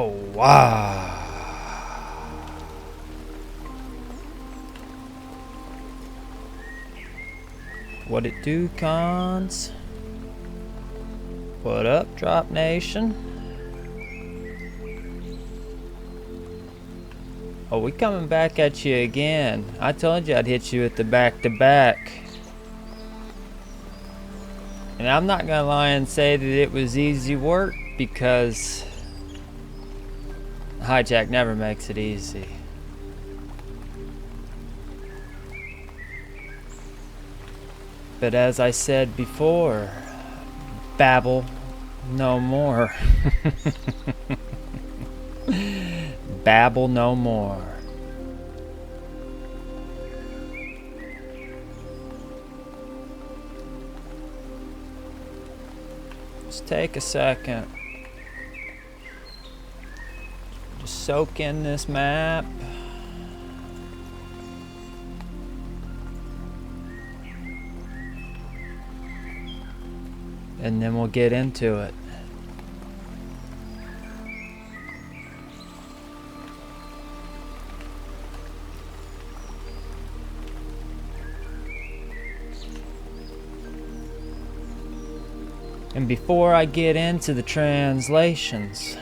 Oh, wow. What it do, cons? What up, Drop Nation? Oh, we coming back at you again. I told you I'd hit you with the back-to-back. And I'm not gonna lie and say that it was easy work, because Hijack never makes it easy. But as I said before, Babel no more. Babel no more. Just take a second. Just soak in this map. And then we'll get into it. And before I get into the translations,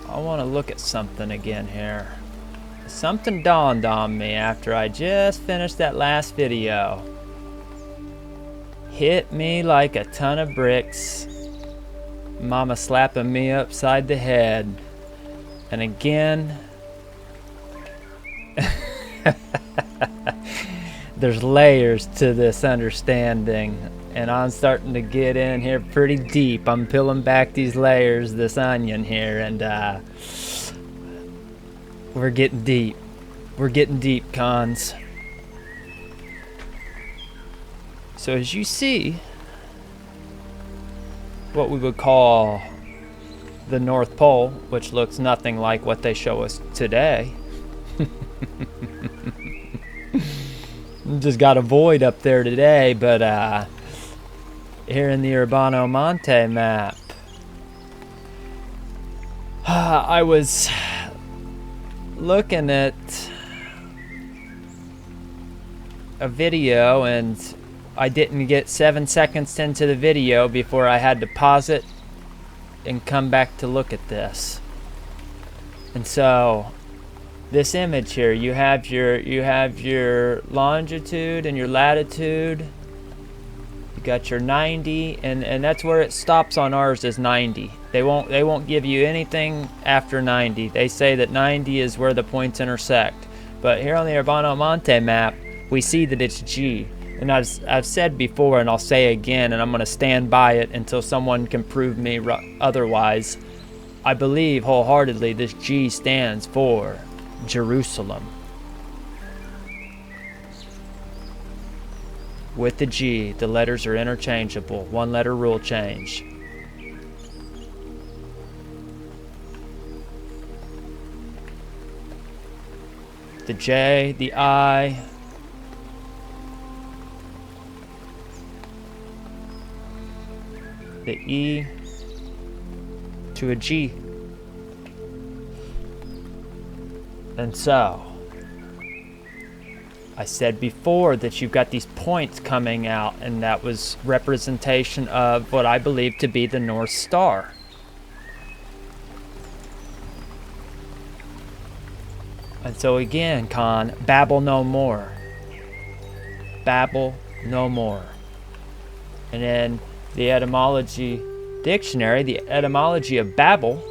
I want to look at something again here. Something dawned on me after I just finished that last video. Hit me like a ton of bricks. Mama slapping me upside the head. And again, there's layers to this understanding, and I'm starting to get in here pretty deep. I'm peeling back these layers, this onion here, and we're getting deep. We're getting deep, cons. So as you see, what we would call the North Pole, which looks nothing like what they show us today. Just got a void up there today, but here in the Urbano Monte Map, I was looking at a video, and I didn't get 7 seconds into the video before I had to pause it and come back to look at this. And so this image here, you have your longitude and your latitude. You got your 90, and that's where it stops on ours, is 90. They won't give you anything after 90. They say that 90 is where the points intersect. But here on the Urbano Monte map, we see that it's G. And I've said before, and I'll say again, and I'm going to stand by it until someone can prove me otherwise. I believe wholeheartedly this G stands for Jerusalem. With the G, the letters are interchangeable. One letter rule change. The J, the I, the E to a G. And so, I said before that you've got these points coming out, and that was representation of what I believe to be the North Star. And so again, Khan, Babel no more. Babel no more. And then the etymology dictionary, the etymology of Babel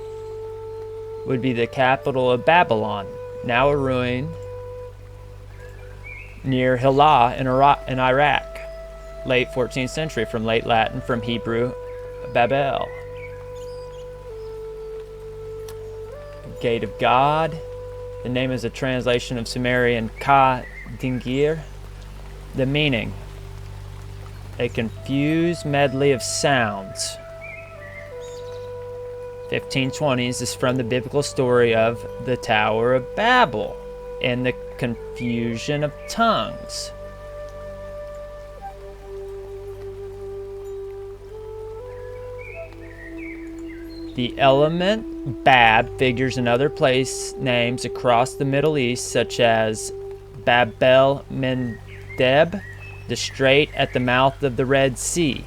would be the capital of Babylon, now a ruin near Hillah in Iraq. Late 14th century, from late Latin, from Hebrew, Babel. Gate of God. The name is a translation of Sumerian Ka-Dingir. The meaning: a confused medley of sounds. 1520s is from the biblical story of the Tower of Babel and the confusion of tongues. The element Bab figures in other place names across the Middle East, such as Babel Mendeb, the strait at the mouth of the Red Sea.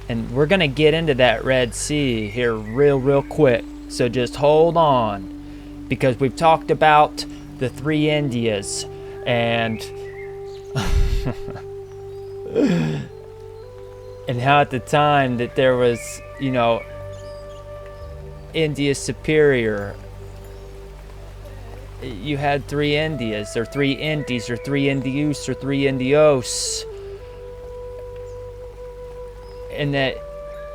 And we're going to get into that Red Sea here real quick, so just hold on, because we've talked about the three Indias and and how at the time that there was, you know, India superior. You had three Indias, or three Indies, or three Indius, or three Indios. And that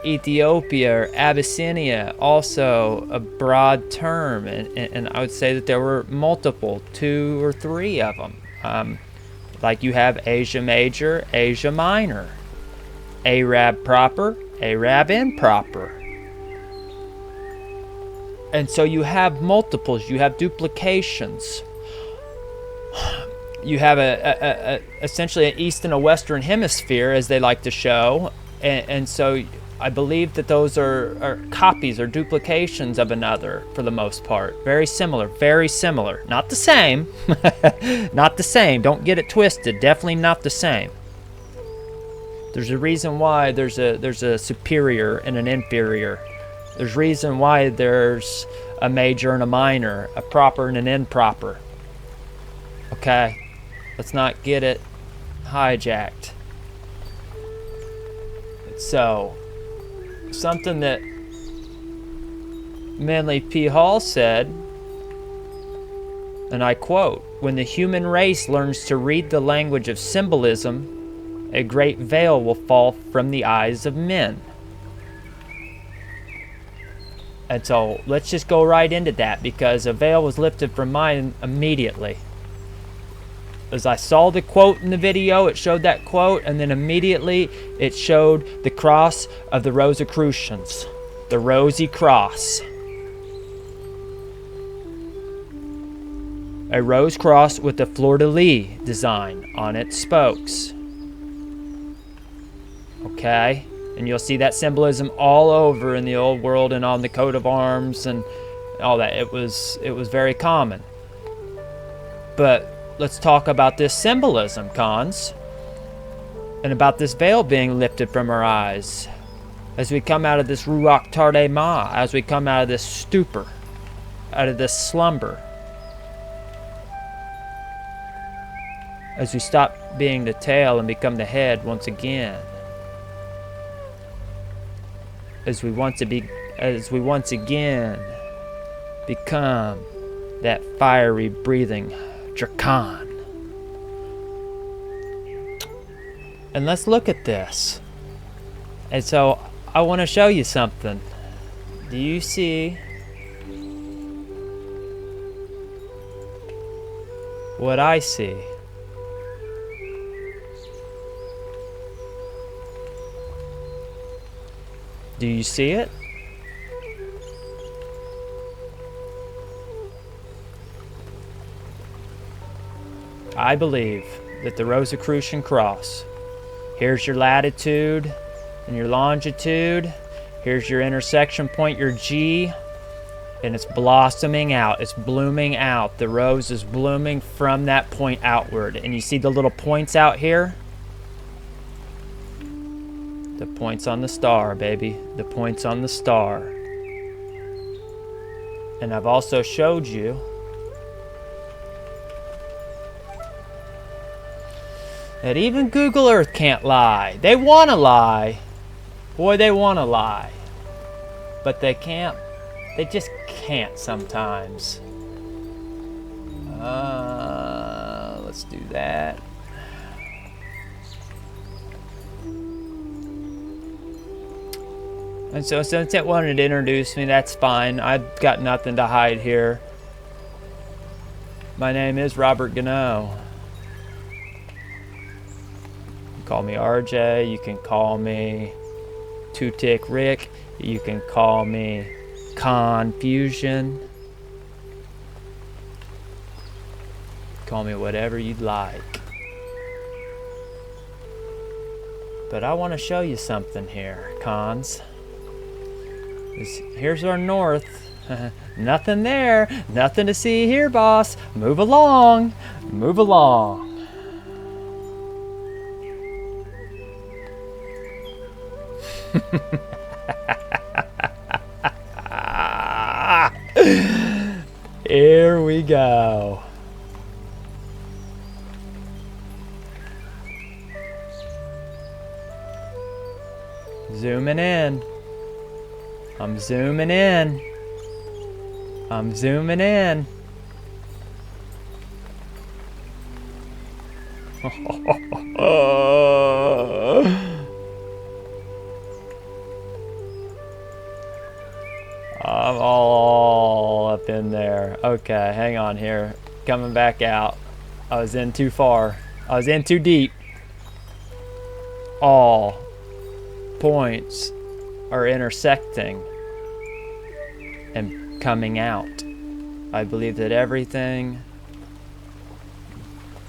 Ethiopia or Abyssinia, also a broad term, and I would say that there were multiple, 2 or 3 of them. Like you have Asia Major, Asia Minor, Arab proper, Arab improper. And so you have multiples, you have duplications. You have essentially an East and a Western hemisphere, as they like to show. And so I believe that those are copies or duplications of another for the most part. Very similar, very similar. Not the same. Not the same. Don't get it twisted. Definitely not the same. There's a reason why there's a superior and an inferior. There's reason why there's a major and a minor, a proper and an improper. Okay? Let's not get it hijacked. So, something that Manly P. Hall said, and I quote, "When the human race learns to read the language of symbolism, a great veil will fall from the eyes of men." And so let's just go right into that, because a veil was lifted from mine immediately. As I saw the quote in the video, it showed that quote, and then immediately it showed the cross of the Rosicrucians, the Rosy Cross. A rose cross with a fleur-de-lis design on its spokes. Okay? And you'll see that symbolism all over in the old world and on the coat of arms and all that. It was very common. But let's talk about this symbolism, Khans, and about this veil being lifted from our eyes as we come out of this Ruach Tarde Ma, as we come out of this stupor, out of this slumber, as we stop being the tail and become the head once again. As we once again become that fiery breathing Dracan. And let's look at this. And so I want to show you something. Do you see what I see? Do you see it? I believe that the Rosicrucian cross, here's your latitude and your longitude, here's your intersection point, your G, and it's blossoming out, it's blooming out. The rose is blooming from that point outward. And you see the little points out here? The points on the star, baby. The points on the star. And I've also showed you that even Google Earth can't lie. They want to lie. Boy, they want to lie. But they can't. They just can't sometimes. Let's do that. And so since it wanted to introduce me, that's fine. I've got nothing to hide here. My name is Robert Gano. You can call me RJ. You can call me Two Tick Rick. You can call me Confusion. Call me whatever you'd like. But I want to show you something here, Cons. Here's our north. Nothing there. Nothing to see here, boss. Move along. Move along. Here we go. Zooming in. I'm zooming in. I'm zooming in. I'm all up in there. Okay, hang on here. Coming back out. I was in too far. I was in too deep. All points are intersecting and coming out. I believe that everything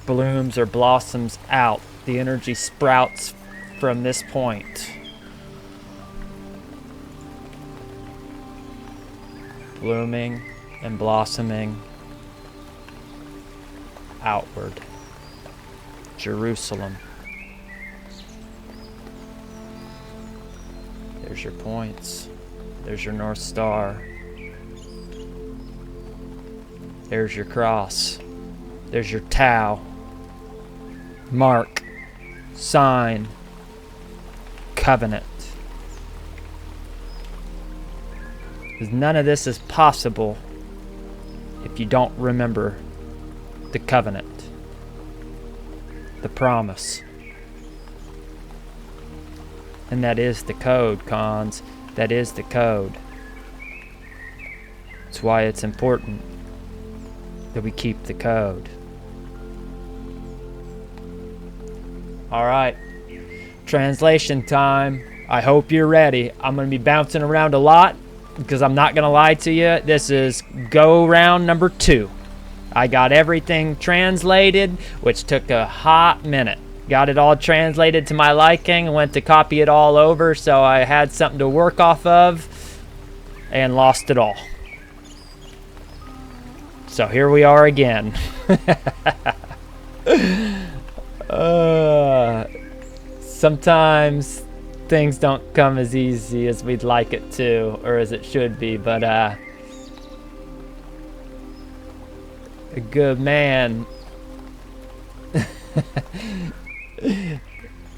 blooms or blossoms out. The energy sprouts from this point. Blooming and blossoming outward. Jerusalem. There's your points. There's your North Star. There's your cross. There's your Tau. Mark. Sign. Covenant. Because none of this is possible if you don't remember the covenant. The promise. And that is the code, Khans. That is the code. That's why it's important that we keep the code. Alright. Translation time. I hope you're ready. I'm going to be bouncing around a lot because I'm not going to lie to you. This is go round number 2. I got everything translated, which took a hot minute. Got it all translated to my liking, went to copy it all over so I had something to work off of, and lost it all. So here we are again. Sometimes things don't come as easy as we'd like it to, or as it should be, but a good man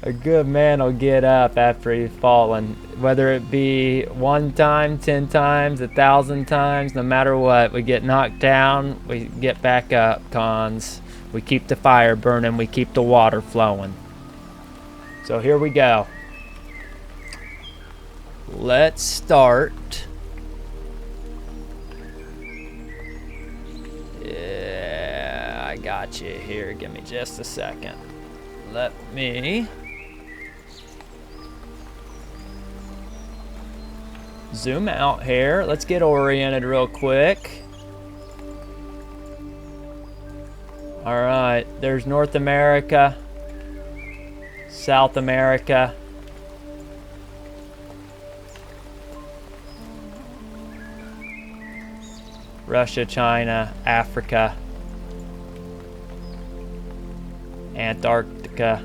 a good man will get up after he's fallen, whether it be 1 time, 10 times, 1,000 times, no matter what. We get knocked down, we get back up, Khans. We keep the fire burning, we keep the water flowing. So here we go. Let's start. Yeah, I got you here. Give me just a second. Let me zoom out here. Let's get oriented real quick. All right, there's North America, South America, Russia, China, Africa, Antarctica,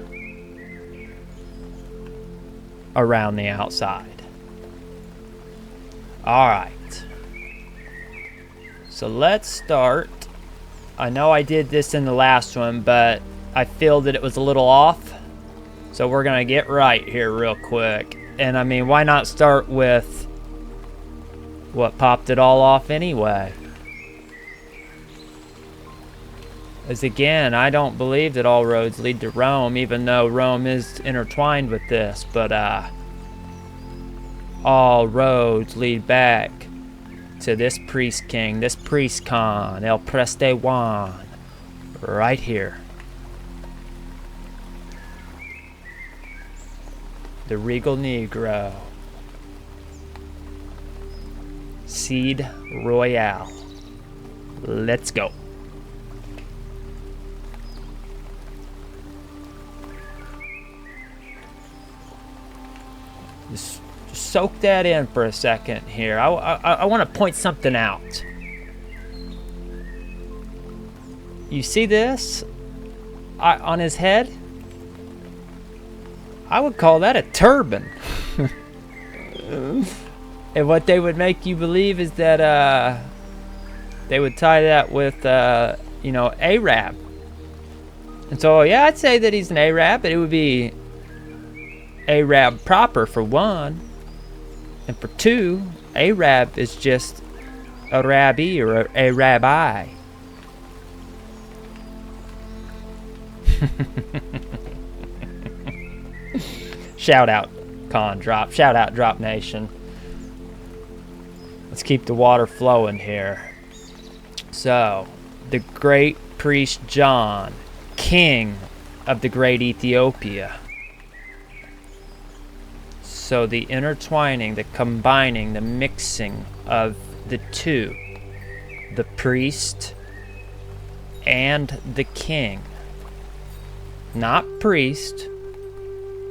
around the outside. All right. So let's start. I know I did this in the last one, but I feel that it was a little off. So we're going to get right here real quick. And I mean, why not start with what popped it all off anyway? As again, I don't believe that all roads lead to Rome, even though Rome is intertwined with this, but all roads lead back to this priest king, this priest Khan, El Prester Juan, right here. The regal Negro. Seed Royale. Let's go. This soak that in for a second here. I want to point something out. You see this on his head? I would call that a turban. And what they would make you believe is that they would tie that with, Arab. And so, yeah, I'd say that he's an Arab, but it would be Arab proper for one. And for two, Arab is just a rabbi or a rabbi. Shout out, Con Drop. Shout out, Drop Nation. Let's keep the water flowing here. So, the great priest John, king of the great Ethiopia. So the intertwining, the combining, the mixing of the two, the priest and the king. Not priest,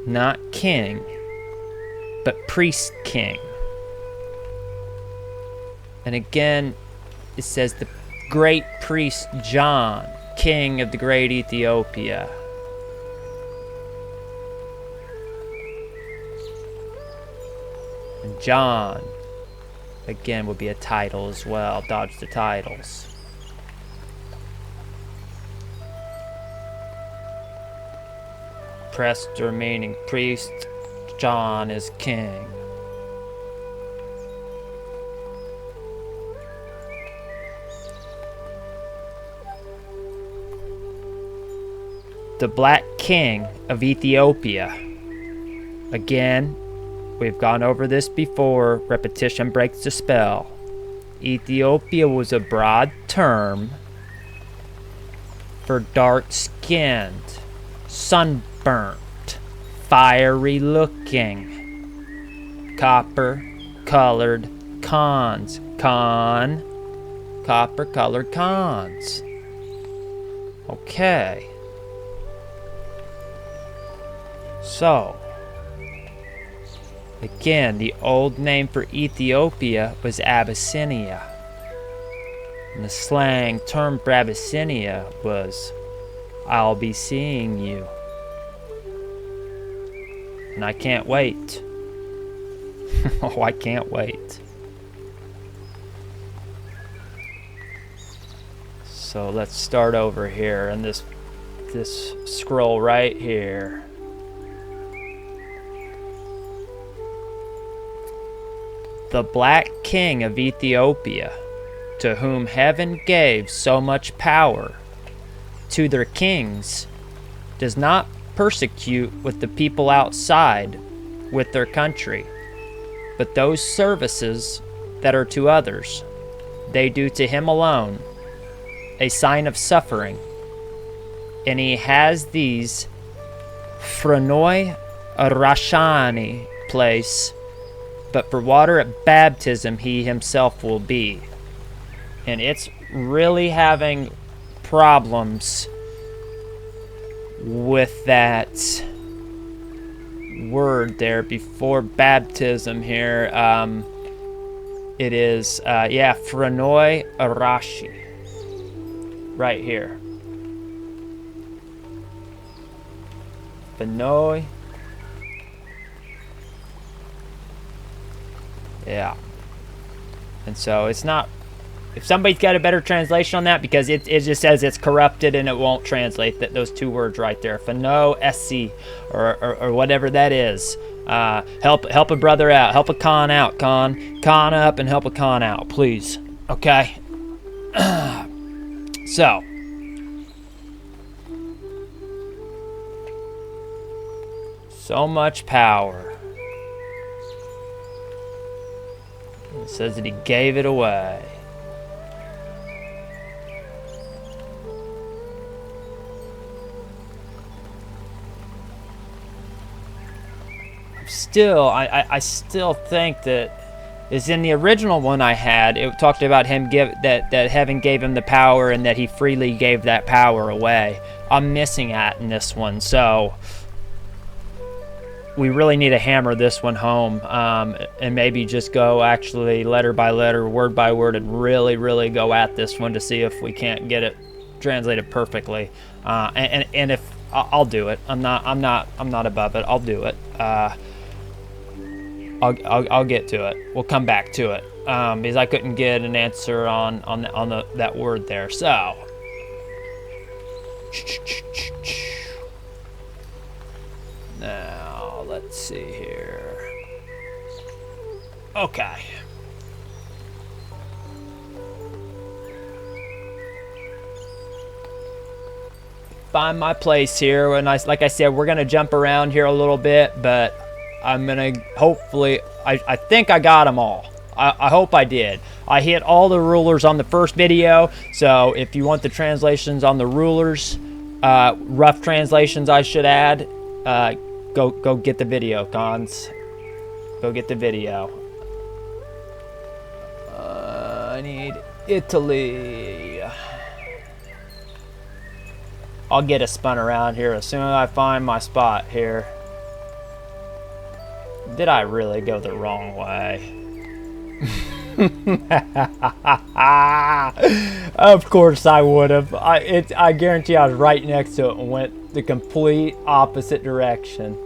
not king, but priest king. And again, it says the great priest John, king of the great Ethiopia. And John, again, would be a title as well. Dodge the titles. Prester meaning priest, John is king. The Black King of Ethiopia. Again, we've gone over this before. Repetition breaks the spell. Ethiopia was a broad term for dark-skinned, sunburnt, fiery-looking, copper-colored Khans. Copper-colored Khans. Okay. So, again, the old name for Ethiopia was Abyssinia. And the slang term for Abyssinia was, I'll be seeing you. And I can't wait. Oh, I can't wait. So let's start over here in this scroll right here. The Black King of Ethiopia, to whom heaven gave so much power, to their kings, does not persecute with the people outside with their country, but those services that are to others, they do to him alone, a sign of suffering. And he has these Phronoi Rashani place, but for water at baptism he himself will be. And it's really having problems with that word there before baptism here. It is, Phronoi Arashi. Right here. Phronoi. Yeah. And so it's not, if somebody's got a better translation on that, because it just says it's corrupted and it won't translate those two words right there. Phano SC or whatever that is. Help a brother out. Help a con out, con. Con up and help a con out, please. Okay? So. So much power. It says that he gave it away. I still think that is in the original one I had. It talked about him that heaven gave him the power and that he freely gave that power away. I'm missing that in this one, so we really need to hammer this one home, and maybe just go actually letter by letter, word by word, and really go at this one to see if we can't get it translated perfectly. And if I'll do it, I'm not above it. I'll do it. I'll get to it. We'll come back to it, because I couldn't get an answer on that word there. So. Now, let's see here. Okay. Find my place here. And like I said, we're going to jump around here a little bit, but I'm going to hopefully, I think I got them all. I hope I did. I hit all the rulers on the first video, so if you want the translations on the rulers, rough translations I should add, go get the video, cons. Go get the video. I need Italy. I'll get it spun around here as soon as I find my spot here. Did I really go the wrong way? Of course I would have. I guarantee I was right next to it and went the complete opposite direction.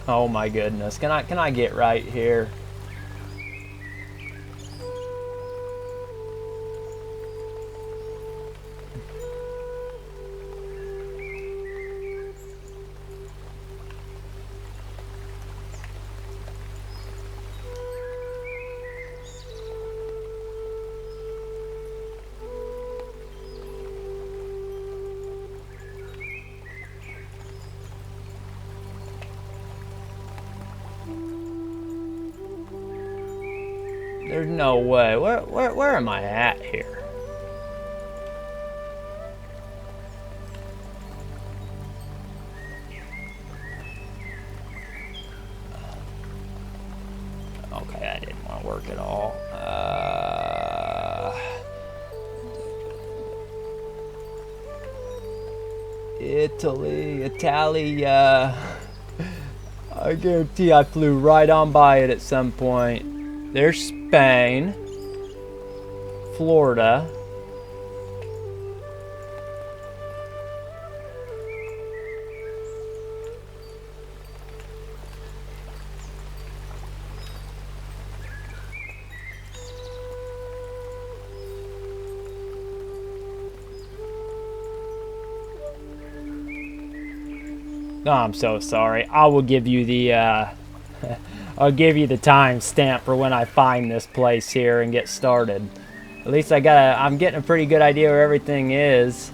Oh my goodness. Can I get right here? There's no way. Where am I at here? Okay, that didn't want to work at all. Italy, Italia. I guarantee I flew right on by it at some point. There's Spain, Florida. Oh, I'm so sorry. I will give you the I'll give you the time stamp for when I find this place here and get started. At least I'm getting a pretty good idea where everything is.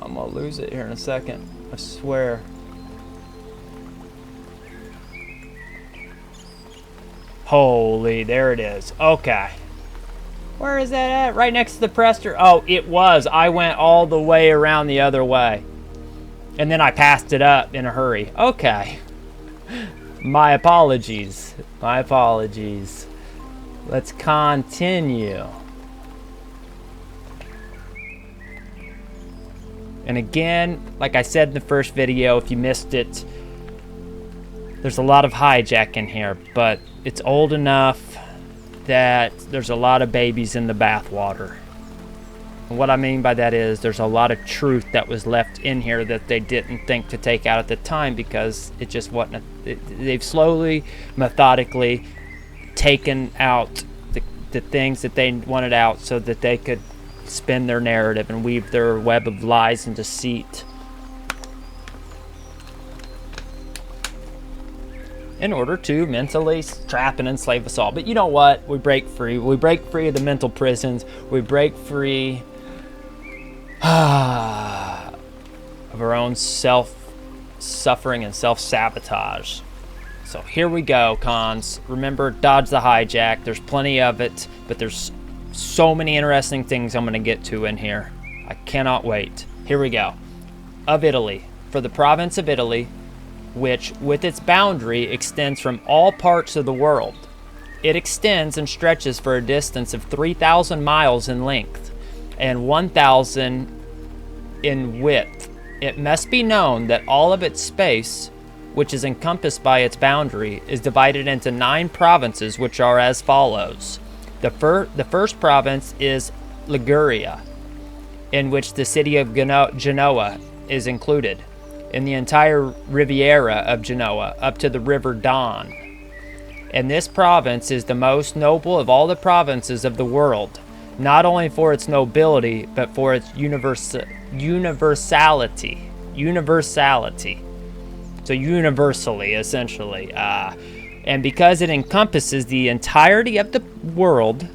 I'm gonna lose it here in a second, I swear. Holy, there it is. Okay. Where is that at? Right next to the Prester? Oh, it was. I went all the way around the other way. And then I passed it up in a hurry. Okay. My apologies. My apologies. Let's continue. And again, like I said in the first video, if you missed it, there's a lot of hijacking here, but it's old enough that there's a lot of babies in the bathwater. And what I mean by that is there's a lot of truth that was left in here that they didn't think to take out at the time because it just wasn't. They've slowly, methodically taken out the things that they wanted out so that they could spin their narrative and weave their web of lies and deceit in order to mentally trap and enslave us all. But you know what? We break free. We break free of the mental prisons. We break free of our own self-suffering and self-sabotage. So here we go, cons. Remember, dodge the hijack. There's plenty of it, but there's So many interesting things I'm going to get to in here. I cannot wait. Here we go. Of Italy. For the province of Italy, which with its boundary extends from all parts of the world. It extends and stretches for a distance of 3,000 miles in length and 1,000 in width. It must be known that all of its space, which is encompassed by its boundary, is divided into 9 provinces, which are as follows. The first province is Liguria, in which the city of Genoa is included, in the entire Riviera of Genoa up to the river Don. And this province is the most noble of all the provinces of the world, not only for its nobility, but for its universality. So universally, essentially. And because it encompasses the entirety of the world,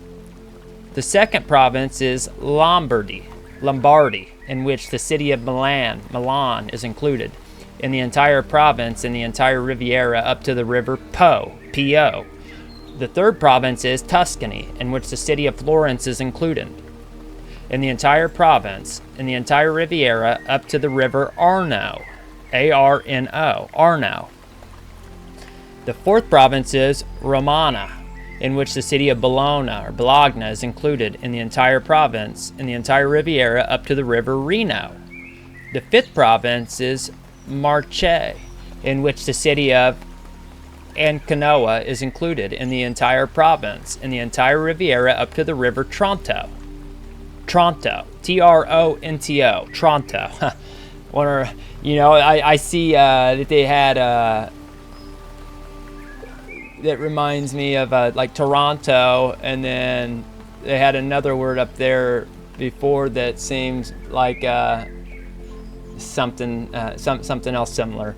the second province is Lombardy, in which the city of Milan is included, in the entire province, in the entire Riviera up to the river Po. The third province is Tuscany, in which the city of Florence is included, in the entire province, in the entire Riviera up to the river Arno, Arno, Arno. The fourth province is Romana, in which the city of Bologna is included, in the entire province, in the entire Riviera up to the river Reno. The fifth province is Marche, in which the city of Ancanoa is included, in the entire province, in the entire Riviera up to the river Tronto. Tronto, Tronto, Tronto. I see that they had that reminds me of like Toronto, and then they had another word up there before that seems like something else similar.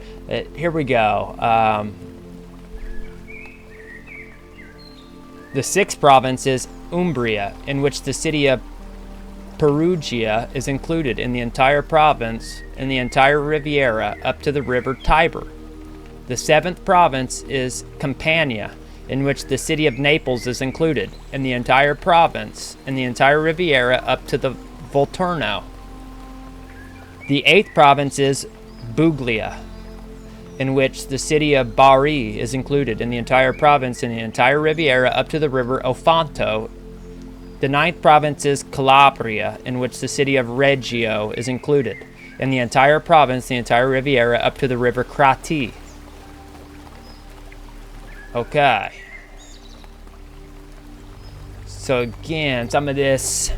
Here we go. The sixth province is Umbria, in which the city of Perugia is included, in the entire province, in the entire Riviera up to the river Tiber. The seventh province is Campania, in which the city of Naples is included, in the entire province, in the entire Riviera up to the Volturno. The eighth province is Buglia, in which the city of Bari is included, in the entire province, in the entire Riviera up to the river Ofanto. The ninth province is Calabria, in which the city of Reggio is included, in the entire province, the entire Riviera up to the river Crati. Okay. So again, some of this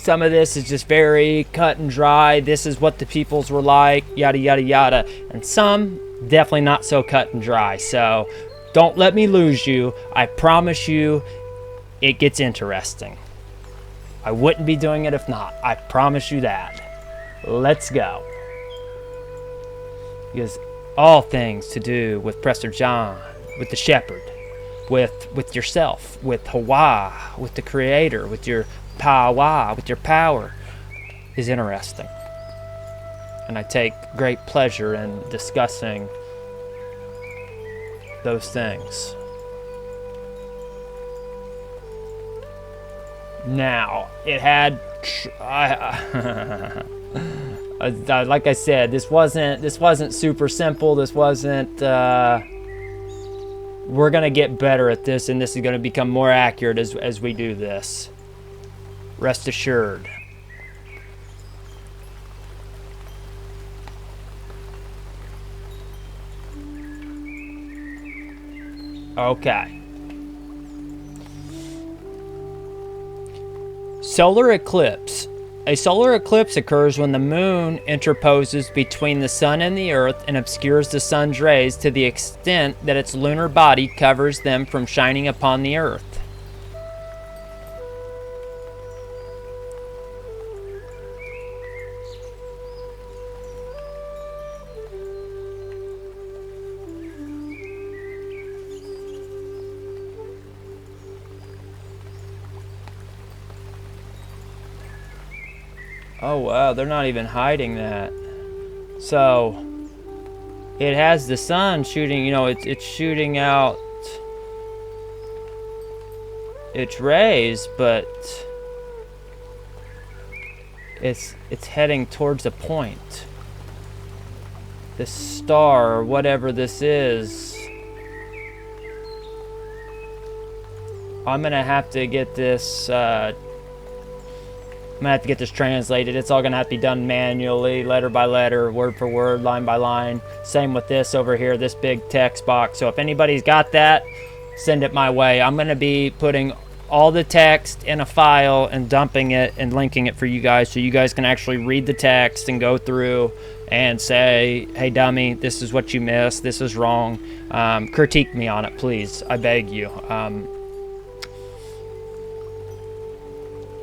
is just very cut and dry. This is what the peoples were like, yada, yada, yada. And some, definitely not so cut and dry. So don't let me lose you. I promise you, it gets interesting. I wouldn't be doing it if not. I promise you that. Let's go. Because all things to do with Prester John, with the shepherd, with yourself, with Hawa, with the creator, with your power, with your power, is interesting. And I take great pleasure in discussing those things. Now, it had like I said, this wasn't super simple. This wasn't we're gonna get better at this, and this is gonna become more accurate as we do this. Rest assured. Okay. Solar eclipse. A solar eclipse occurs when the moon interposes between the sun and the earth and obscures the sun's rays to the extent that its lunar body covers them from shining upon the earth. Oh wow, they're not even hiding that. So it has the sun shooting, it's shooting out it's raised, but it's heading towards a point. This star, or whatever this is. I'm gonna have to get this translated. It's all gonna have to be done manually, letter by letter, word for word, line by line. Same with this over here, this big text box. So if anybody's got that, send it my way. I'm gonna be putting all the text in a file and dumping it and linking it for you guys, so you guys can actually read the text and go through and say, hey dummy, this is what you missed, this is wrong. Critique me on it, please, I beg you.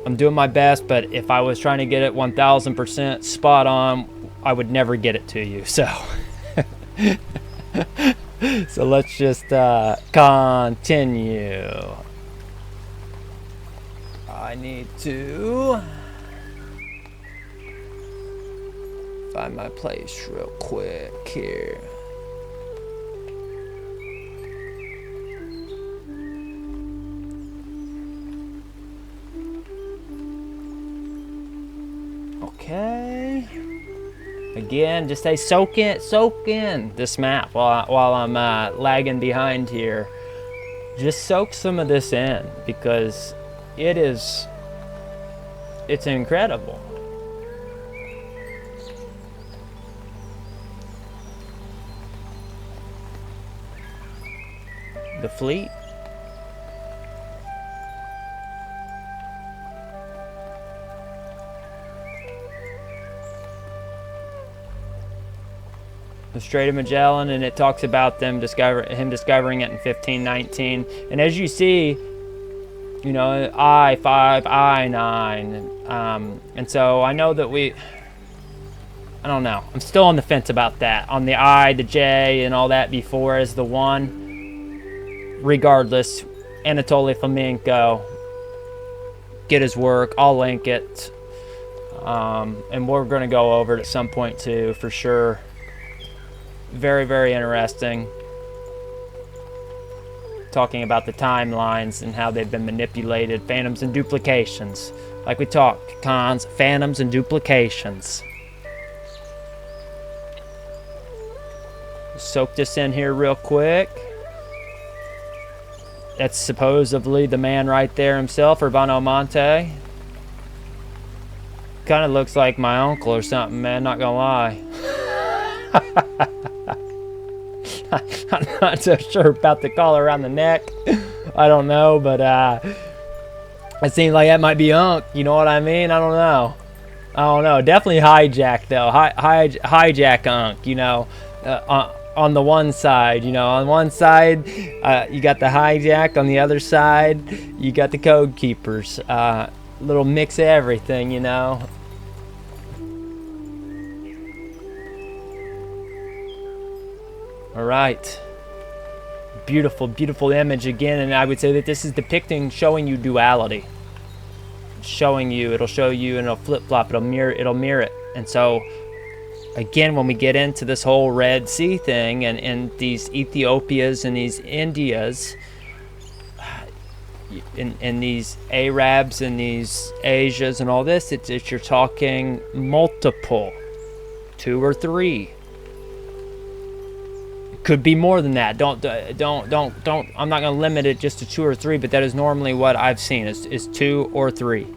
I'm doing my best, but if I was trying to get it 1000% spot on, I would never get it to you. So, so let's just continue. I need to find my place real quick here. Okay. Again, just say soak in this map while I'm lagging behind here. Just soak some of this in, because it's incredible. The fleet. The Strait of Magellan, and it talks about him discovering it in 1519. And as you see, you know, I-5, I-9, and so I know that I don't know. I'm still on the fence about that. On the I, the J, and all that before as the one. Regardless, Anatoly Fomenko, get his work. I'll link it, and we're going to go over it at some point too, for sure. Very, very interesting. Talking about the timelines and how they've been manipulated. Phantoms and duplications. Like we talked, cons, phantoms and duplications. Soak this in here real quick. That's supposedly the man right there himself, Urbano Monte. Kind of looks like my uncle or something, man, not gonna lie. I'm not so sure about the collar around the neck. I don't know, but it seems like that might be Unk. You know what I mean? I don't know. Definitely hijack though. Hijack Unk. You know, on the one side. You know, on one side you got the hijack. On the other side you got the code keepers. Little mix of everything. You know. All right. Beautiful, beautiful image again, and I would say that this is showing you duality. It'll show you, and it'll flip-flop, it'll mirror it. And so, again, when we get into this whole Red Sea thing, and these Ethiopias and these Indias, and these Arabs and these Asias and all this, you're talking multiple, 2 or 3. Could be more than that. Don't. I'm not going to limit it just to 2 or 3, but that is normally what I've seen is 2 or 3.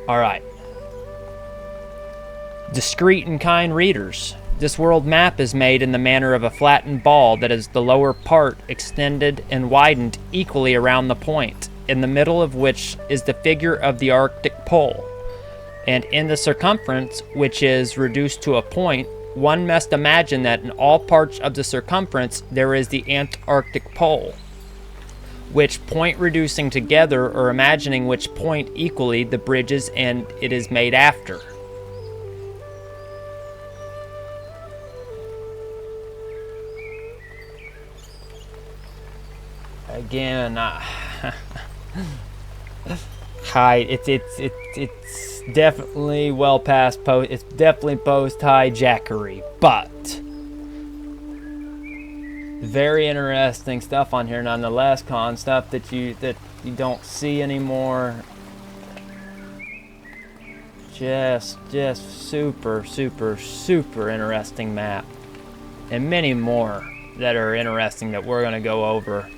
All right. Discreet and kind readers. This world map is made in the manner of a flattened ball that is the lower part extended and widened equally around the point, in the middle of which is the figure of the Arctic Pole. And in the circumference, which is reduced to a point, one must imagine that in all parts of the circumference there is the Antarctic Pole, which point reducing together, or imagining which point equally the bridges and it is made after. Again, it's definitely well past post. It's definitely post hijackery, but Very interesting stuff on here nonetheless, Con. Stuff that you don't see anymore. Just super interesting map. And many more that are interesting that we're gonna go over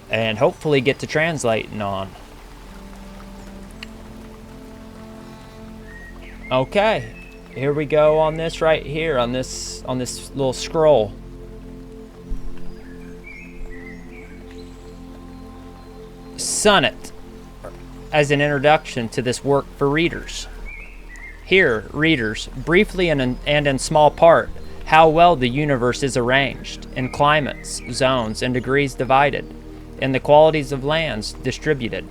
and hopefully get to translating on. Okay, here we go on this right here, on this little scroll. Sonnet as an introduction to this work for readers. Here, readers, briefly and in small part, how well the universe is arranged, in climates, zones, and degrees divided, in the qualities of lands distributed.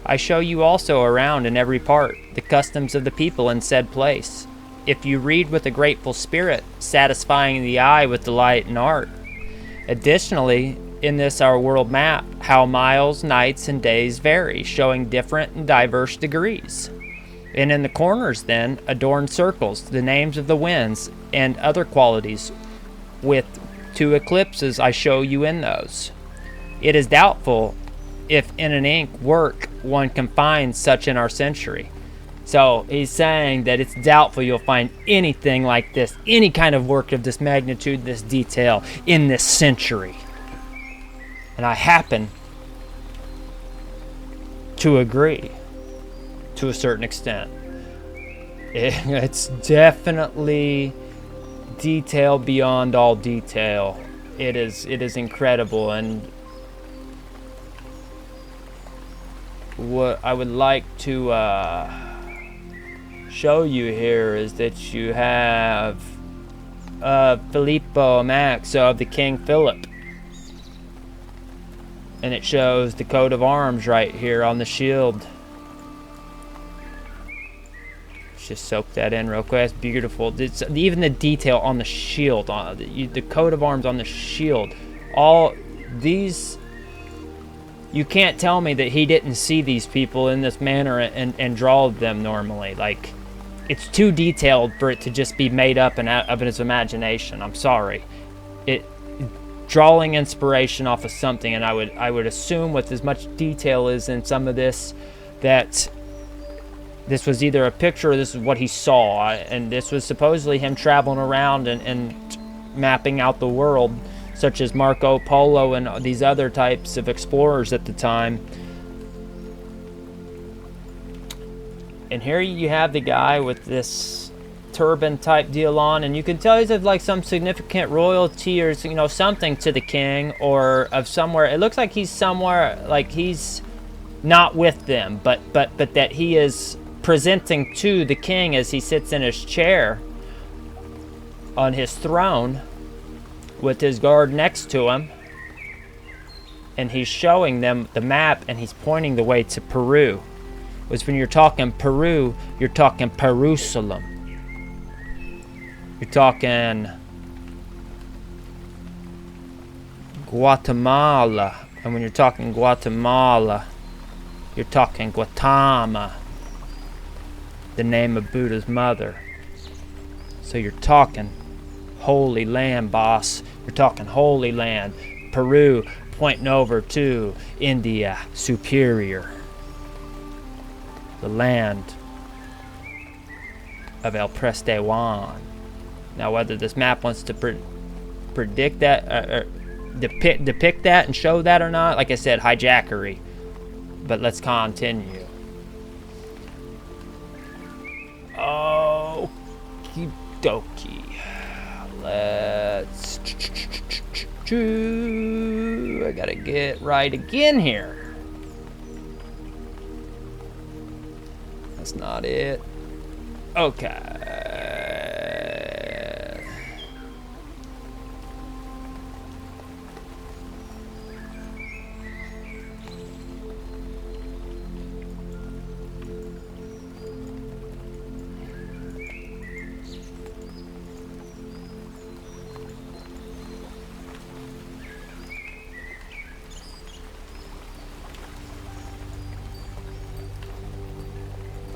I show you also around in every part the customs of the people in said place. If you read with a grateful spirit, satisfying the eye with delight and art. Additionally, in this our world map, how miles, nights, and days vary, showing different and diverse degrees. And in the corners then, adorned circles, the names of the winds and other qualities, with 2 eclipses I show you in those. It is doubtful if in an ink work one can find such in our century. So he's saying that it's doubtful you'll find anything like this, any kind of work of this magnitude, this detail, in this century. And I happen to agree to a certain extent. It's definitely detail beyond all detail. It is incredible, and what I would like to show you here is that you have Filippo Max of the King Philip, and it shows the coat of arms right here on the shield. Let's just soak that in real quick. It's beautiful. It's, even the detail on the shield, the coat of arms on the shield, all these. You can't tell me that he didn't see these people in this manner and draw them normally. Like, it's too detailed for it to just be made up of his imagination. I'm sorry. Drawing inspiration off of something, and I would assume with as much detail as in some of this, that this was either a picture or this is what he saw, and this was supposedly him traveling around and mapping out the world, such as Marco Polo and these other types of explorers at the time. And here you have the guy with this turban type deal on, and you can tell he's of like some significant royalty or, you know, something to the king, or of somewhere. It looks like he's somewhere, like he's not with them, but that he is presenting to the king as he sits in his chair on his throne with his guard next to him, and he's showing them the map, and he's pointing the way to Peru. Which, when you're talking Peru, you're talking Jerusalem. You're talking Guatemala, and when you're talking Guatemala, you're talking Guatama, the name of Buddha's mother. So you're talking Holy Land, boss. You're talking Holy Land. Peru, pointing over to India, superior. The land of El Prester Juan. Now, whether this map wants to predict that, or depict that and show that or not, like I said, hijackery. But let's continue. Okie dokie. Let's. I gotta get right again here. That's not it. Okay.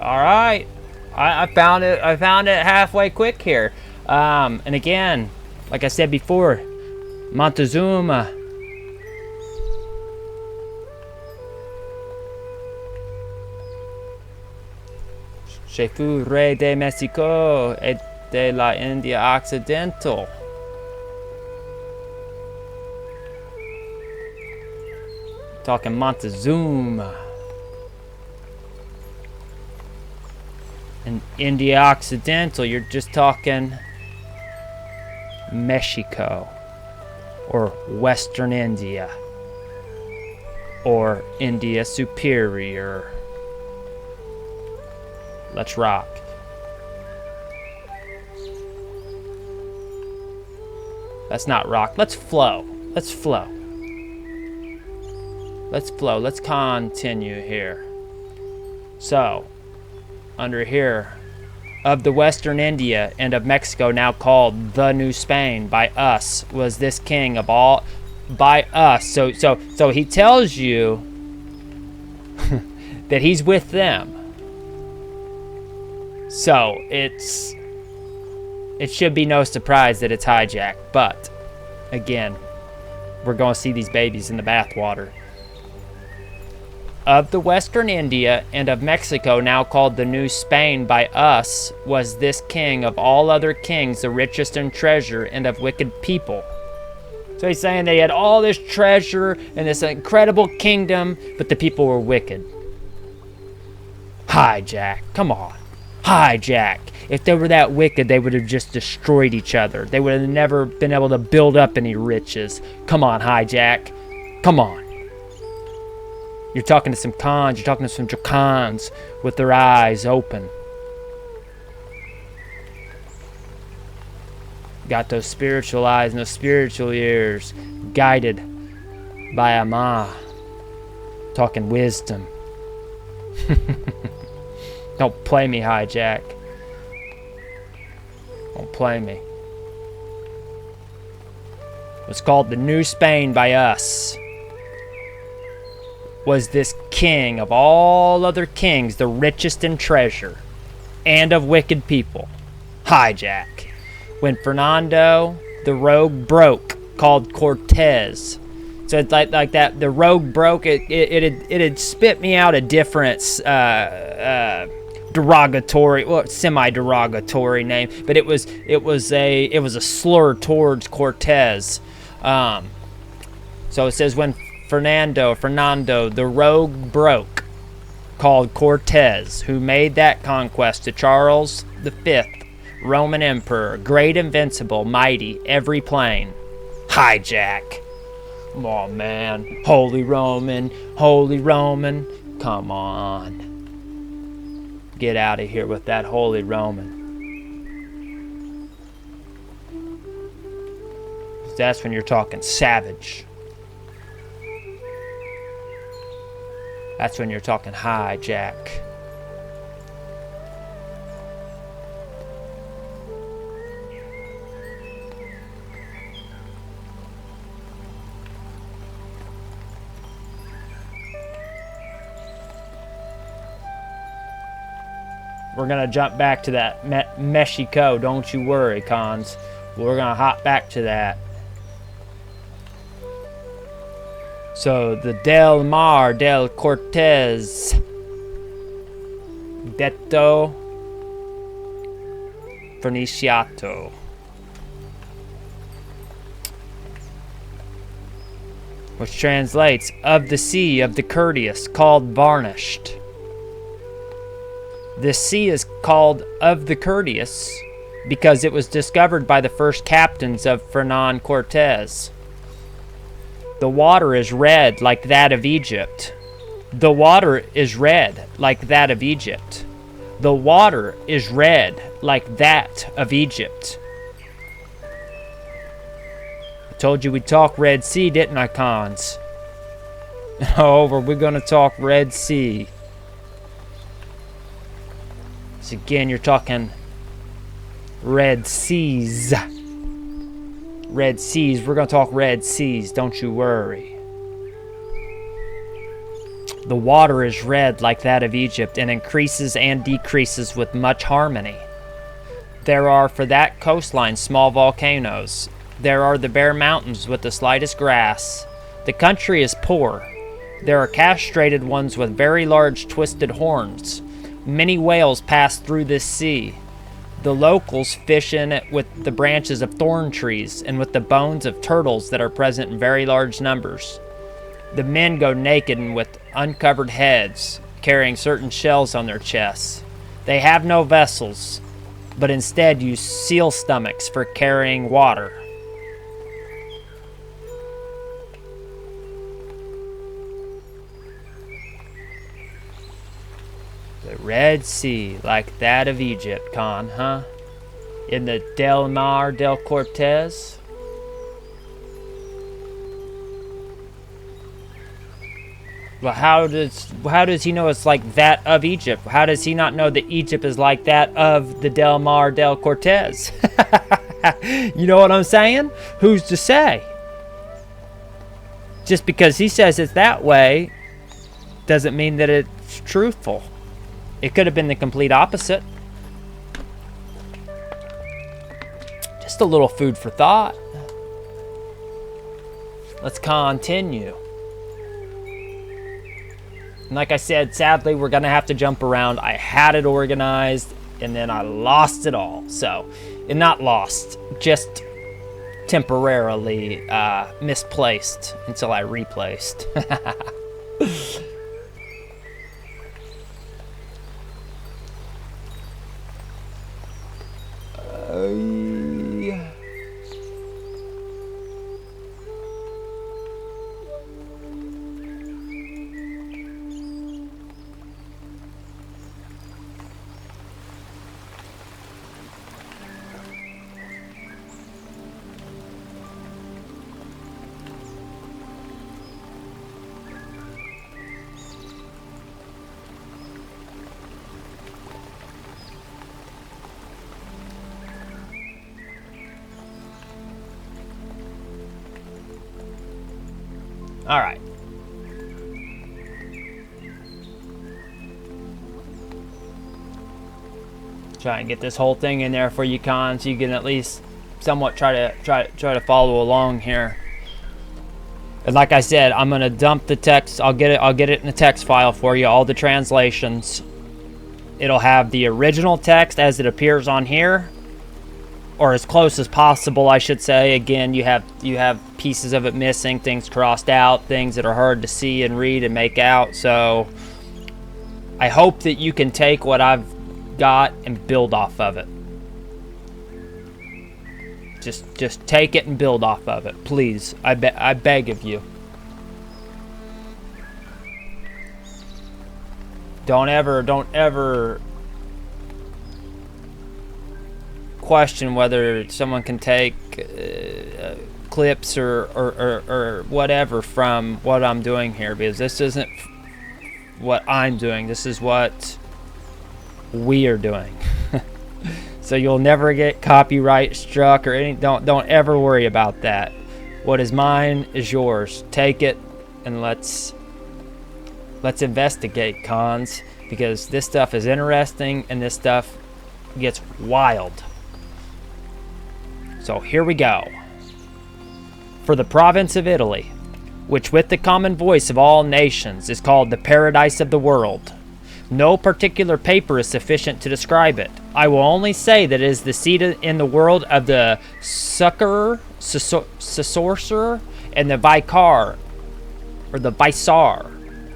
All right, I found it. I found it halfway quick here. And again, like I said before, Montezuma. Je fus rey de Mexico et de la India Occidental. Talking Montezuma. In India Occidental, you're just talking Mexico, or Western India, or India Superior. Let's rock. Let's not rock. Let's flow. Let's flow. Let's flow. Let's continue here. So, under here, of the Western India and of Mexico, now called the New Spain by us, was this king of all, by us. So he tells you that he's with them. So it should be no surprise that it's hijacked. But again, we're going to see these babies in the bathwater. Of the Western India and of Mexico, now called the New Spain by us, was this king of all other kings, the richest in treasure and of wicked people. So he's saying they had all this treasure and this incredible kingdom, but the people were wicked. Hijack. Come on. Hijack. If they were that wicked, they would have just destroyed each other. They would have never been able to build up any riches. Come on, hijack. Come on. You're talking to some Khans, you're talking to some Khans with their eyes open. Got those spiritual eyes and those spiritual ears, guided by Ama, talking wisdom. Don't play me, hijack. Don't play me. It's called the New Spain by us. Was this king of all other kings, the richest in treasure, and of wicked people. Hijack. When Fernando, the rogue, broke, called Cortez. So it's like that, the rogue broke, it had spit me out a different derogatory, well, semi-derogatory name, but it was a slur towards Cortez. So it says when Fernando, the rogue broke, called Cortez, who made that conquest to Charles V, Roman Emperor, great, invincible, mighty, every plain. Hijack. Come on, man. Holy Roman. Come on. Get out of here with that Holy Roman. That's when you're talking savage. That's when you're talking hijack. We're going to jump back to that Mexico, don't you worry, Khans. We're going to hop back to that. So, the Del Mar del Cortez, detto Ferniciato. Which translates, of the sea of the courteous, called varnished. The sea is called of the courteous because it was discovered by the first captains of Fernan Cortez. The water is red like that of Egypt. The water is red like that of Egypt. The water is red like that of Egypt. I told you we'd talk Red Sea, didn't I, Khans? Oh, we're going to talk Red Sea. So again, you're talking Red Seas. Red Seas. We're going to talk Red Seas. Don't you worry. The water is red like that of Egypt and increases and decreases with much harmony. There are for that coastline small volcanoes, There are the bare mountains with the slightest grass. The country is poor. There are castrated ones with very large twisted horns. Many whales pass through this sea. The locals fish in it with the branches of thorn trees and with the bones of turtles that are present in very large numbers. The men go naked and with uncovered heads, carrying certain shells on their chests. They have no vessels, but instead use seal stomachs for carrying water. The Red Sea, like that of Egypt, Khan, huh? In the Del Mar del Cortez? Well, how does he know it's like that of Egypt? How does he not know that Egypt is like that of the Del Mar del Cortez? You know what I'm saying? Who's to say? Just because he says it's that way doesn't mean that it's truthful. It could have been the complete opposite. Just a little food for thought. Let's continue. And like I said, sadly, we're going to have to jump around. I had it organized, and then I lost it all. So, and not lost, just temporarily misplaced until I replaced. All right. Try and get this whole thing in there for you, Con, so you can at least somewhat try to follow along here. And like I said, I'm gonna dump the text. I'll get it in a text file for you. All the translations. It'll have the original text as it appears on here, or as close as possible, I should say. Again, you have pieces of it missing, things crossed out, things that are hard to see and read and make out. So I hope that you can take what I've got and build off of it. Just take it and build off of it, please. I beg of you. Don't ever question whether someone can take clips or whatever from what I'm doing here, because this isn't what I'm doing. This is what we are doing. So you'll never get copyright struck or any. Don't ever worry about that. What is mine is yours. Take it and let's investigate, Cons, because this stuff is interesting and this stuff gets wild. So here we go. For the province of Italy, which with the common voice of all nations is called the paradise of the world. No particular paper is sufficient to describe it. I will only say that it is the seat in the world of the succorer, sorcerer, and the vicar, or the vicar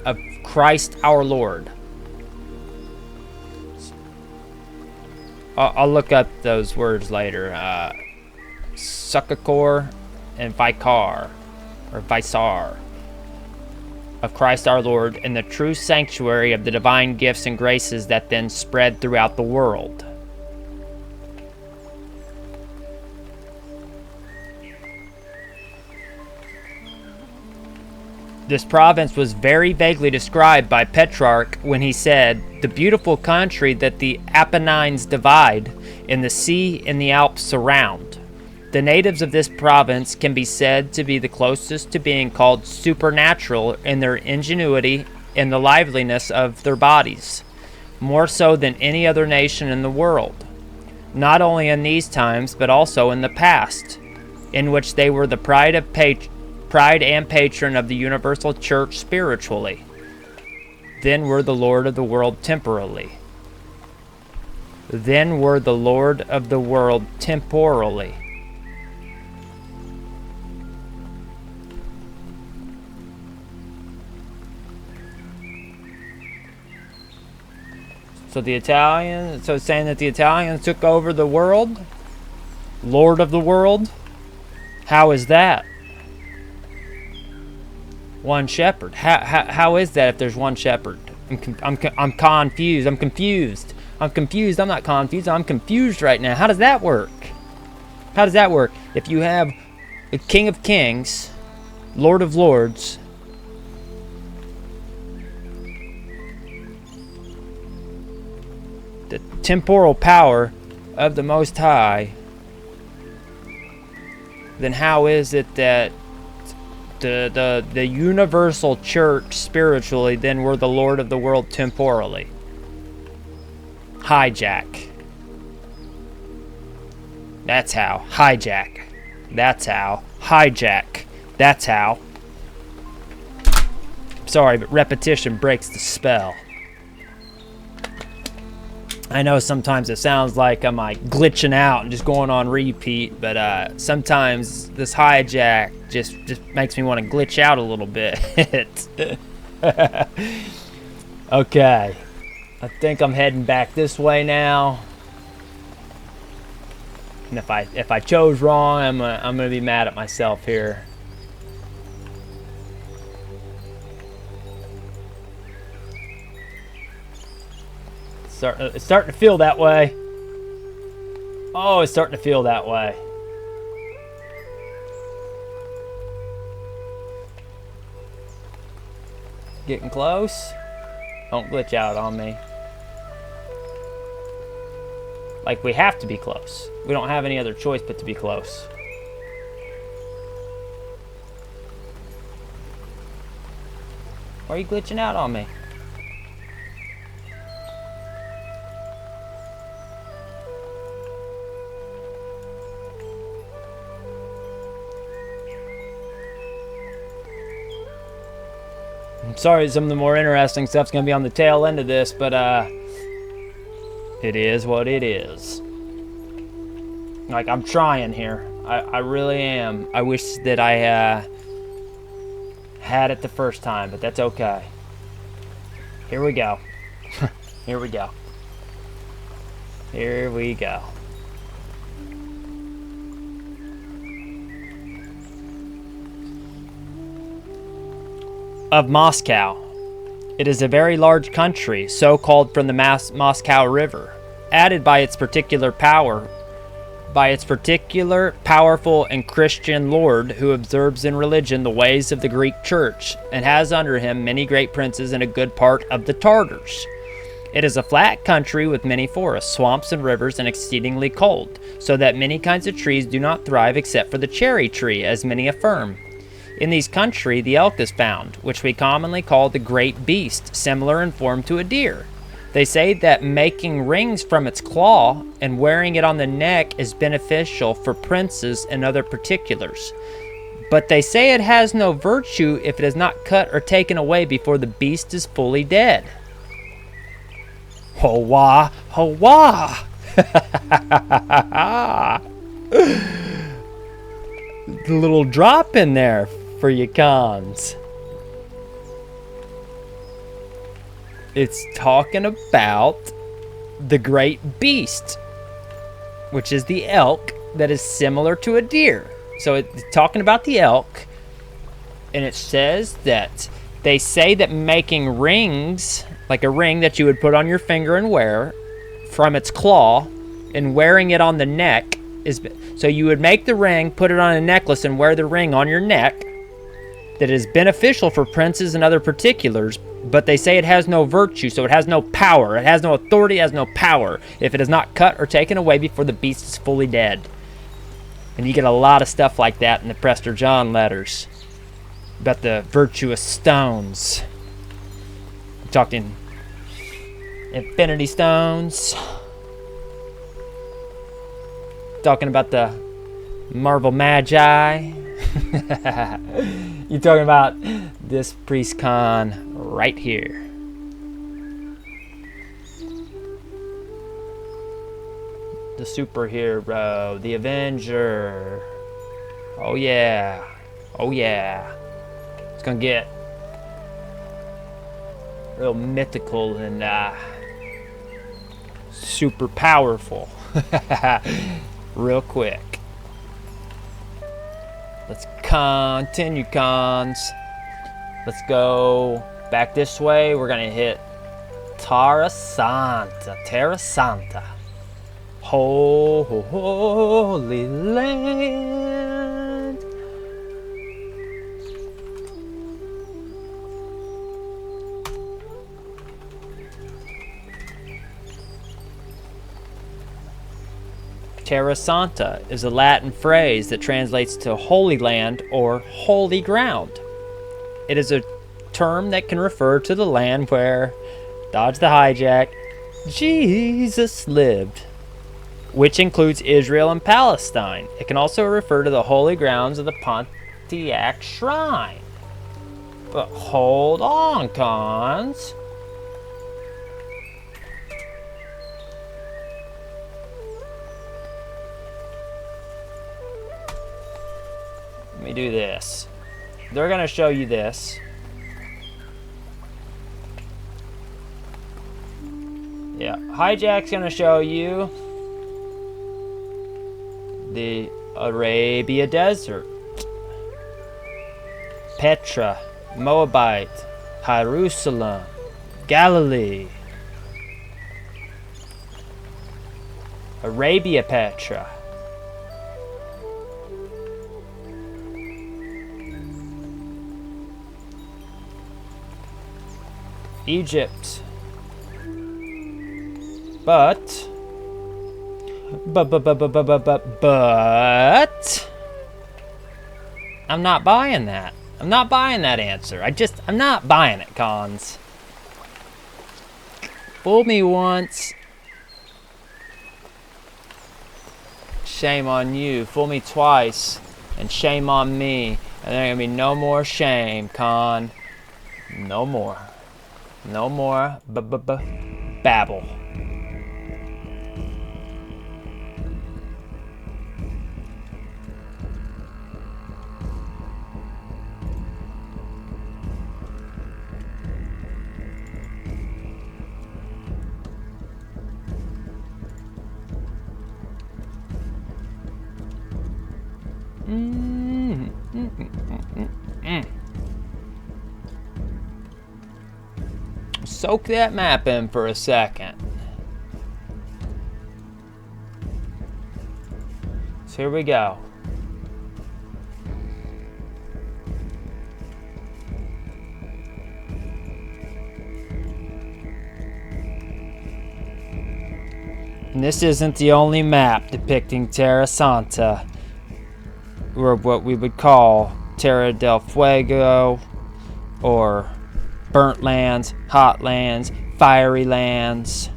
of Christ our Lord. I'll look up those words later. Succor and vicar, or vicar of Christ our Lord, and the true sanctuary of the divine gifts and graces that then spread throughout the world. This province was very vaguely described by Petrarch when he said, "The beautiful country that the Apennines divide, and the sea and the Alps surround." The natives of this province can be said to be the closest to being called supernatural in their ingenuity and the liveliness of their bodies, more so than any other nation in the world, not only in these times but also in the past. in which they were the pride and patron of the universal church spiritually, then were the Lord of the world temporally. Then were the Lord of the world temporally. So it's saying that the Italians took over the world? Lord of the world? How is that? One shepherd. How is that if there's one shepherd? I'm confused. I'm confused. I'm not confused. I'm confused right now. How does that work? How does that work? If you have a King of Kings, Lord of Lords, the temporal power of the Most High, then how is it that the universal church spiritually then were the Lord of the world temporally? Hijack. That's how. Hijack. That's how. Hijack. That's how. Sorry, but repetition breaks the spell. I know sometimes it sounds like I'm like glitching out and just going on repeat, but sometimes this hijack just makes me want to glitch out a little bit. Okay, I think I'm heading back this way now. And if I chose wrong, I'm gonna be mad at myself here. It's starting to feel that way. Oh, it's starting to feel that way. Getting close. Don't glitch out on me. Like we have to be close. We don't have any other choice but to be close. Why are you glitching out on me? I'm sorry, some of the more interesting stuff's gonna be on the tail end of this, but it is what it is. Like, I'm trying here. I really am. I wish that I had it the first time, but that's okay. Here we go. Here we go. Here we go. Of Moscow. It is a very large country, so called from the Moscow River, added by its particular powerful and Christian lord who observes in religion the ways of the Greek church, and has under him many great princes and a good part of the Tartars. It is a flat country with many forests, swamps, and rivers, and exceedingly cold, so that many kinds of trees do not thrive except for the cherry tree, as many affirm. In these country the elk is found, which we commonly call the great beast, similar in form to a deer. They say that making rings from its claw and wearing it on the neck is beneficial for princes and other particulars. But they say it has no virtue if it is not cut or taken away before the beast is fully dead. Ho-wah, ho-wah! The little drop in there for you cons. It's talking about the great beast, which is the elk that is similar to a deer. So it's talking about the elk, and it says that they say that making rings, like a ring that you would put on your finger and wear, from its claw, and wearing it on the neck is... So you would make the ring, put it on a necklace, and wear the ring on your neck. That is beneficial for princes and other particulars, but they say it has no virtue, so it has no power. It has no authority, it has no power, if it is not cut or taken away before the beast is fully dead. And you get a lot of stuff like that in the Prester John letters about the virtuous stones. I'm talking infinity stones. Talking about the Marvel Magi. You talking about this priest con right here. The superhero, the Avenger. Oh yeah. Oh yeah. It's gonna get real mythical and super powerful. Real quick. Let's continue cons. Let's go back this way. We're gonna hit Terra Santa. Terra Santa. Holy land. Terra Santa is a Latin phrase that translates to Holy Land or Holy Ground. It is a term that can refer to the land where, dodge the hijack, Jesus lived, which includes Israel and Palestine. It can also refer to the holy grounds of the Pontiac Shrine. But hold on, cons. Let me do this. They're going to show you this. Yeah, hijack's going to show you the Arabia Desert, Petra, Moabite, Jerusalem, Galilee, Arabia Petra. Egypt. But I'm not buying that. I'm not buying that answer. I'm not buying it, cons. Fool me once. Shame on you. Fool me twice. And shame on me. And there ain't gonna be no more shame, con. No more. No more babble. Soak that map in for a second. So here we go. And this isn't the only map depicting Terra Santa, or what we would call Terra del Fuego, or burnt lands, hot lands, fiery lands,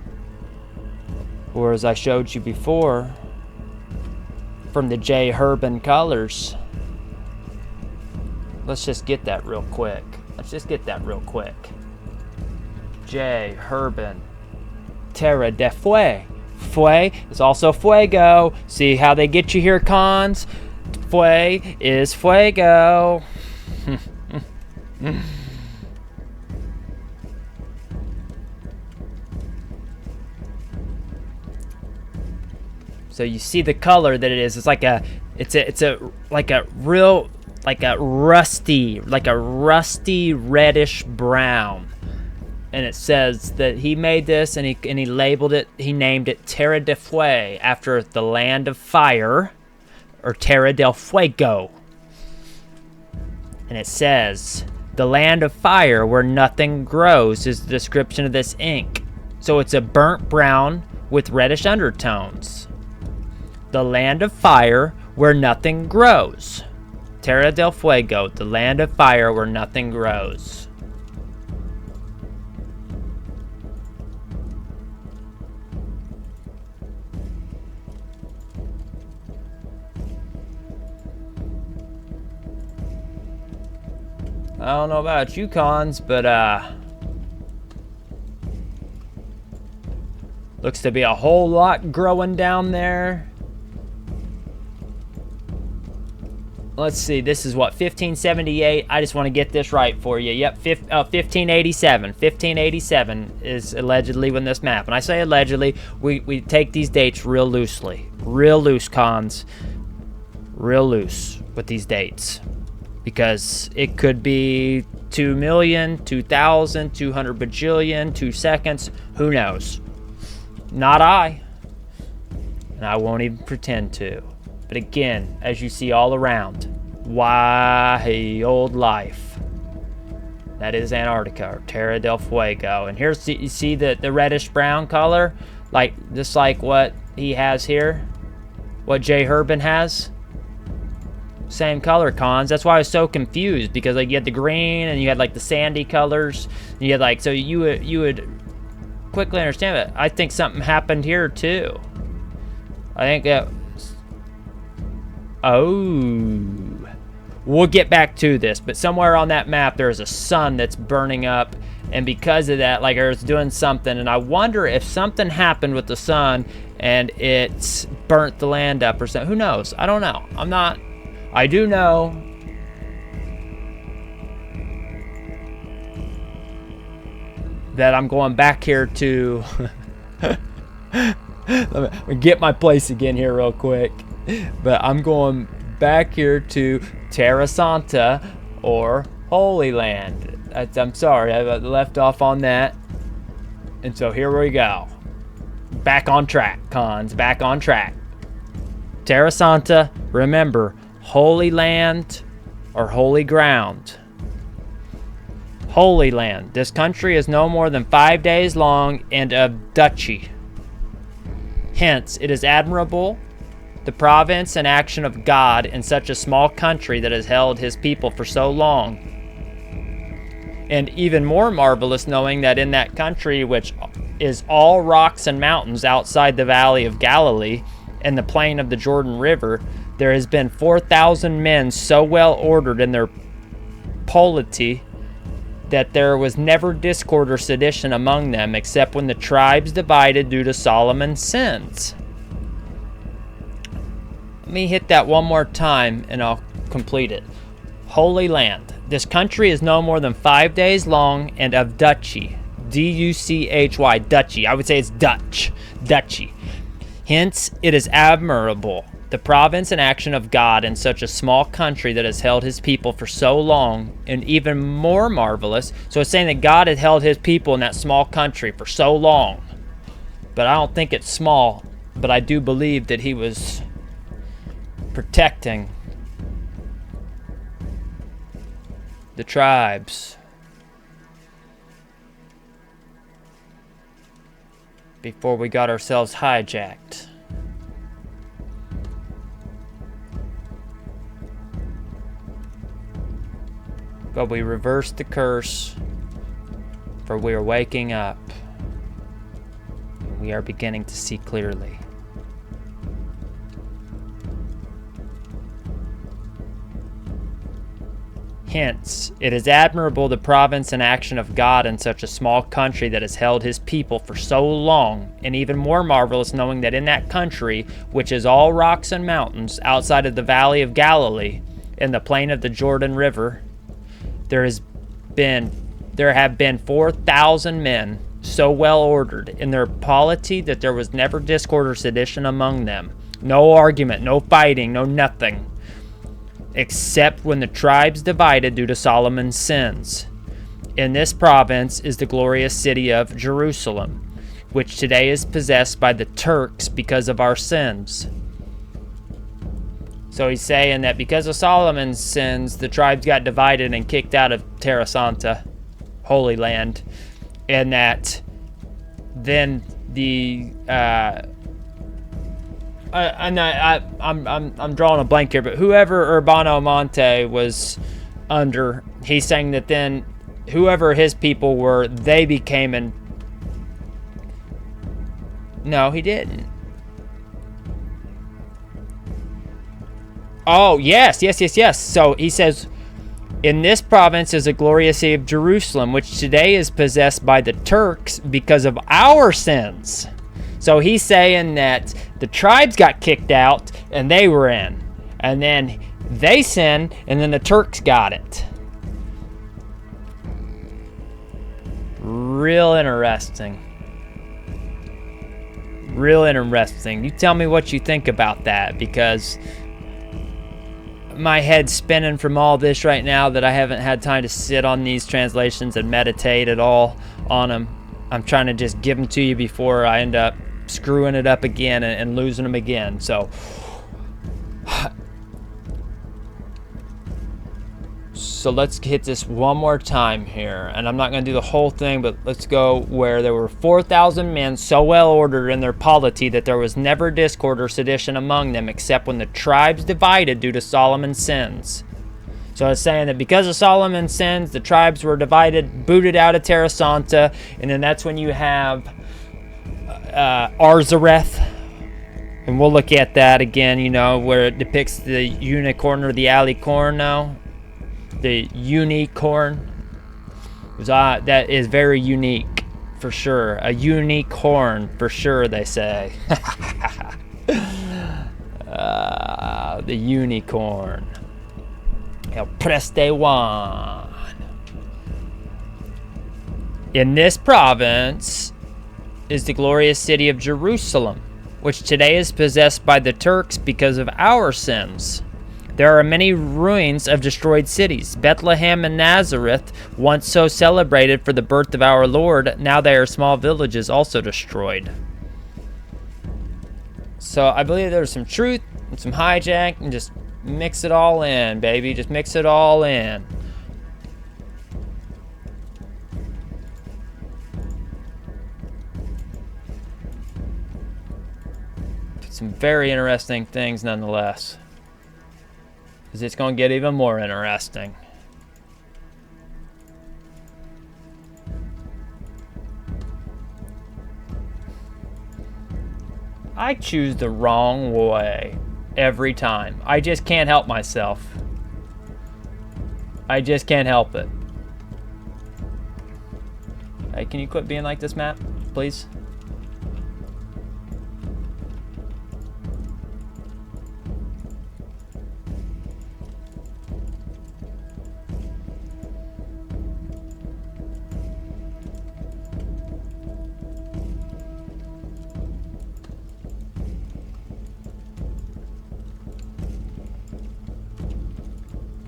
or as I showed you before, from the J. Herbin colors. Let's just get that real quick. J. Herbin, Terra del Fuego. Fue is also fuego. See how they get you here, cons? Fue is fuego. So you see the color that it is. It's like a rusty reddish brown. And it says that he made this and he labeled it, he named it Terra del Fuego after the land of fire, or Terra del Fuego. And it says, the land of fire where nothing grows is the description of this ink. So it's a burnt brown with reddish undertones. The land of fire where nothing grows. Terra del Fuego, the land of fire where nothing grows. I don't know about you cons, but looks to be a whole lot growing down there. Let's see, this is what, 1578? I just want to get this right for you. Yep, 1587. 1587 is allegedly when this map. And I say allegedly, we take these dates real loosely. Real loose, cons. Real loose with these dates. Because it could be 2 million, 2,000, 200 bajillion, 2 seconds. Who knows? Not I. And I won't even pretend to. But again, as you see all around, why old life. That is Antarctica, or Terra del Fuego. And here's, you see the reddish brown color? Like, just like what he has here? What Jay Herbin has? Same color, cons. That's why I was so confused, because like you had the green and you had like the sandy colors. And you had like, so you would quickly understand it. I think something happened here too. I think that... Oh, we'll get back to this, but somewhere on that map there's a sun that's burning up, and because of that, like, it's doing something, and I wonder if something happened with the sun and it's burnt the land up or something. Who knows? I don't know. I do know that I'm going back here to let me get my place again here real quick. But I'm going back here to Terra Santa, or Holy Land. I'm sorry, I left off on that. And so here we go. Back on track, cons. Back on track. Terra Santa, remember, Holy Land or Holy Ground. Holy Land. This country is no more than 5 days long and of duchy. Hence, it is admirable, the province and action of God in such a small country that has held his people for so long. And even more marvelous, knowing that in that country, which is all rocks and mountains outside the Valley of Galilee and the plain of the Jordan River, there has been 4,000 men so well ordered in their polity that there was never discord or sedition among them, except when the tribes divided due to Solomon's sins. Let me hit that one more time and I'll complete it. Holy Land. This country is no more than 5 days long and of duchy. D-U-C-H-Y, duchy. I would say it's Dutch. Duchy. Hence, it is admirable, the province and action of God in such a small country that has held his people for so long, and even more marvelous. So it's saying that God had held his people in that small country for so long. But I don't think it's small, but I do believe that he was protecting the tribes before we got ourselves hijacked. But we reversed the curse, for we are waking up. We are beginning to see clearly. Hence, it is admirable the province and action of God in such a small country that has held his people for so long, and even more marvelous knowing that in that country, which is all rocks and mountains, outside of the Valley of Galilee, in the plain of the Jordan River, there have been 4,000 men so well ordered in their polity that there was never discord or sedition among them. No argument, no fighting, no nothing. Except when the tribes divided due to Solomon's sins. In this province is the glorious city of Jerusalem, which today is possessed by the Turks because of our sins. So he's saying that because of Solomon's sins, the tribes got divided and kicked out of Terra Santa, Holy Land, and that then the I'm drawing a blank here, but whoever Urbano Monte was under, he's saying that then whoever his people were, they became No, he didn't. Oh, yes. So he says, In this province is a glorious city of Jerusalem, which today is possessed by the Turks because of our sins. So he's saying that the tribes got kicked out and they were in. And then they sinned and then the Turks got it. Real interesting. Real interesting. You tell me what you think about that, because my head's spinning from all this right now that I haven't had time to sit on these translations and meditate at all on them. I'm trying to just give them to you before I end up screwing it up again and losing them again. So let's hit this one more time here, and I'm not going to do the whole thing, but let's go where there were 4,000 men so well ordered in their polity that there was never discord or sedition among them, except when the tribes divided due to Solomon's sins. So it's saying that because of Solomon's sins, the tribes were divided, booted out of Terra Santa, and then that's when you have Arzareth, and we'll look at that again, you know, where it depicts the unicorn or the alicorn now. The unicorn. That is very unique, for sure. A unicorn, for sure, they say. The unicorn. El Preste One. In this province is the glorious city of Jerusalem, which today is possessed by the Turks because of our sins. There are many ruins of destroyed cities. Bethlehem and Nazareth, once so celebrated for the birth of our Lord, now they are small villages also destroyed. So I believe there's some truth and some hijack, and just mix it all in, baby. Just mix it all in. Some very interesting things nonetheless. Because it's going to get even more interesting. I choose the wrong way every time. I just can't help myself. I just can't help it. Hey, can you quit being like this, Matt? Please?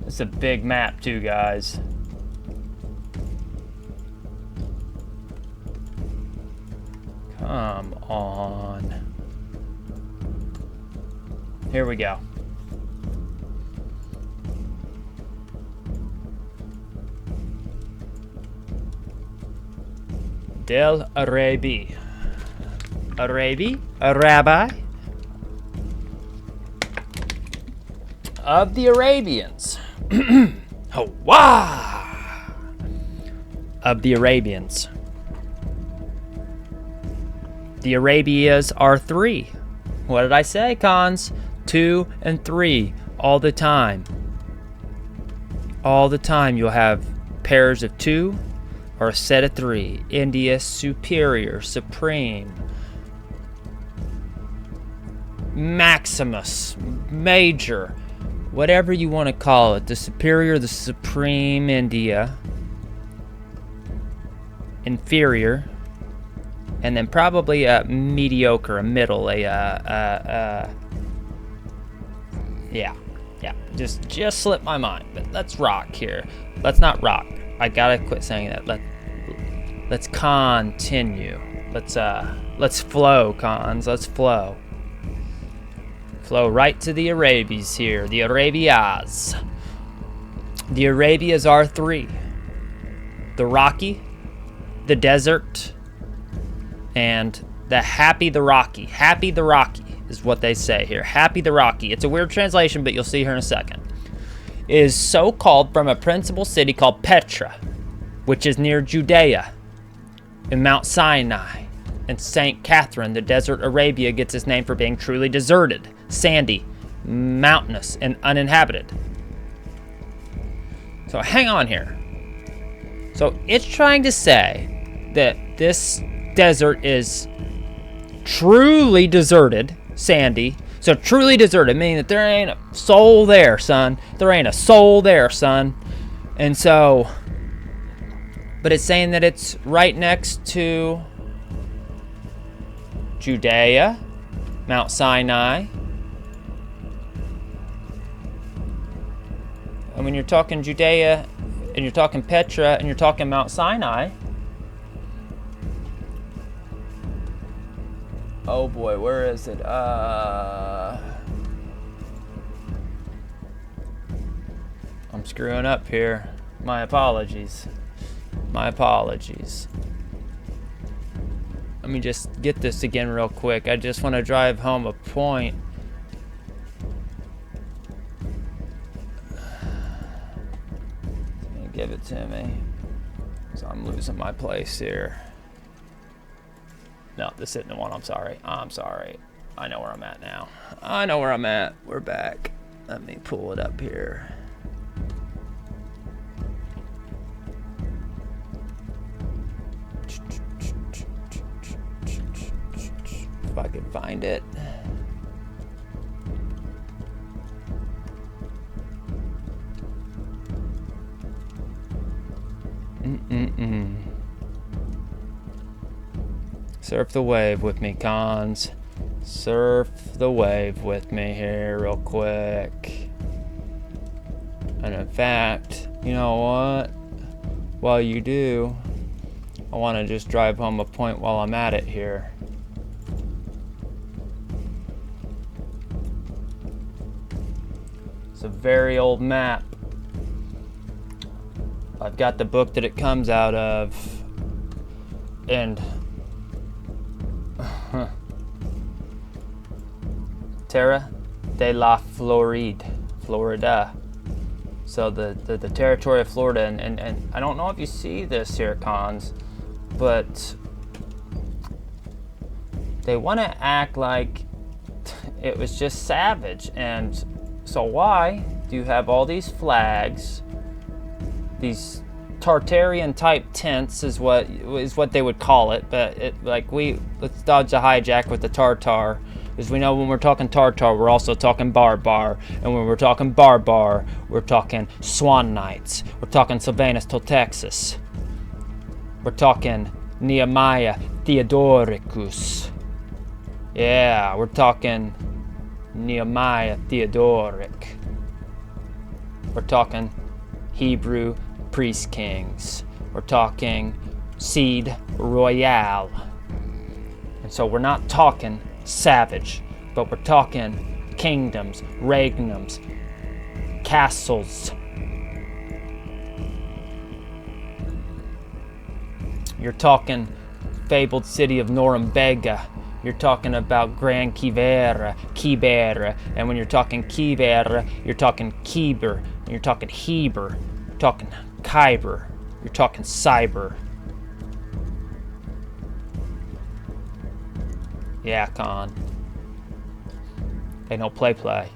It's a big map too, guys. Come on. Here we go. Del Arabi. Arabi? A rabbi? Of the Arabians. Hawah! Of the Arabians. The Arabias are 3. What did I say, cons? 2 and 3 all the time. All the time you'll have pairs of 2 or a set of 3. India, superior, supreme. Maximus, major. Whatever you want to call it, the superior, the supreme India, inferior, and then probably a mediocre, a middle, yeah, just slipped my mind. But let's rock here. Let's not rock. I gotta quit saying that. Let's continue. Let's flow, cons. Let's flow. Flow right to the Arabies here. The Arabias. The Arabias are 3. The rocky, the desert, and the happy the rocky. Happy the rocky is what they say here. Happy the rocky. It's a weird translation, but you'll see here in a second. It is so called from a principal city called Petra, which is near Judea, in Mount Sinai. And St. Catherine, the desert Arabia, gets its name for being truly deserted, sandy, mountainous, and uninhabited. So hang on here. So it's trying to say that this desert is truly deserted, sandy. So truly deserted, meaning that there ain't a soul there, son. There ain't a soul there, son. And so, but it's saying that it's right next to Judea, Mount Sinai. And when you're talking Judea, and you're talking Petra, and you're talking Mount Sinai, oh boy, where is it? I'm screwing up here. My apologies. My apologies. Let me just get this again real quick. I just want to drive home a point. Give it to me. So I'm losing my place here. No, this isn't the one. I'm sorry. I'm sorry. I know where I'm at now. I know where I'm at. We're back. Let me pull it up here. If I could find it. Surf the wave with me, cons. Surf the wave with me here real quick. And in fact, you know what? While you do, I want to just drive home a point while I'm at it here. It's a very old map. I've got the book that it comes out of, and Terra de la Florida. So the territory of Florida, and I don't know if you see this here, cons, but they want to act like it was just savage. And so why do you have all these flags? These Tartarian type tents is what they would call it, but let's dodge the hijack with the Tartar, because we know when we're talking Tartar, we're also talking Barbar, and when we're talking Barbar, we're talking Swan Knights, we're talking Sylvanus Texas, we're talking Nehemiah Theodoricus. Yeah, we're talking Nehemiah Theodoric. We're talking Hebrew priest kings. We're talking Seed Royale. And so we're not talking savage, but we're talking kingdoms, regnums, castles. You're talking fabled city of Norumbega. You're talking about Grand Kibera, and when you're talking Kibera, you're talking Kiber, and you're talking Heber, you're talking Kyber, you're talking Cyber. Yeah, con. They don't play.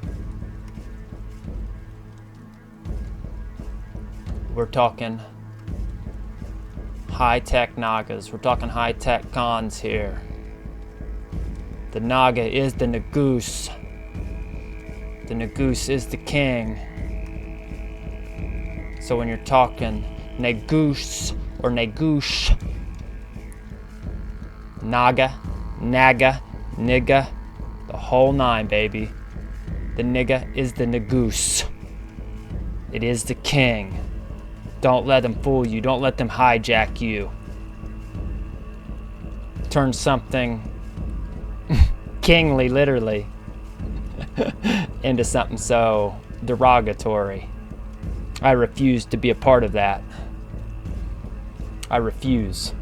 We're talking high-tech Nagas. We're talking high-tech cons here. The Naga is the Nagus. The Nagus is the king. So when you're talking Nagus or Nagush, Naga, Nigga, the whole nine, baby. The nigga is the Nagus. It is the king. Don't let them fool you. Don't let them hijack you. Turn something kingly, literally, into something so derogatory. I refuse to be a part of that. I refuse.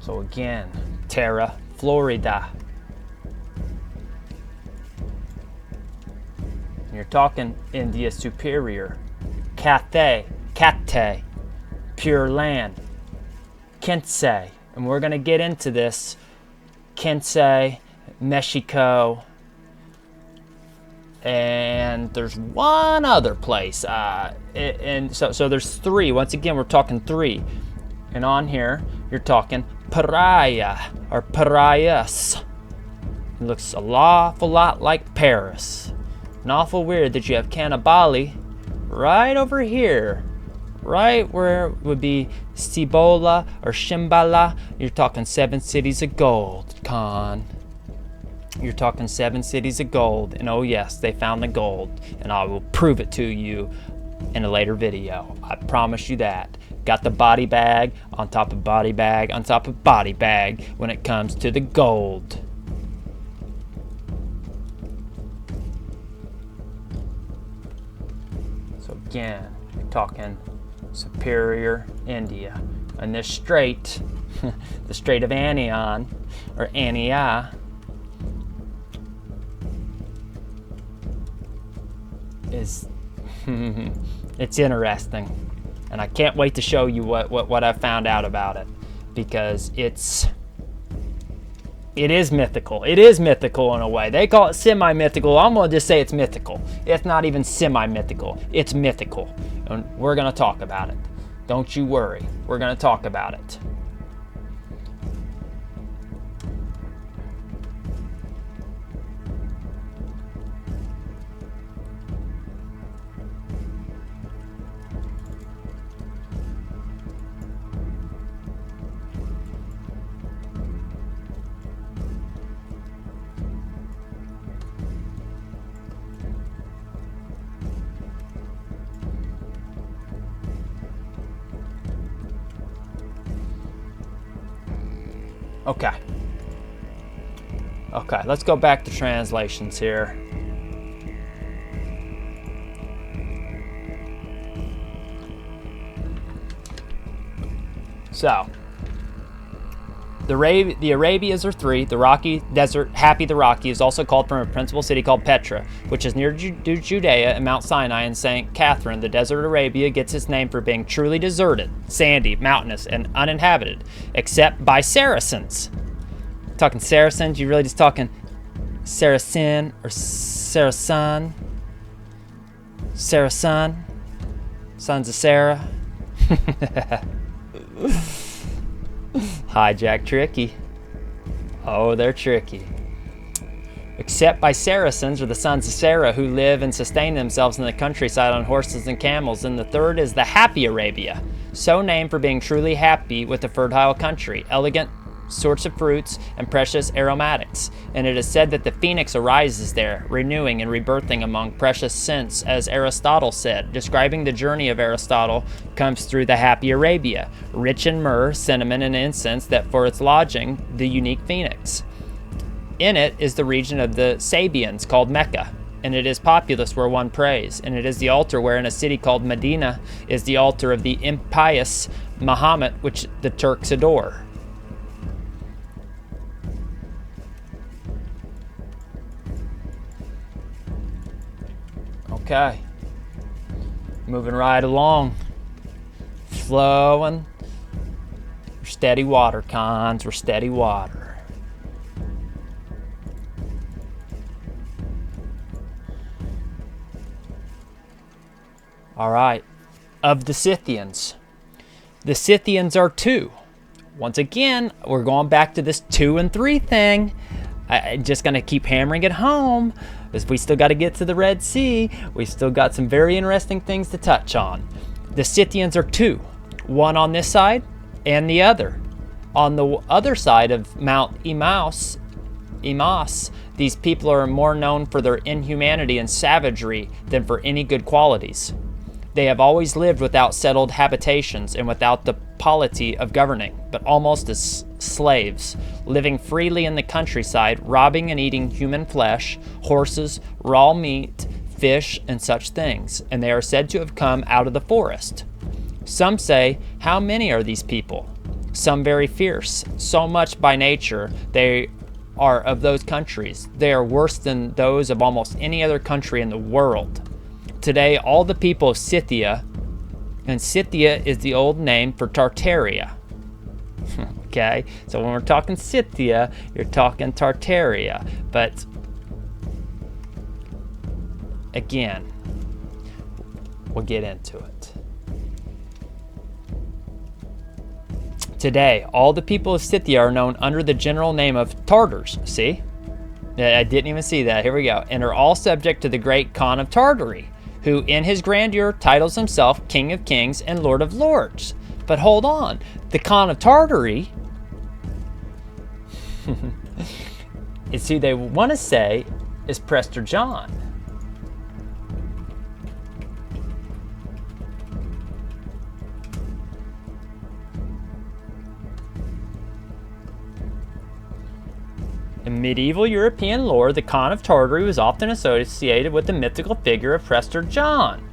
So again, Terra, Florida. You're talking India Superior, Cathay, Pure Land, Kensei. And we're going to get into this. Kinsey, Mexico, and there's one other place. And so there's three. Once again, we're talking three. And on here, you're talking Pariah or Parias. It looks an awful lot like Paris. And awful weird that you have Cannibali right over here. Right where it would be Cibola or Shimbala. You're talking 7 cities of gold, Khan. You're talking 7 cities of gold. And oh yes, they found the gold. And I will prove it to you in a later video. I promise you that. Got the body bag on top of body bag on top of body bag when it comes to the gold. So again, you're talking Superior, India. And this strait, the Strait of Anion, or Ania, is, it's interesting. And I can't wait to show you what I found out about it, because it is mythical. It is mythical in a way. They call it semi-mythical. I'm going to just say it's mythical. It's not even semi-mythical. It's mythical. And we're going to talk about it. Don't you worry. We're going to talk about it. Okay, let's go back to translations here. So, the Arabias are 3. The rocky desert, Happy the Rocky, is also called from a principal city called Petra, which is near Judea and Mount Sinai and St. Catherine. The desert of Arabia gets its name for being truly deserted, sandy, mountainous, and uninhabited, except by Saracens. Talking Saracens, you really just talking Saracen or Saracen? Saracen? Sons of Sarah? Hijack tricky. Oh, they're tricky. Except by Saracens, or the sons of Sarah, who live and sustain themselves in the countryside on horses and camels. And the third is the Happy Arabia, so named for being truly happy with the fertile country, elegant sorts of fruits, and precious aromatics. And it is said that the phoenix arises there, renewing and rebirthing among precious scents, as Aristotle said. Describing the journey of Aristotle comes through the Happy Arabia, rich in myrrh, cinnamon, and incense, that for its lodging, the unique phoenix. In it is the region of the Sabians, called Mecca, and it is populous where one prays, and it is the altar where in a city called Medina is the altar of the impious Muhammad, which the Turks adore. Okay, moving right along, flowing. We're steady water, cons. We're steady water. All right, of the Scythians. The Scythians are 2. Once again, we're going back to this 2 and 3 thing. I'm just going to keep hammering it home, because we still got to get to the Red Sea. We still got some very interesting things to touch on. The Scythians are 2, one on this side and the other. On the other side of Mount Imaus, these people are more known for their inhumanity and savagery than for any good qualities. They have always lived without settled habitations and without the polity of governing, but almost as slaves, living freely in the countryside, robbing and eating human flesh, horses, raw meat, fish, and such things. And they are said to have come out of the forest. Some say, how many are these people? Some very fierce, so much by nature they are of those countries. They are worse than those of almost any other country in the world. Today, all the people of Scythia, and Scythia is the old name for Tartaria. Okay, so when we're talking Scythia, you're talking Tartaria. But again, we'll get into it. Today, all the people of Scythia are known under the general name of Tartars. See? I didn't even see that. Here we go. And are all subject to the great Khan of Tartary, who in his grandeur titles himself King of Kings and Lord of Lords. But hold on. The Khan of Tartary is who they want to say is Prester John. In medieval European lore, the Khan of Tartary was often associated with the mythical figure of Prester John,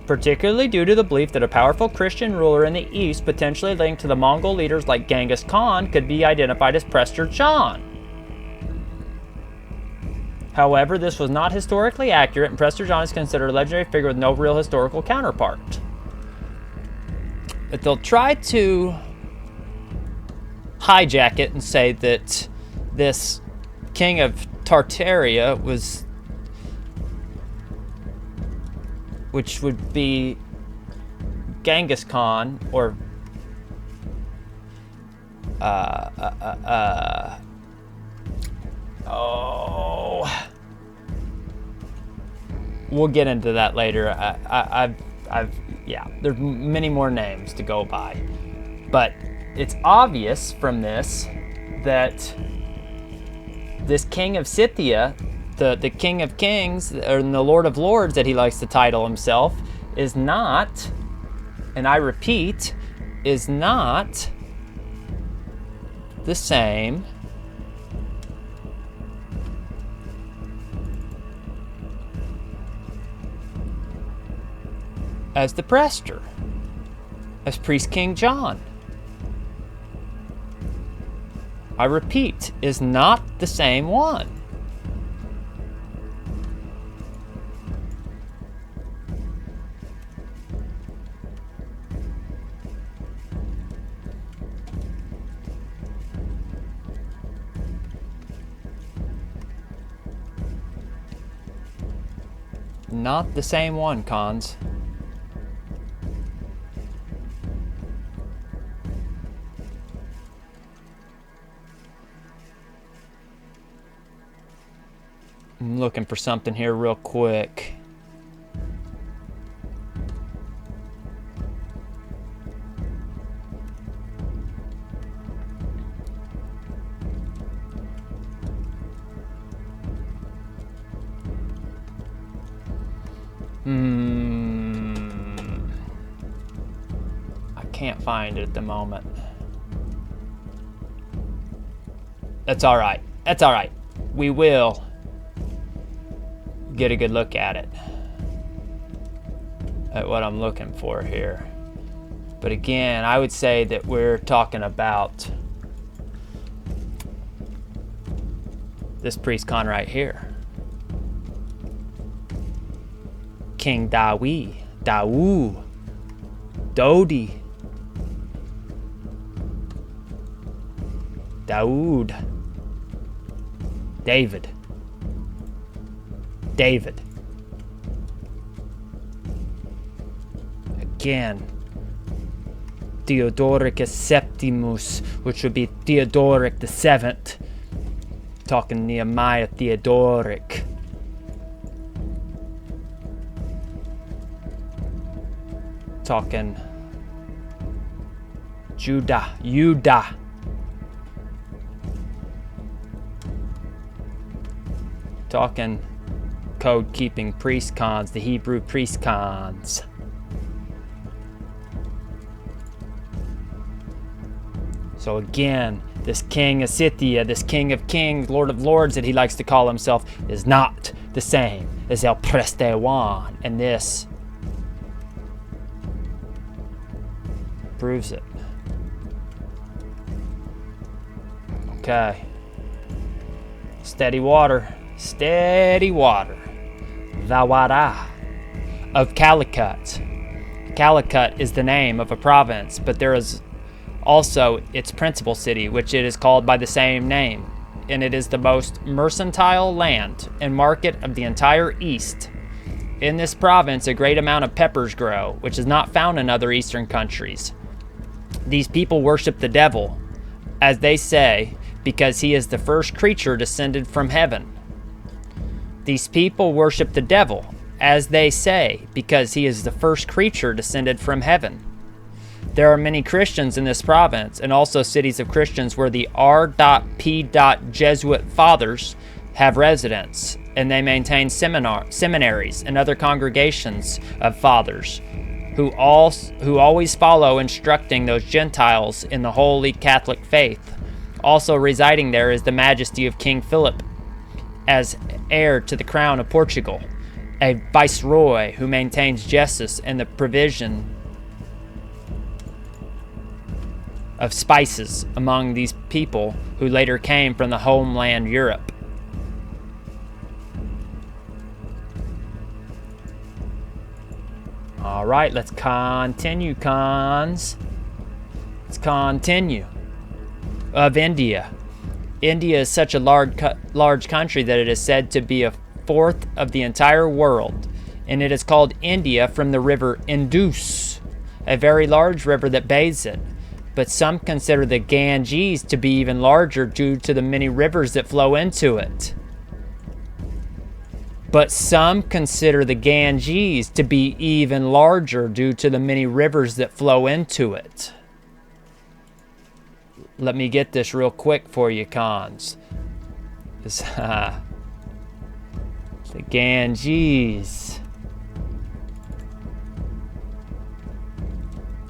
particularly due to the belief that a powerful Christian ruler in the east, potentially linked to the Mongol leaders like Genghis Khan, could be identified as Prester John. However, this was not historically accurate, and Prester John is considered a legendary figure with no real historical counterpart. But they'll try to hijack it and say that this king of Tartaria was, which would be Genghis Khan, or we'll get into that later. Yeah, there's many more names to go by, but it's obvious from this that this king of Scythia, the King of Kings, or the Lord of Lords that he likes to title himself, is not, and I repeat, is not the same as the Prester, as Priest King John. I repeat, is not the same one. Not the same one, Cons. I'm looking for something here real quick. I can't find it at the moment. That's all right. That's all right. We will get a good look at it, at what I'm looking for here. But again, I would say that we're talking about this priest Khan right here, King Dawi, Dawu, Dodi, Daoud, David. Again, Theodoricus Septimus, which would be Theodoric the Seventh. Talking Nehemiah Theodoric. Talking Judah. Talking code-keeping priest Khans, the Hebrew priest Khans. So again, this king of Scythia, this king of kings, Lord of lords that he likes to call himself, is not the same as El Prester Juan, and this proves it. Okay. Steady water. Steady water. Vawara of Calicut. Calicut is the name of a province, but there is also its principal city, which it is called by the same name, and it is the most mercantile land and market of the entire East. In this province, a great amount of peppers grow, which is not found in other eastern countries. These people worship the devil, as they say, because he is the first creature descended from heaven. These people worship the devil, as they say, because he is the first creature descended from heaven. There are many Christians in this province, and also cities of Christians where the R.P. Jesuit fathers have residence, and they maintain seminaries and other congregations of fathers who always follow instructing those Gentiles in the holy Catholic faith. Also residing there is the majesty of King Philip as heir to the crown of Portugal, a viceroy who maintains justice and the provision of spices among these people who later came from the homeland Europe. All right, let's continue, cons. Let's continue. Of India. India is such a large country that it is said to be a fourth of the entire world, and it is called India from the river Indus, a very large river that bathes it. But some consider the Ganges to be even larger due to the many rivers that flow into it. But some consider the Ganges to be even larger due to the many rivers that flow into it. Let me get this real quick for you, cons. The Ganges.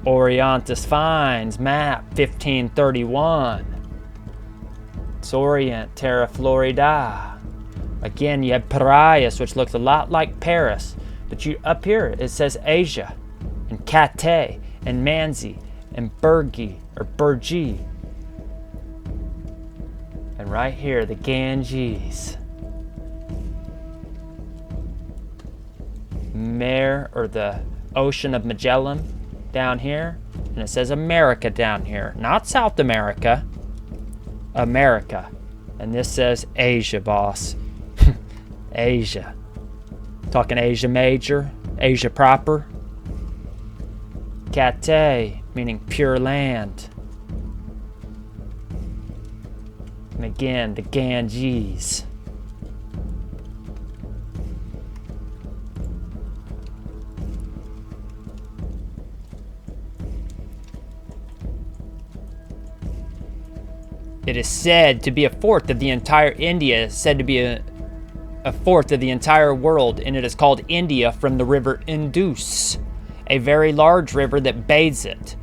Orientis finds map 1531. It's Orient, Terra Florida. Again, you have Piraeus, which looks a lot like Paris, but up here it says Asia, and Cathay, and Manzi, and Burgi, or Burgi. And right here, the Ganges. Mare, or the Ocean of Magellan down here, and it says America down here, not South America, America. And this says Asia, boss. Asia. Talking Asia Major, Asia proper. Cathay, meaning pure land. And again, the Ganges. It is said to be a fourth of the entire India, is said to be a fourth of the entire world, and it is called India from the river Indus, a very large river that bathes it.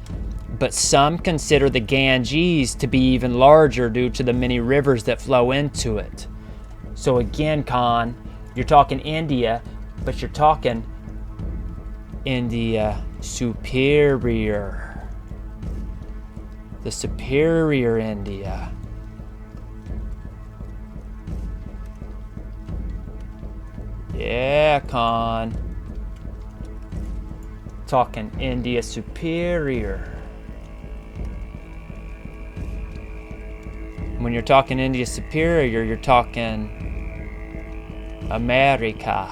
But some consider the Ganges to be even larger due to the many rivers that flow into it. So again, Con, you're talking India, but you're talking India superior. The superior India. Yeah, Con. Talking India superior. When you're talking India superior, you're talking America.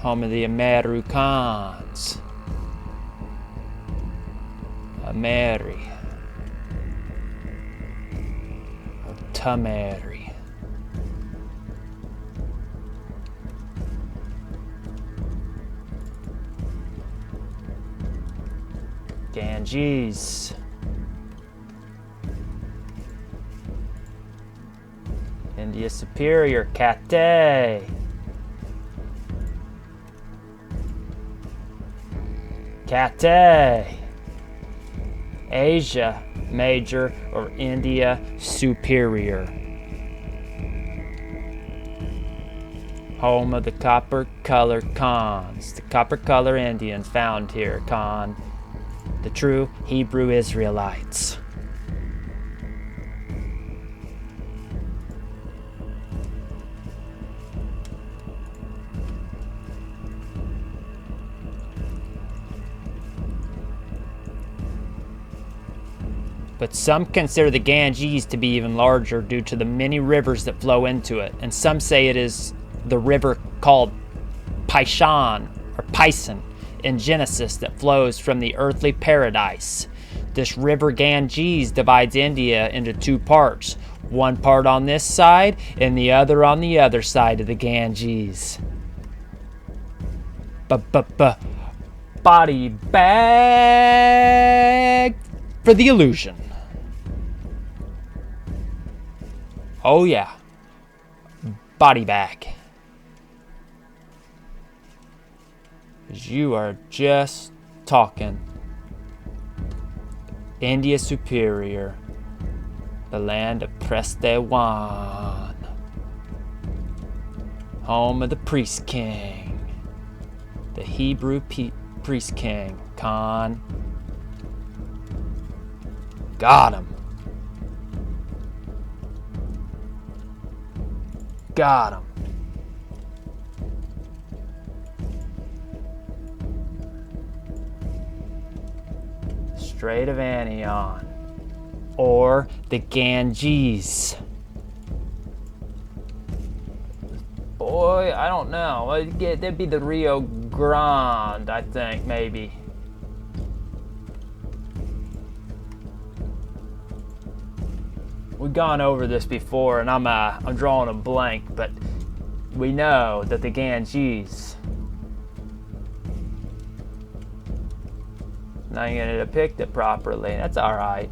Home of the Americans. Ameri. Tameri. Ganges. India superior. Cathay. Cathay. Asia Major or India superior. Home of the copper color Khans. The copper color Indians found here, Khan. The true Hebrew Israelites. but some consider the Ganges to be even larger due to the many rivers that flow into it, and some say it is the river called Pishon or Pison in Genesis that flows from the earthly paradise. This river Ganges divides India into two parts, one part on this side and the other on the other side of the Ganges. Body bag for the illusion. Oh yeah, body bag. 'Cause you are just talking India Superior, the land of Prester, home of the priest king, the Hebrew priest king, Khan. Got him. Got him. Strait of Anion, or the Ganges. Boy, I don't know. That'd be the Rio Grande, I think, maybe. We've gone over this before, and I'm drawing a blank, but we know that the Ganges. Not gonna depict it properly. That's all right,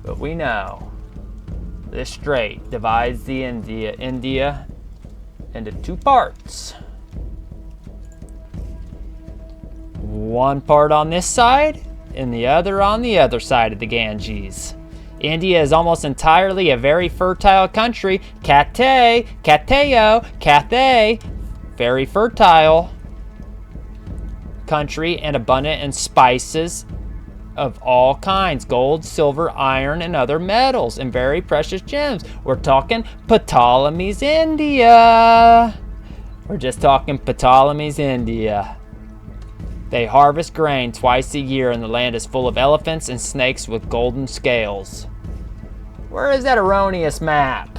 but we know this strait divides the India into two parts. One part on this side, and the other on the other side of the Ganges. India is almost entirely a very fertile country. Cathay, very fertile country and abundant in spices of all kinds, gold, silver, iron, and other metals, and very precious gems. We're talking Ptolemy's India. We're just talking Ptolemy's India. They harvest grain twice a year, and the land is full of elephants and snakes with golden scales. Where is that erroneous map?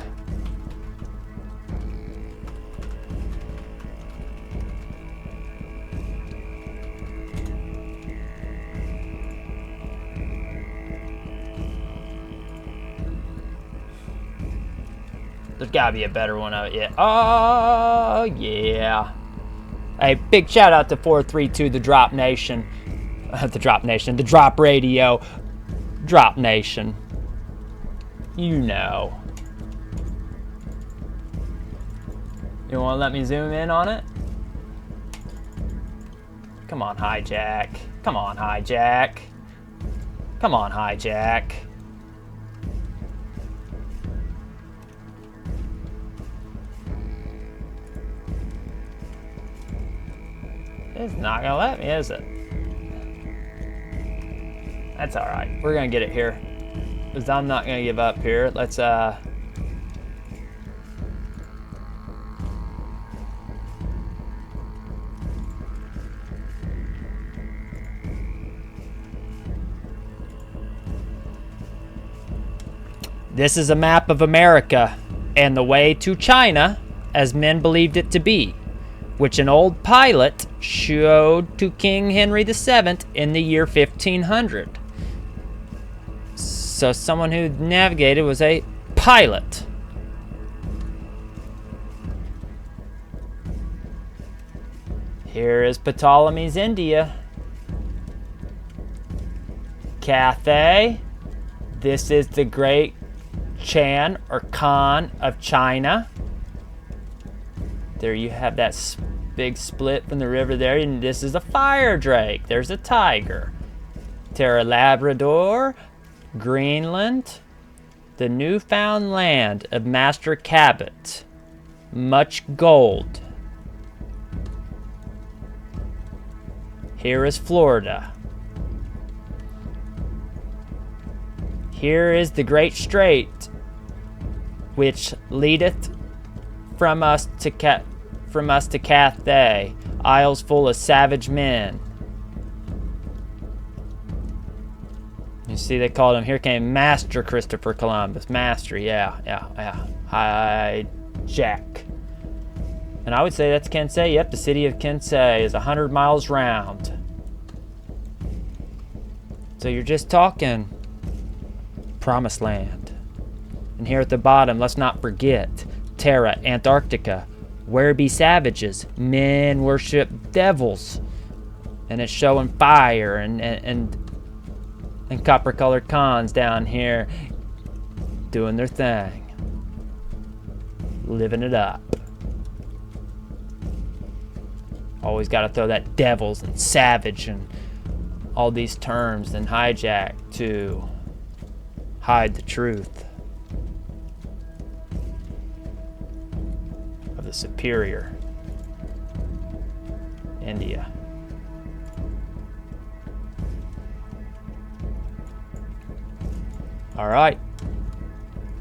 There's gotta be a better one out yet. Oh, yeah. Hey, big shout out to 432, the Drop Nation. The Drop Radio. Drop Nation. You know. You wanna let me zoom in on it? Come on, Hijack. Come on, Hijack. Come on, Hijack. It's not gonna let me, is it? That's all right. We're gonna get it here, because I'm not gonna give up here. Let's This is a map of America and the way to China, as men believed it to be, which an old pilot showed to King Henry VII in the year 1500. So someone who navigated was a pilot. Here is Ptolemy's India. Cathay. This is the Great Chan or Khan of China. There you have that big split from the river there, and this is a fire drake. There's a tiger. Terra Labrador, Greenland, the newfound land of Master Cabot. Much gold. Here is Florida. Here is the Great Strait, which leadeth from us to Cathay, isles full of savage men. You see, they called him, here came Master Christopher Columbus. Master, yeah. Hijack. And I would say that's Kensei. Yep, the city of Kensei is 100 miles round. So you're just talking Promised Land. And here at the bottom, let's not forget Terra Antarctica, where be savages, men worship devils. And it's showing fire and copper-colored cons down here doing their thing, living it up. Always got to throw that devils and savage and all these terms and hijack to hide the truth of the superior India. All right,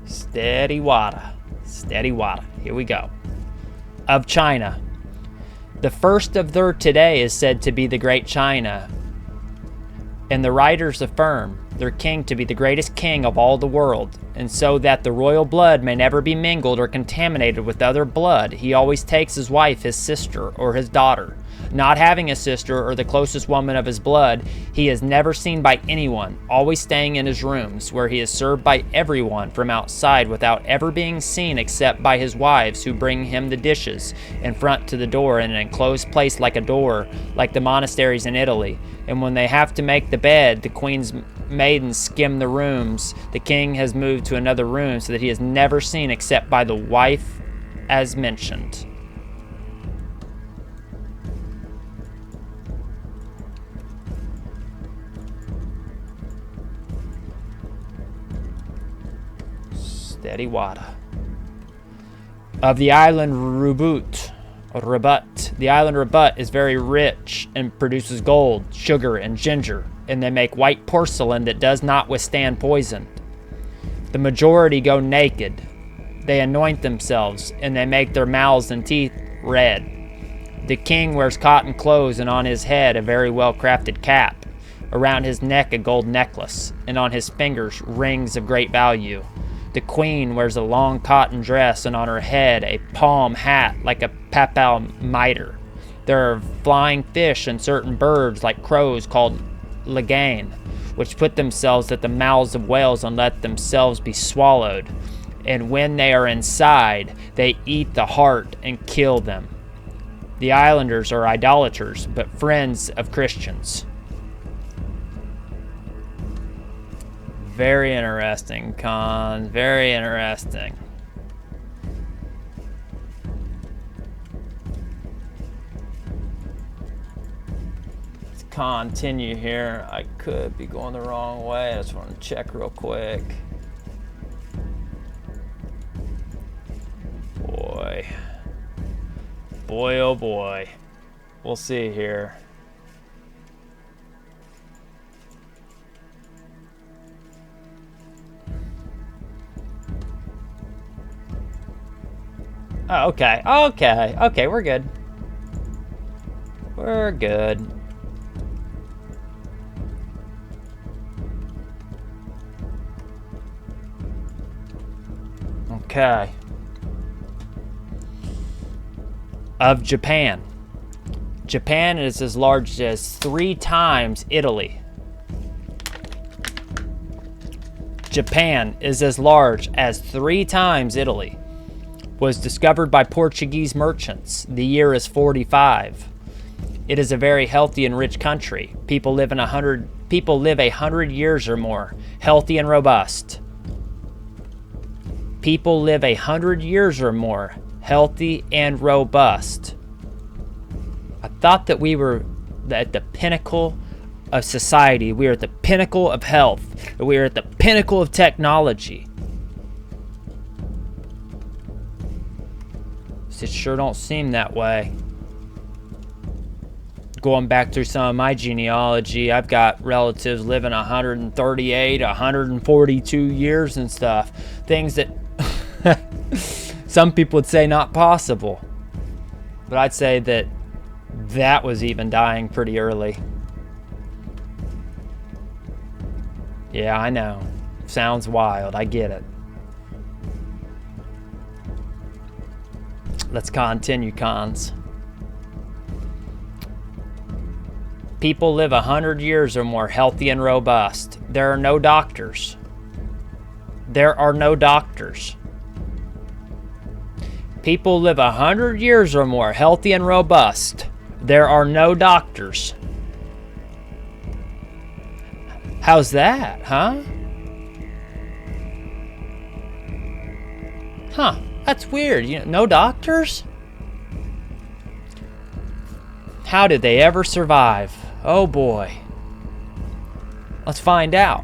steady water, here we go. Of China. The first of their today is said to be the Great China, and the writers affirm their king to be the greatest king of all the world, and so that the royal blood may never be mingled or contaminated with other blood, he always takes his wife, his sister, or his daughter. Not having a sister or the closest woman of his blood, he is never seen by anyone, always staying in his rooms, where he is served by everyone from outside without ever being seen except by his wives, who bring him the dishes in front to the door in an enclosed place like a door, like the monasteries in Italy. And when they have to make the bed, the queen's maidens skim the rooms. The king has moved to another room so that he is never seen except by the wife as mentioned. Steady water. Of the island Rabat. The island Rabat is very rich and produces gold, sugar, and ginger, and they make white porcelain that does not withstand poison. The majority go naked. They anoint themselves, and they make their mouths and teeth red. The king wears cotton clothes, and on his head a very well-crafted cap. Around his neck a gold necklace, and on his fingers rings of great value. The queen wears a long cotton dress, and on her head a palm hat like a papal mitre. There are flying fish and certain birds like crows called lagain, which put themselves at the mouths of whales and let themselves be swallowed. And when they are inside, they eat the heart and kill them. The islanders are idolaters, but friends of Christians. Very interesting, Con. Very interesting. Let's continue here. I could be going the wrong way. I just want to check real quick. Boy. Boy, oh boy. We'll see here. Oh, okay, we're good. We're good. Okay. Of Japan. Japan is as large as 3 times Italy. Japan is as large as 3 times Italy. Was discovered by Portuguese merchants. The year is 45. It is a very healthy and rich country. People live 100 years or more, healthy and robust. People live 100 years or more, healthy and robust. I thought that we were at the pinnacle of society. We are at the pinnacle of health. We are at the pinnacle of technology. It sure don't seem that way. Going back through some of my genealogy, I've got relatives living 138, 142 years and stuff. Things that some people would say not possible. But I'd say that that was even dying pretty early. Yeah, I know. Sounds wild. I get it. Let's continue, cons. People live 100 years or more healthy and robust. There are no doctors. There are no doctors. People live 100 years or more healthy and robust. There are no doctors. How's that, huh? Huh, that's weird. You know, no doctors? How did they ever survive? Oh boy. Let's find out.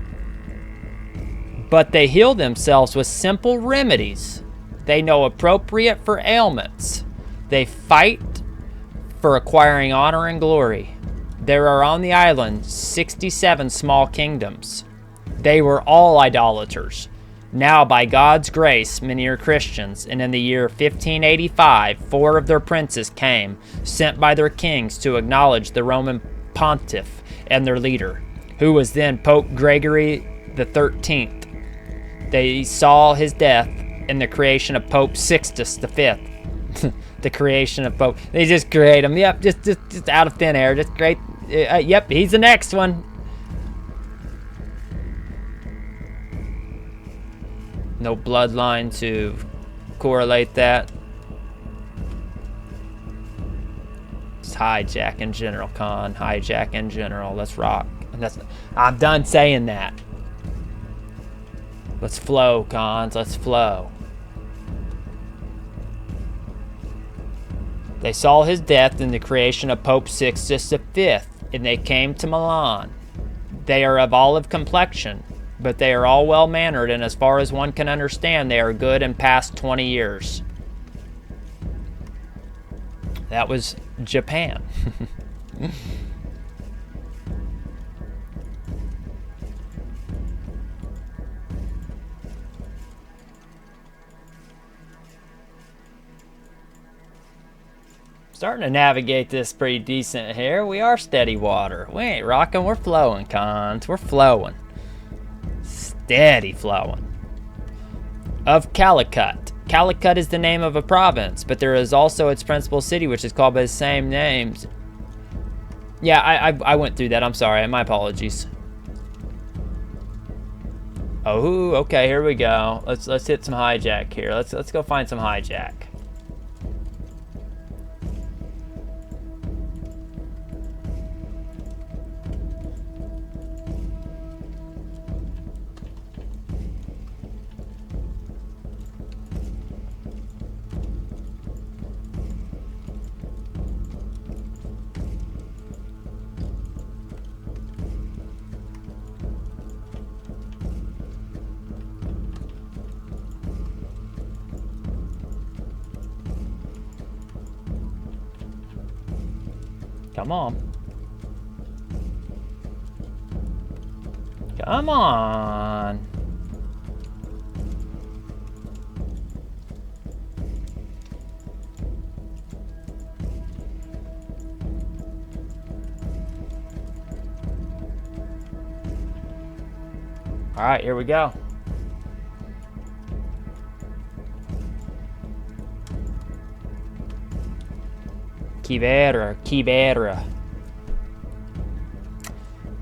But they heal themselves with simple remedies. They know appropriate for ailments. They fight for acquiring honor and glory. There are on the island 67 small kingdoms. They were all idolaters. Now, by God's grace, many are Christians, and in the year 1585, 4 of their princes came, sent by their kings to acknowledge the Roman pontiff and their leader, who was then Pope Gregory the 13th. They saw his death in the creation of Pope Sixtus the Fifth. The creation of Pope. They just create him. Yep, just out of thin air. Just great. Yep, he's the next one. No bloodline to correlate that. Just hijack in general, Con. Hijack in general. Let's rock. And I'm done saying that. Let's flow, Cons. Let's flow. They saw his death in the creation of Pope Sixtus V, and they came to Milan. They are of olive complexion, but they are all well-mannered, and as far as one can understand, they are good and past 20 years. That was Japan. Starting to navigate this pretty decent here. We are steady water. We ain't rocking, we're flowing, Cons. We're flowing. Steady flowing. Of Calicut. Calicut is the name of a province, but there is also its principal city, which is called by the same names. Yeah, I went through that. I'm sorry. My apologies. Oh, okay. Here we go. Let's hit some hijack here. Let's go find some hijack. Come on. Come on. All right, here we go. Kibera.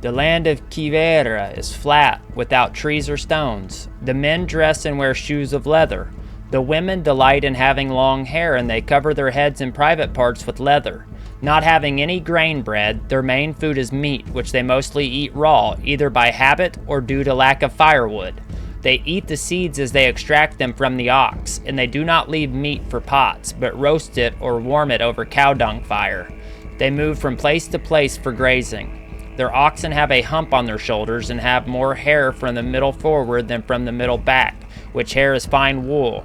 The land of Kibera is flat, without trees or stones. The men dress and wear shoes of leather. The women delight in having long hair, and they cover their heads and private parts with leather. Not having any grain bread, their main food is meat, which they mostly eat raw, either by habit or due to lack of firewood. They eat the seeds as they extract them from the ox, and they do not leave meat for pots, but roast it or warm it over cow dung fire. They move from place to place for grazing. Their oxen have a hump on their shoulders and have more hair from the middle forward than from the middle back, which hair is fine wool.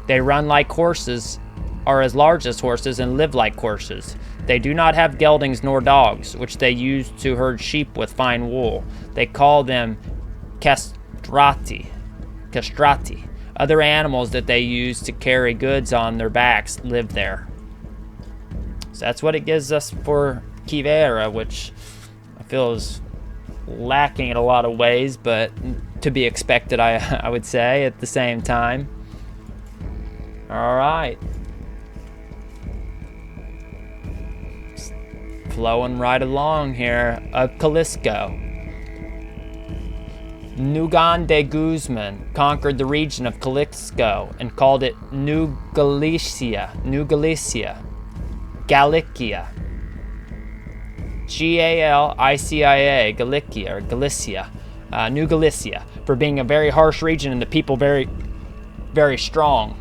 They run like horses, are as large as horses, and live like horses. They do not have geldings nor dogs, which they use to herd sheep with fine wool. They call them castrati. Other animals that they use to carry goods on their backs live there. So that's what it gives us for Kivera, which I feel is lacking in a lot of ways, but to be expected, I would say, at the same time. All right. Flowing right along here of Jalisco. Nugan de Guzman conquered the region of Jalisco and called it New Galicia, Galicia, Galicia, Galicia, or Galicia, New Galicia, for being a very harsh region and the people very, very strong.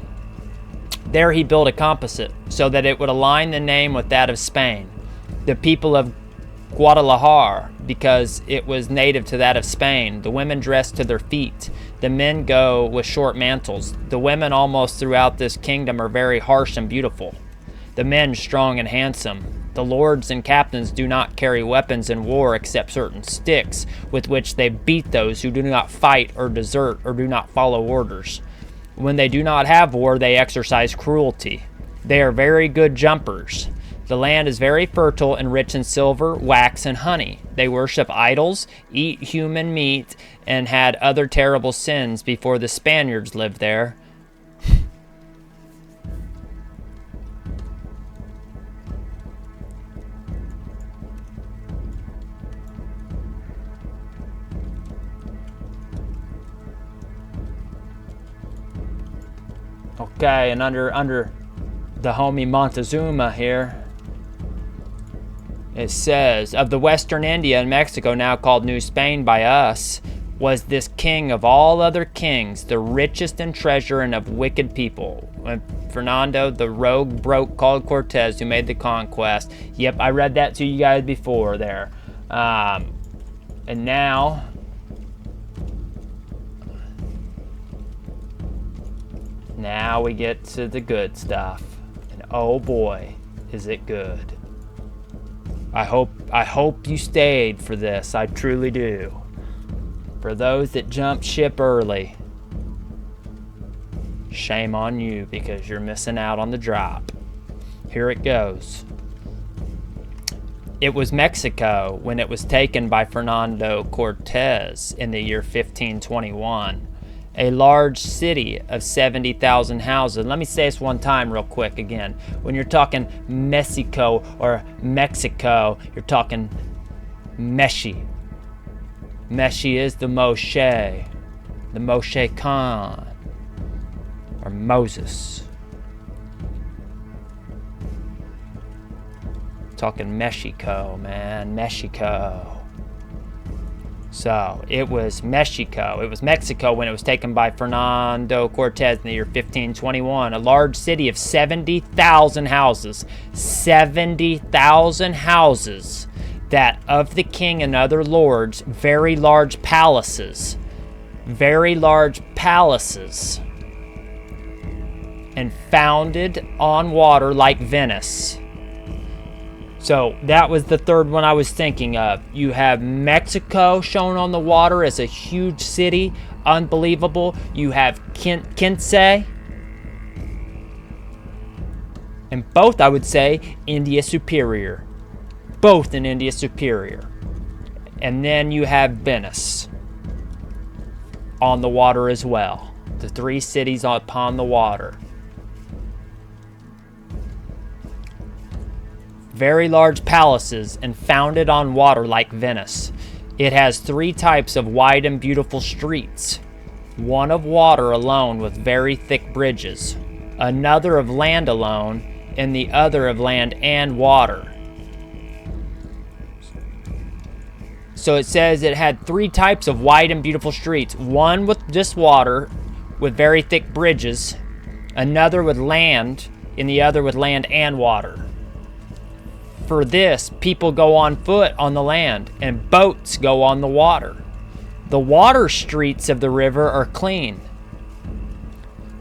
There he built a composite so that it would align the name with that of Spain. The people of Guadalajara, because it was native to that of Spain. The women dress to their feet. The men go with short mantles. The women almost throughout this kingdom are very harsh and beautiful. The men strong and handsome. The lords and captains do not carry weapons in war except certain sticks with which they beat those who do not fight or desert or do not follow orders. When they do not have war, they exercise cruelty. They are very good jumpers. The land is very fertile and rich in silver, wax, and honey. They worship idols, eat human meat, and had other terrible sins before the Spaniards lived there. Okay, and under the homie Montezuma here, it says, of the Western India and Mexico, now called New Spain by us, was this king of all other kings, the richest in treasure and of wicked people. When Fernando the rogue broke called Cortez, who made the conquest. Yep, I read that to you guys before there. And now we get to the good stuff. And oh boy, is it good. I hope you stayed for this. I truly do. For those that jumped ship early, shame on you because you're missing out on the drop. Here it goes. It was Mexico when it was taken by Fernando Cortez in the year 1521. A large city of 70,000 houses. Let me say this one time real quick again. When you're talking Mexico or Mexico, you're talking Meshi. Meshi is the Moshe Khan, or Moses. Talking Mexico, man, Mexico. So it was Mexico. It was Mexico when it was taken by Fernando Cortez in the year 1521. A large city of 70,000 houses. 70,000 houses. That of the king and other lords, very large palaces. Very large palaces. And founded on water like Venice. So that was the third one I was thinking of. You have Mexico shown on the water as a huge city, unbelievable. You have Quince, and both I would say India Superior. Both in India Superior. And then you have Venice on the water as well. The three cities upon the water. Very large palaces and founded on water like Venice. It has three types of wide and beautiful streets. One of water alone with very thick bridges. Another of land alone, and the other of land and water. So it says it had three types of wide and beautiful streets. One with just water with very thick bridges. Another with land, and the other with land and water. For this, people go on foot on the land, and boats go on the water. The water streets of the river are clean.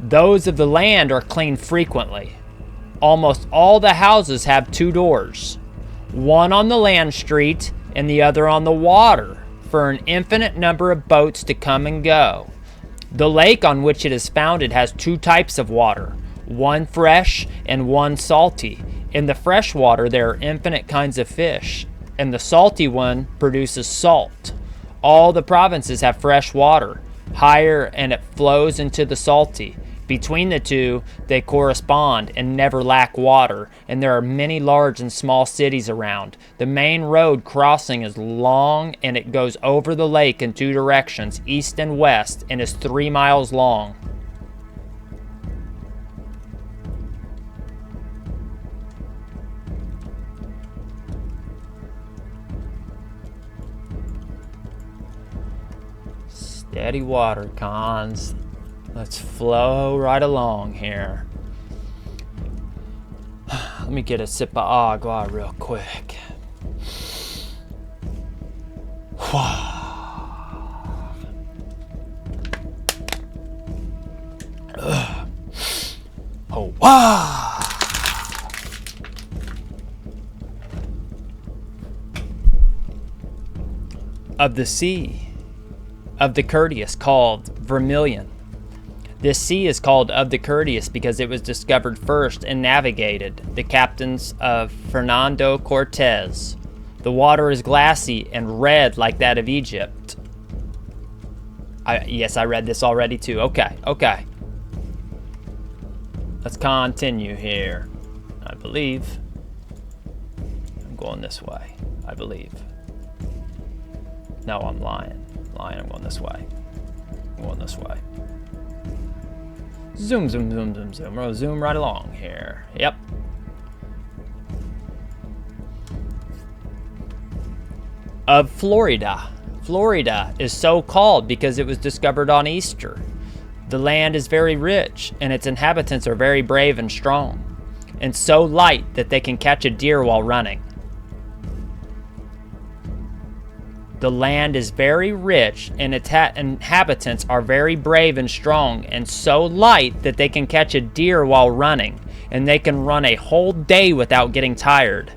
Those of the land are clean frequently. Almost all the houses have two doors, one on the land street and the other on the water, for an infinite number of boats to come and go. The lake on which it is founded has two types of water, one fresh and one salty. In the fresh water, there are infinite kinds of fish, and the salty one produces salt. All the provinces have fresh water, higher, and it flows into the salty. Between the two, they correspond and never lack water, and there are many large and small cities around. The main road crossing is long, and it goes over the lake in two directions, east and west, and is 3 miles long. Steady water, Cons. Let's flow right along here. Let me get a sip of agua real quick. Oh, wow. Of the sea, of the courteous, called vermilion. This sea is called of the courteous because it was discovered first and navigated, the captains of Fernando Cortez. The water is glassy and red like that of Egypt. Yes, I read this already too. Okay. Let's continue here. I believe I'm going this way. I believe. No, I'm lying. I'm going this way. Zoom. We're gonna zoom right along here. Yep. Of Florida. Florida is so called because it was discovered on Easter. The land is very rich, and its inhabitants are very brave and strong, and so light that they can catch a deer while running. The land is very rich, and its inhabitants are very brave and strong, and so light that they can catch a deer while running, and they can run a whole day without getting tired.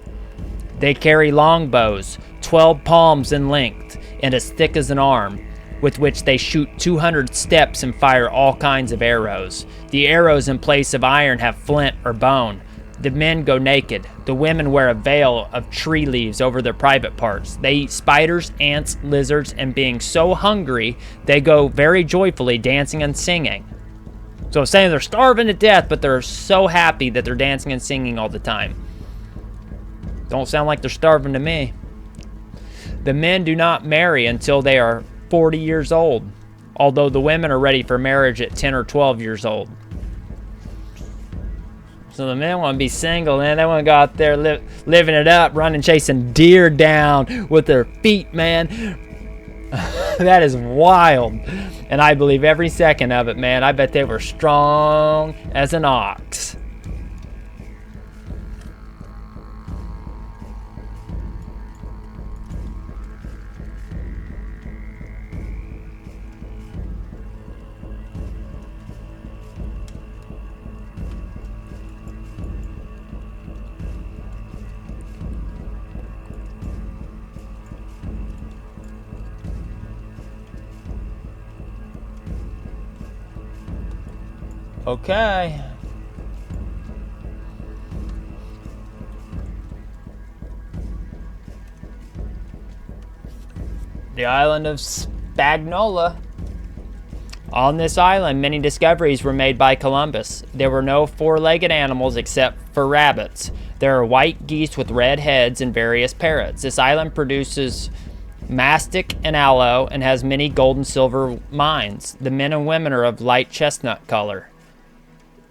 They carry longbows, 12 palms in length, and as thick as an arm, with which they shoot 200 steps and fire all kinds of arrows. The arrows in place of iron have flint or bone. The men go naked. The women wear a veil of tree leaves over their private parts. They eat spiders, ants, lizards, and being so hungry, they go very joyfully dancing and singing. So saying they're starving to death, but they're so happy that they're dancing and singing all the time. Don't sound like they're starving to me. The men do not marry until they are 40 years old, although the women are ready for marriage at 10 or 12 years old. So the men want to be single, man. They want to go out there living it up, running, chasing deer down with their feet, man. That is wild. And I believe every second of it, man. I bet they were strong as an ox. Okay. The island of Spagnola. On this island, many discoveries were made by Columbus. There were no four-legged animals except for rabbits. There are white geese with red heads and various parrots. This island produces mastic and aloe and has many gold and silver mines. The men and women are of light chestnut color,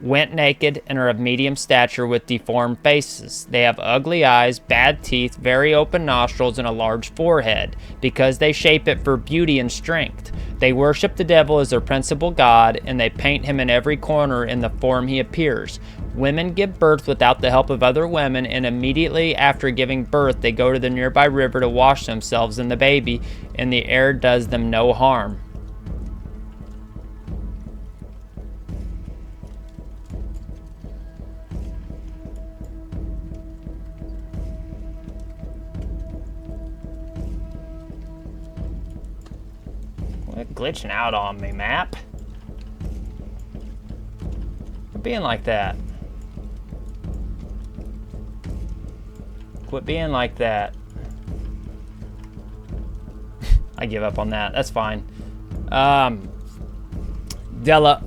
went naked, and are of medium stature with deformed faces. They have ugly eyes, bad teeth, very open nostrils, and a large forehead, because they shape it for beauty and strength. They worship the devil as their principal god, and they paint him in every corner in the form he appears. Women give birth without the help of other women, and immediately after giving birth, they go to the nearby river to wash themselves and the baby, and the air does them no harm. Quit glitching out on me, map. Quit being like that. Quit being like that. I give up on that. That's fine. Della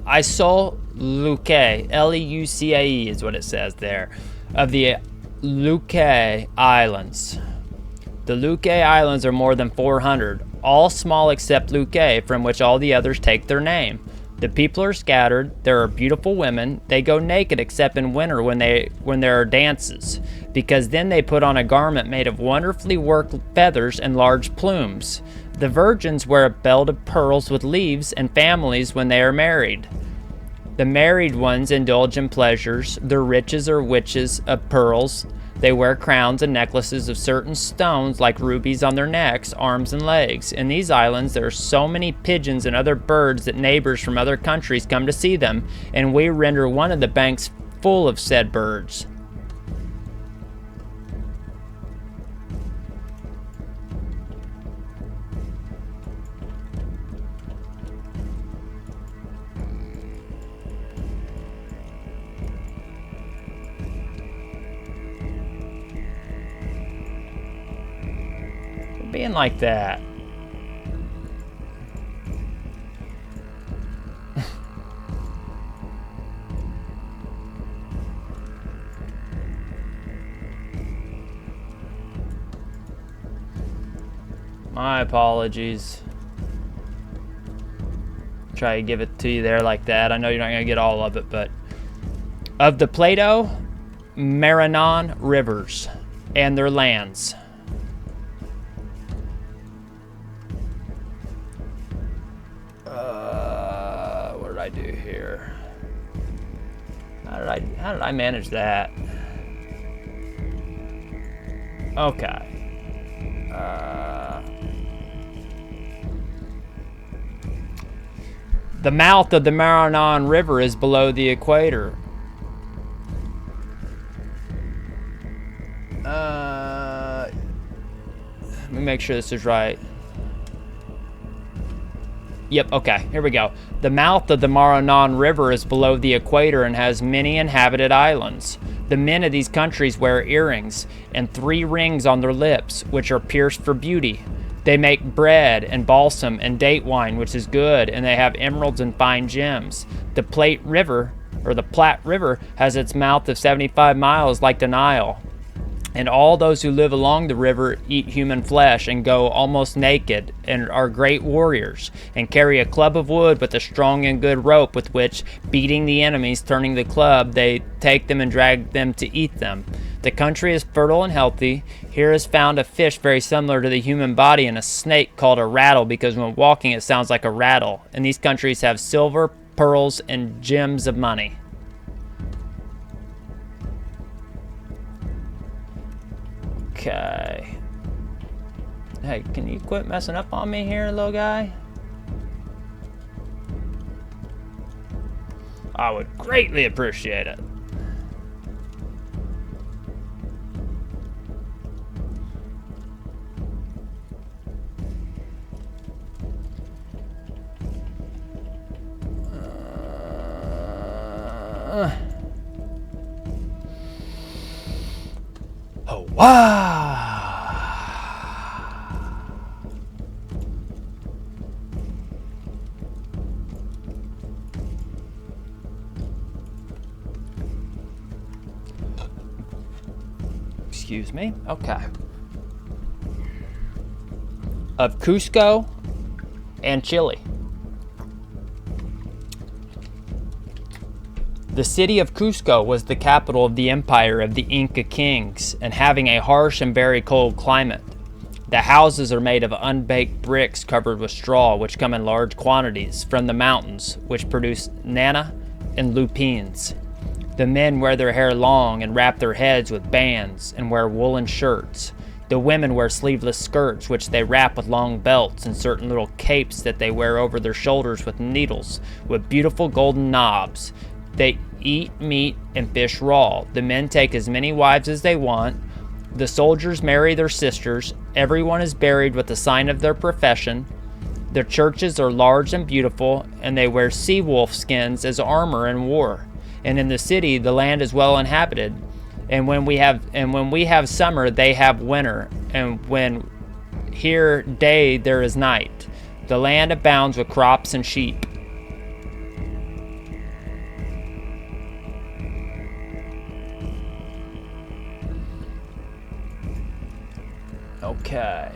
Isole Lucae, Leucae is what it says there, of the Lucae Islands. The Lucae Islands are more than 400, all small except Lucae, from which all the others take their name. The people are scattered. There are beautiful women. They go naked except in winter when there are dances, because then they put on a garment made of wonderfully worked feathers and large plumes. The virgins wear a belt of pearls with leaves and families when they are married. The married ones indulge in pleasures. Their riches are witches of pearls. They wear crowns and necklaces of certain stones like rubies on their necks, arms, and legs. In these islands, there are so many pigeons and other birds that neighbors from other countries come to see them, and we render one of the banks full of said birds. Being like that. My apologies. Try to give it to you there like that. I know you're not going to get all of it, but of the Plato Maranon rivers and their lands. What did I do here? How did I manage that? Okay. The mouth of the Maranon River is below the equator. Let me make sure this is right. Yep, okay, here we go. The mouth of the Maranon River is below the equator and has many inhabited islands. The men of these countries wear earrings and 3 rings on their lips, which are pierced for beauty. They make bread and balsam and date wine, which is good, and they have emeralds and fine gems. The Platte River, has its mouth of 75 miles like the Nile. And all those who live along the river eat human flesh and go almost naked and are great warriors and carry a club of wood with a strong and good rope with which, beating the enemies, turning the club, they take them and drag them to eat them. The country is fertile and healthy. Here is found a fish very similar to the human body and a snake called a rattle because when walking it sounds like a rattle. And these countries have silver, pearls, and gems of money. Okay. Hey, can you quit messing up on me here, little guy? I would greatly appreciate it. Oh, wow. Excuse me. Okay. Of Cusco and Chile. The city of Cusco was the capital of the empire of the Inca kings, and having a harsh and very cold climate. The houses are made of unbaked bricks covered with straw, which come in large quantities from the mountains, which produce nana and lupines. The men wear their hair long and wrap their heads with bands and wear woolen shirts. The women wear sleeveless skirts, which they wrap with long belts, and certain little capes that they wear over their shoulders with needles, with beautiful golden knobs. They eat meat and fish raw. The men take as many wives as they want. The soldiers marry their sisters. Everyone is buried with the sign of their profession. Their churches are large and beautiful, and they wear sea wolf skins as armor in war. And in the city, the land is well inhabited. And when we have summer, they have winter. And when Here day, there is night. The land abounds with crops and sheep. Okay.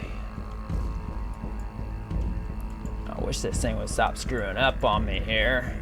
I wish this thing would stop screwing up on me here.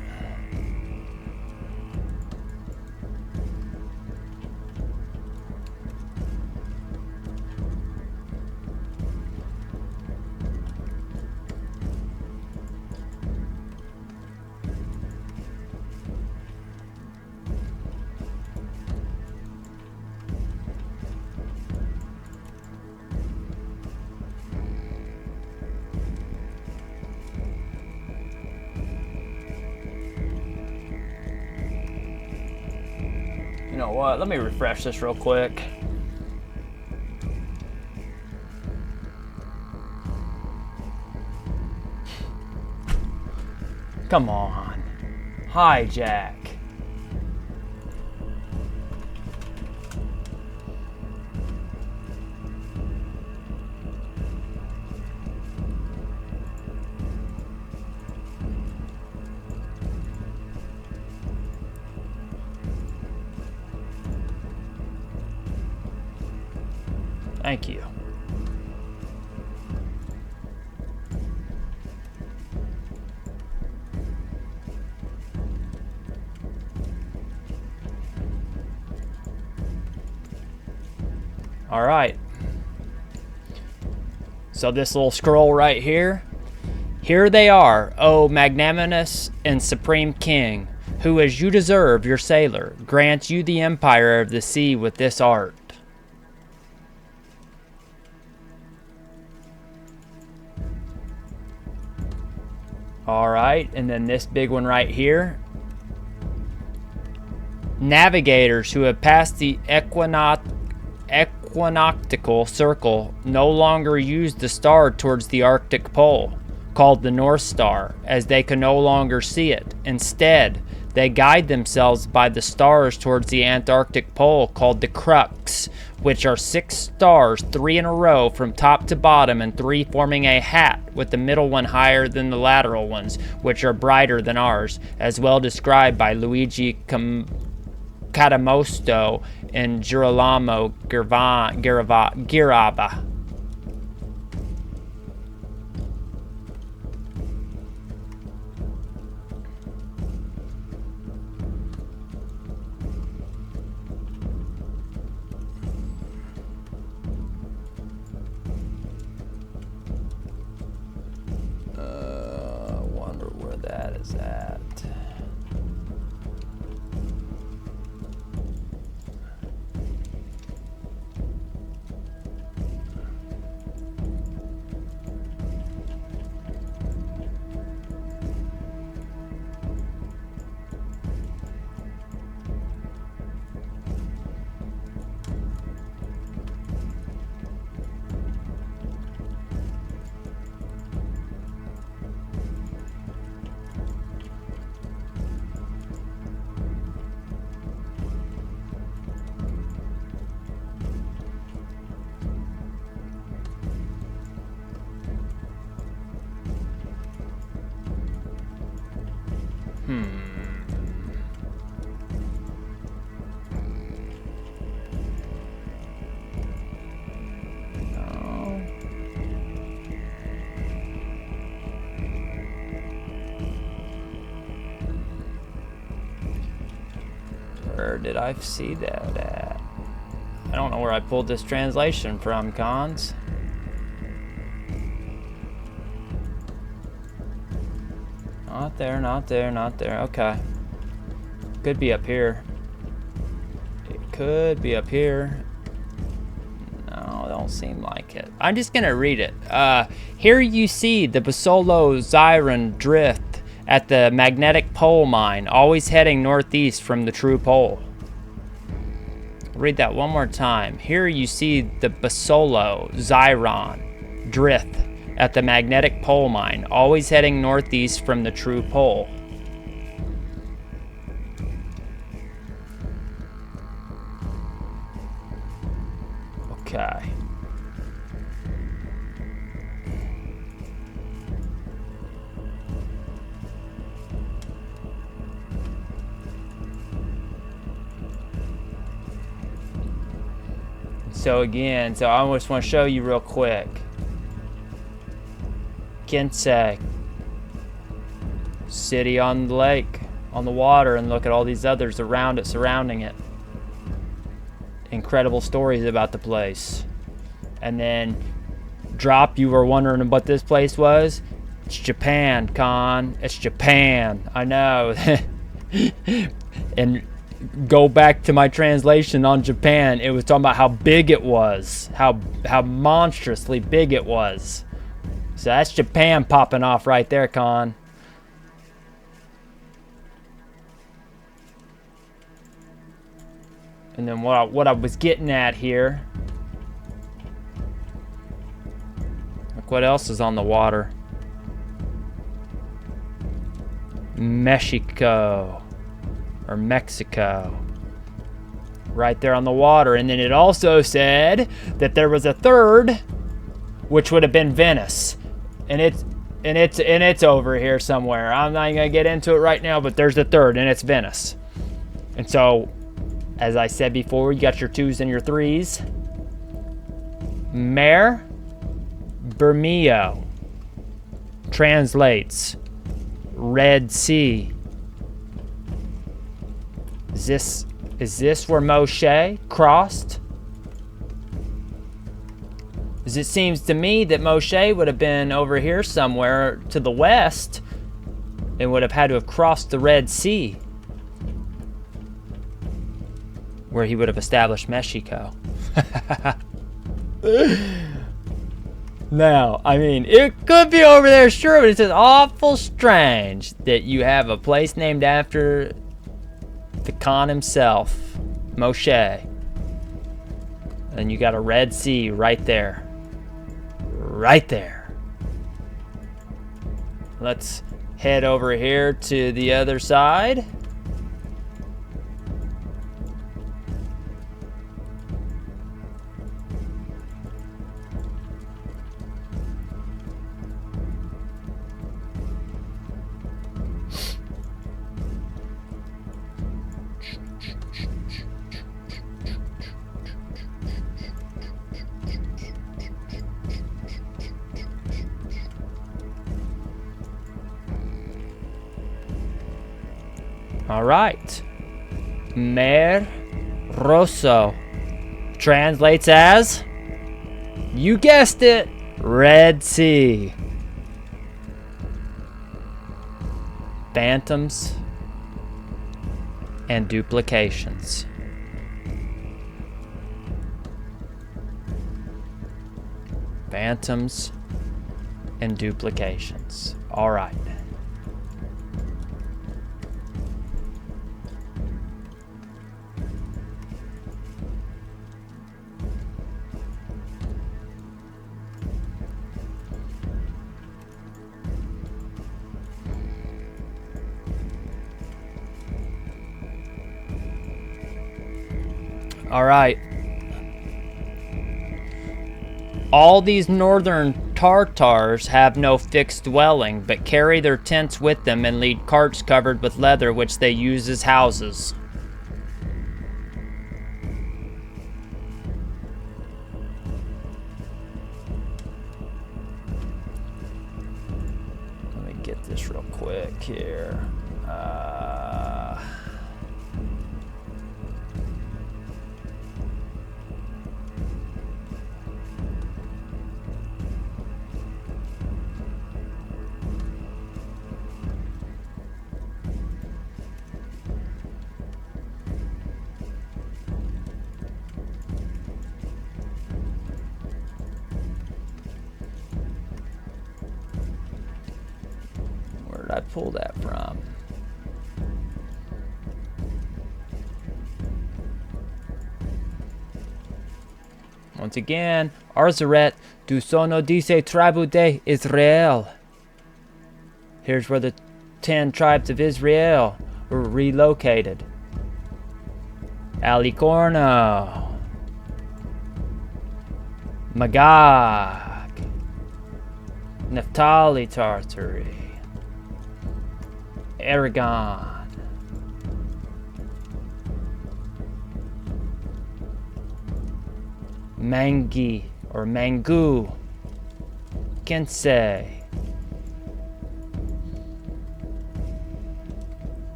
You know what? Let me refresh this real quick. Come on. Hijack. Thank you. All right. So this little scroll right here. Here they are, O magnanimous and supreme king, who as you deserve your sailor, grants you the empire of the sea with this art. All right, and then this big one right here. Navigators who have passed the equinoctial circle no longer use the star towards the Arctic pole, called the North Star, as they can no longer see it. Instead, they guide themselves by the stars towards the Antarctic pole, called the Crux, which are 6 stars, 3 in a row from top to bottom, and 3 forming a hat, with the middle one higher than the lateral ones, which are brighter than ours, as well described by Luigi Catamosto and Girolamo Girava. Wonder where that is at. Where did I see that at? I don't know where I pulled this translation from, Cons. Not there, not there, not there. Okay. Could be up here. It could be up here. No, don't seem like it. I'm just gonna read it. Here you see the Basolo Zyron drift at the magnetic pole mine, always heading northeast from the true pole. I'll read that one more time. Here you see the Basolo Zyron drift at the magnetic pole mine, always heading northeast from the true pole. Okay. So again, so I just want to show you real quick. Kinsey. City on the lake, on the water, and look at all these others around it, surrounding it. Incredible stories about the place. And then drop, you were wondering what this place was? It's Japan, Khan. It's Japan. I know. And go back to my translation on Japan. It was talking about how big it was. How monstrously big it was. So that's Japan popping off right there, Khan. And then what I was getting at here. Look what else is on the water. Mexico. Or Mexico. Right there on the water. And then it also said that there was a third, which would have been Venice. And it's over here somewhere. I'm not even gonna get into it right now, but there's a third, and it's Venice. And so, as I said before, you got your 2s and your 3s. Mare Bermeo translates Red Sea. Is this where Moshe crossed? Because it seems to me that Moshe would have been over here somewhere to the west and would have had to have crossed the Red Sea, where he would have established Mexico. Now, I mean, it could be over there, sure, but it's just awful strange that you have a place named after the Khan himself, Moshe, and you got a Red Sea right there. Right there. Let's head over here to the other side. All right. Mar Rosso translates as, you guessed it, Red Sea. Phantoms and duplications. Phantoms and duplications. All right. All right. All these northern Tartars have no fixed dwelling, but carry their tents with them and lead carts covered with leather, which they use as houses. Let me get this real quick here. Where did I pull that from? Once again, Arzaret, du sono dice tribu de Israel. Here's where the 10 tribes of Israel were relocated. Alicorno, Magog, Naphtali Tartary, Aragon, Mangi or Mangu, Kensei.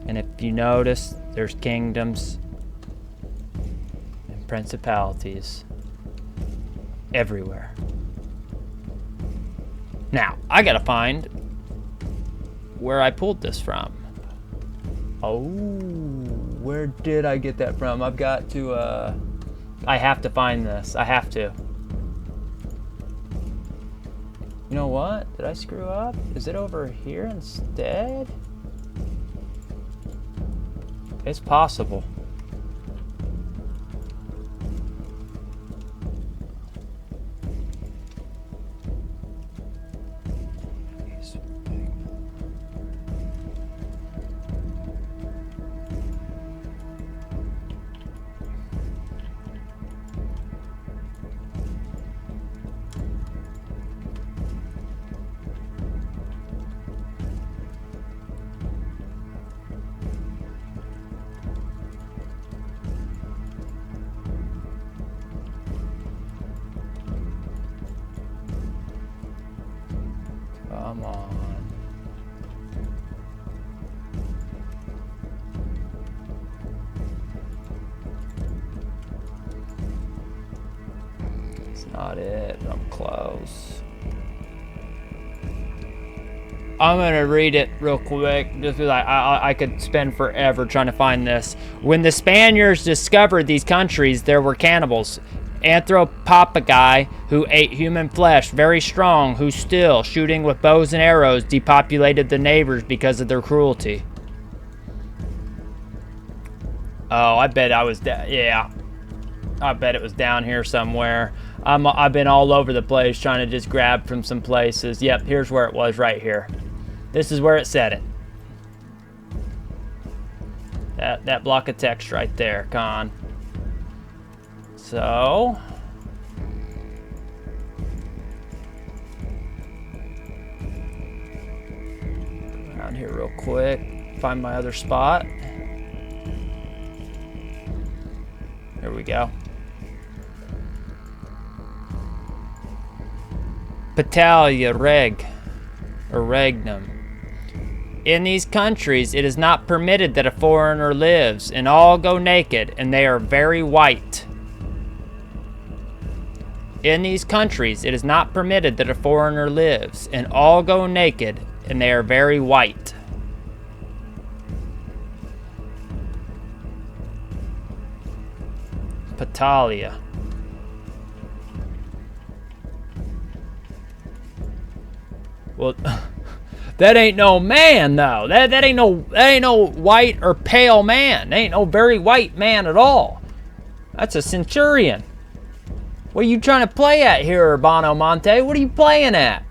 And if you notice, there's kingdoms and principalities everywhere. Now, I gotta find where I pulled this from. Oh, where did I get that from? I've got to, I have to find this. I have to. You know what? Did I screw up? Is it over here instead? It's possible. Come on. It's not it. I'm close. I'm gonna read it real quick, just because I could spend forever trying to find this. When the Spaniards discovered these countries, there were cannibals. Anthropophagi who ate human flesh, very strong, who still, shooting with bows and arrows, depopulated the neighbors because of their cruelty. Oh, I bet I was yeah. I bet it was down here somewhere. I've been all over the place trying to just grab from some places. Yep, here's where it was, right here. This is where it said it. That block of text right there, Khan. So, around here real quick, find my other spot. There we go. Patalia regnum. In these countries, it is not permitted that a foreigner lives, and all go naked, and they are very white. In these countries, it is not permitted that a foreigner lives, and all go naked, and they are very white. Patalia. Well, that ain't no man though. That ain't no white or pale man. That ain't no very white man at all. That's a centurion. What are you trying to play at here, Urbano Monte? What are you playing at?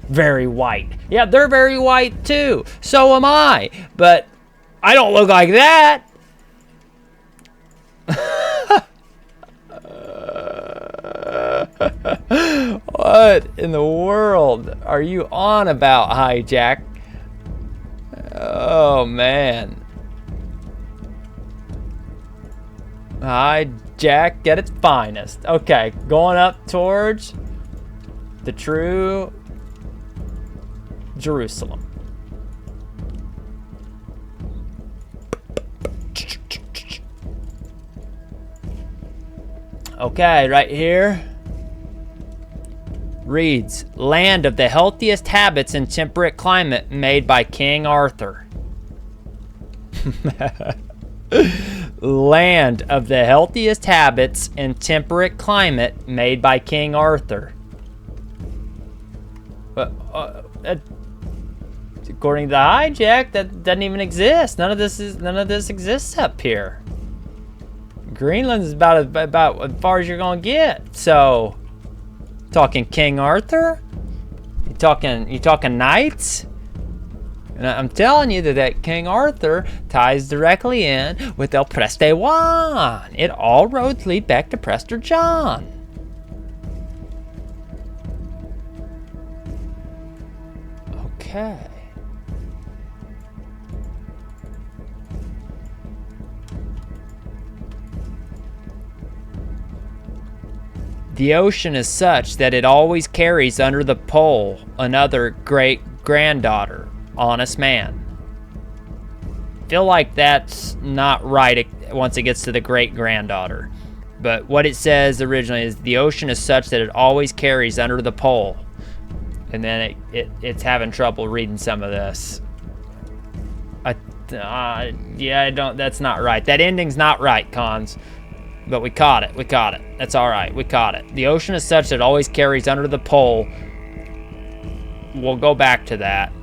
Very white. Yeah, they're very white too. So am I. But I don't look like that. What in the world are you on about, Hijack? Oh, man. Hijack at its finest. Okay, going up towards the true Jerusalem. Okay, right here reads, land of the healthiest habits and temperate climate made by King Arthur. Land of the healthiest habits and temperate climate made by King Arthur. According to the Hijack, that doesn't even exist. None of this exists up here. Greenland is about as far as you're gonna get. So, talking King Arthur? You talking knights? And I'm telling you that King Arthur ties directly in with El Preste Juan. It all roads lead back to Prester John. Okay. The ocean is such that it always carries under the pole another great-granddaughter, honest man. Feel like that's not right once it gets to the great-granddaughter. But what it says originally is the ocean is such that it always carries under the pole. And then it's having trouble reading some of this. That's not right. That ending's not right, Cons. But we caught it. That's all right. We caught it. The ocean is such that it always carries under the pole. We'll go back to that.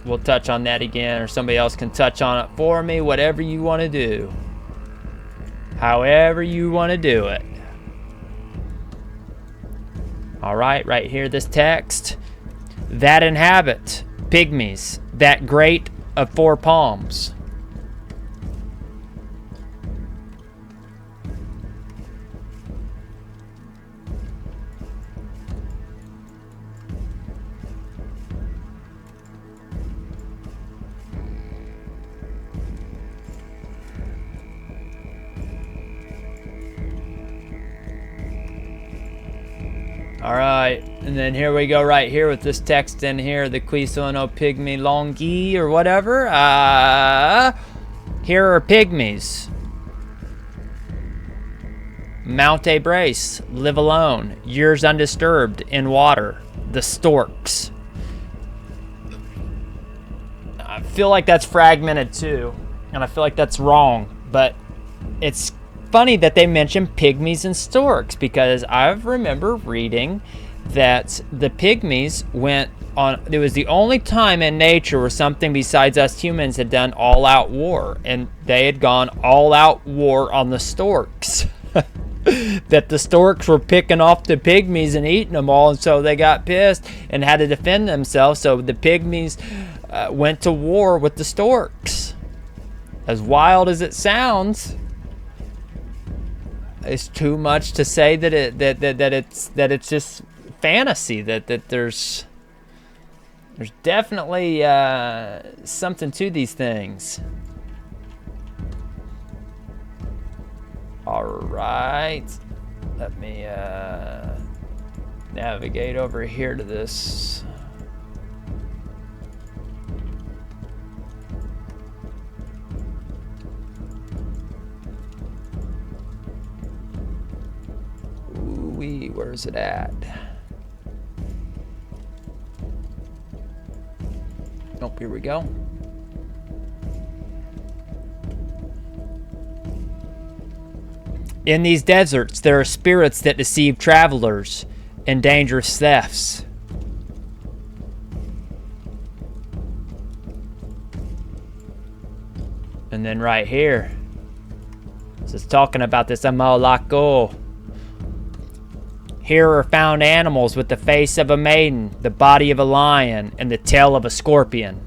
We'll touch on that again, or somebody else can touch on it for me. Whatever you want to do. However you want to do it. All right here, this text. That inhabit pygmies, that great of 4 palms. All right, and then here we go right here with this text in here, the Quisono Pygmy Longi or whatever. Here are pygmies. Mount a brace, live alone, years undisturbed in water, the storks. I feel like that's fragmented too, and I feel like that's wrong, but it's funny that they mention pygmies and storks, because I remember reading that the pygmies went on, it was the only time in nature where something besides us humans had done all-out war, and they had gone all-out war on the storks. That the storks were picking off the pygmies and eating them all, and so they got pissed and had to defend themselves, so the pygmies went to war with the storks. As wild as it sounds, it's too much to say that it's just fantasy. That there's definitely something to these things. All right, let me navigate over here to this. Where's it at? Oh, here we go. In these deserts, there are spirits that deceive travelers and dangerous thefts. And then right here, this is talking about this Amalako. Here are found animals with the face of a maiden, the body of a lion, and the tail of a scorpion.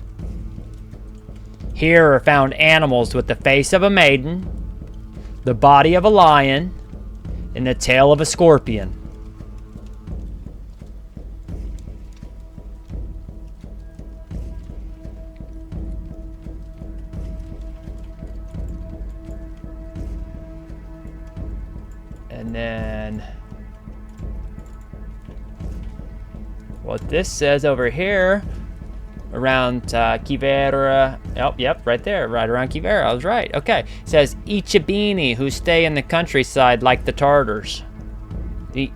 Here are found animals with the face of a maiden, the body of a lion, and the tail of a scorpion. And then what this says over here around Kivera. Oh, yep, right there, right around Kivera. I was right. Okay. It says Ichabini, who stay in the countryside like the Tartars. The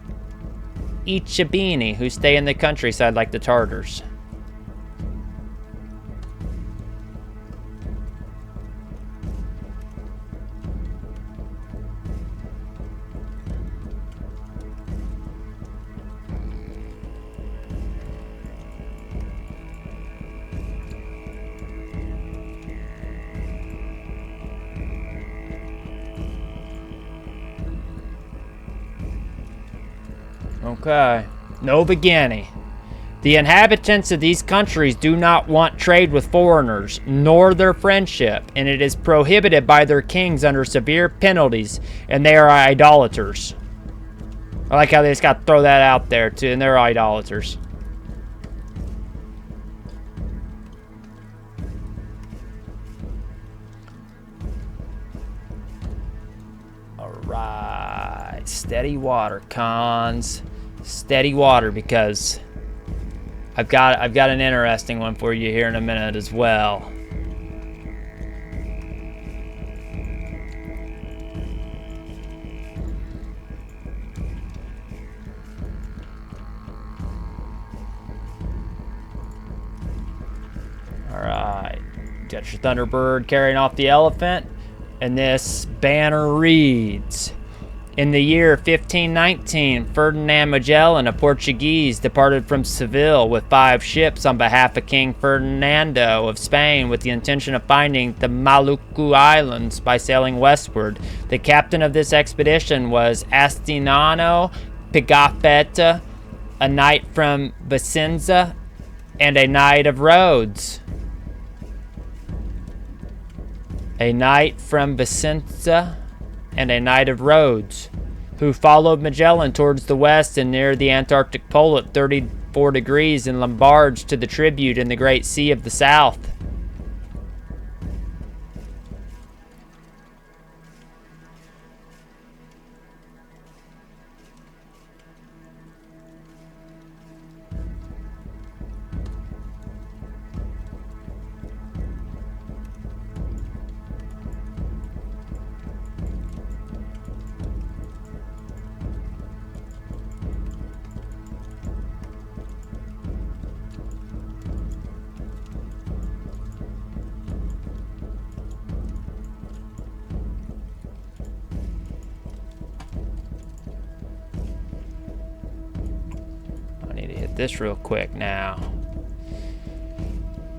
Ichabini, who stay in the countryside like the Tartars. Okay. No beginning. The inhabitants of these countries do not want trade with foreigners, nor their friendship, and it is prohibited by their kings under severe penalties, and they are idolaters. I like how they just got to throw that out there, too, and they're idolaters. All right. Steady water, cons. Steady water, because I've got an interesting one for you here in a minute as well. Alright. Got your Thunderbird carrying off the elephant. And this banner reads, in the year 1519, Ferdinand Magellan, a Portuguese, departed from Seville with 5 ships on behalf of King Ferdinando of Spain with the intention of finding the Maluku Islands by sailing westward. The captain of this expedition was Astiniano Pigafetta, a knight from Vicenza and a knight of Rhodes. A knight from Vicenza and a knight of Rhodes, who followed Magellan towards the west and near the Antarctic Pole at 34 degrees and Lombards to the tribute in the Great Sea of the South. This real quick now.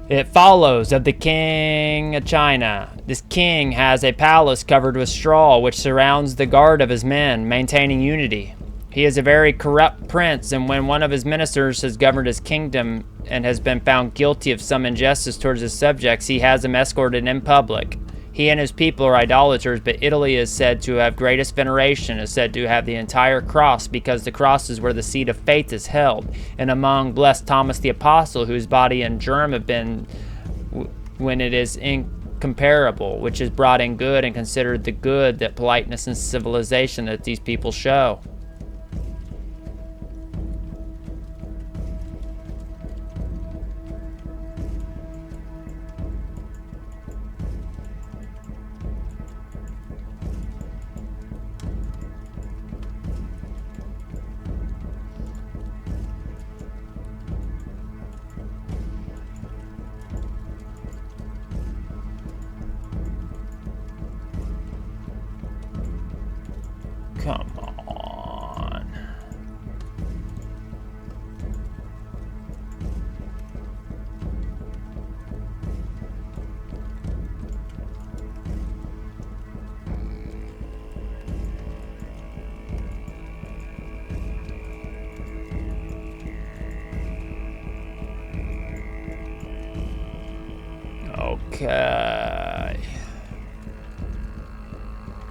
It follows of the king of China. This king has a palace covered with straw which surrounds the guard of his men, maintaining unity. He is a very corrupt prince, and when one of his ministers has governed his kingdom and has been found guilty of some injustice towards his subjects, he has them escorted in public. He and his people are idolaters, but Italy is said to have greatest veneration, is said to have the entire cross, because the cross is where the seat of faith is held. And among blessed Thomas the Apostle, whose body and germ have been, when it is incomparable, which is brought in good and considered the good that politeness and civilization that these people show. Come on. Okay.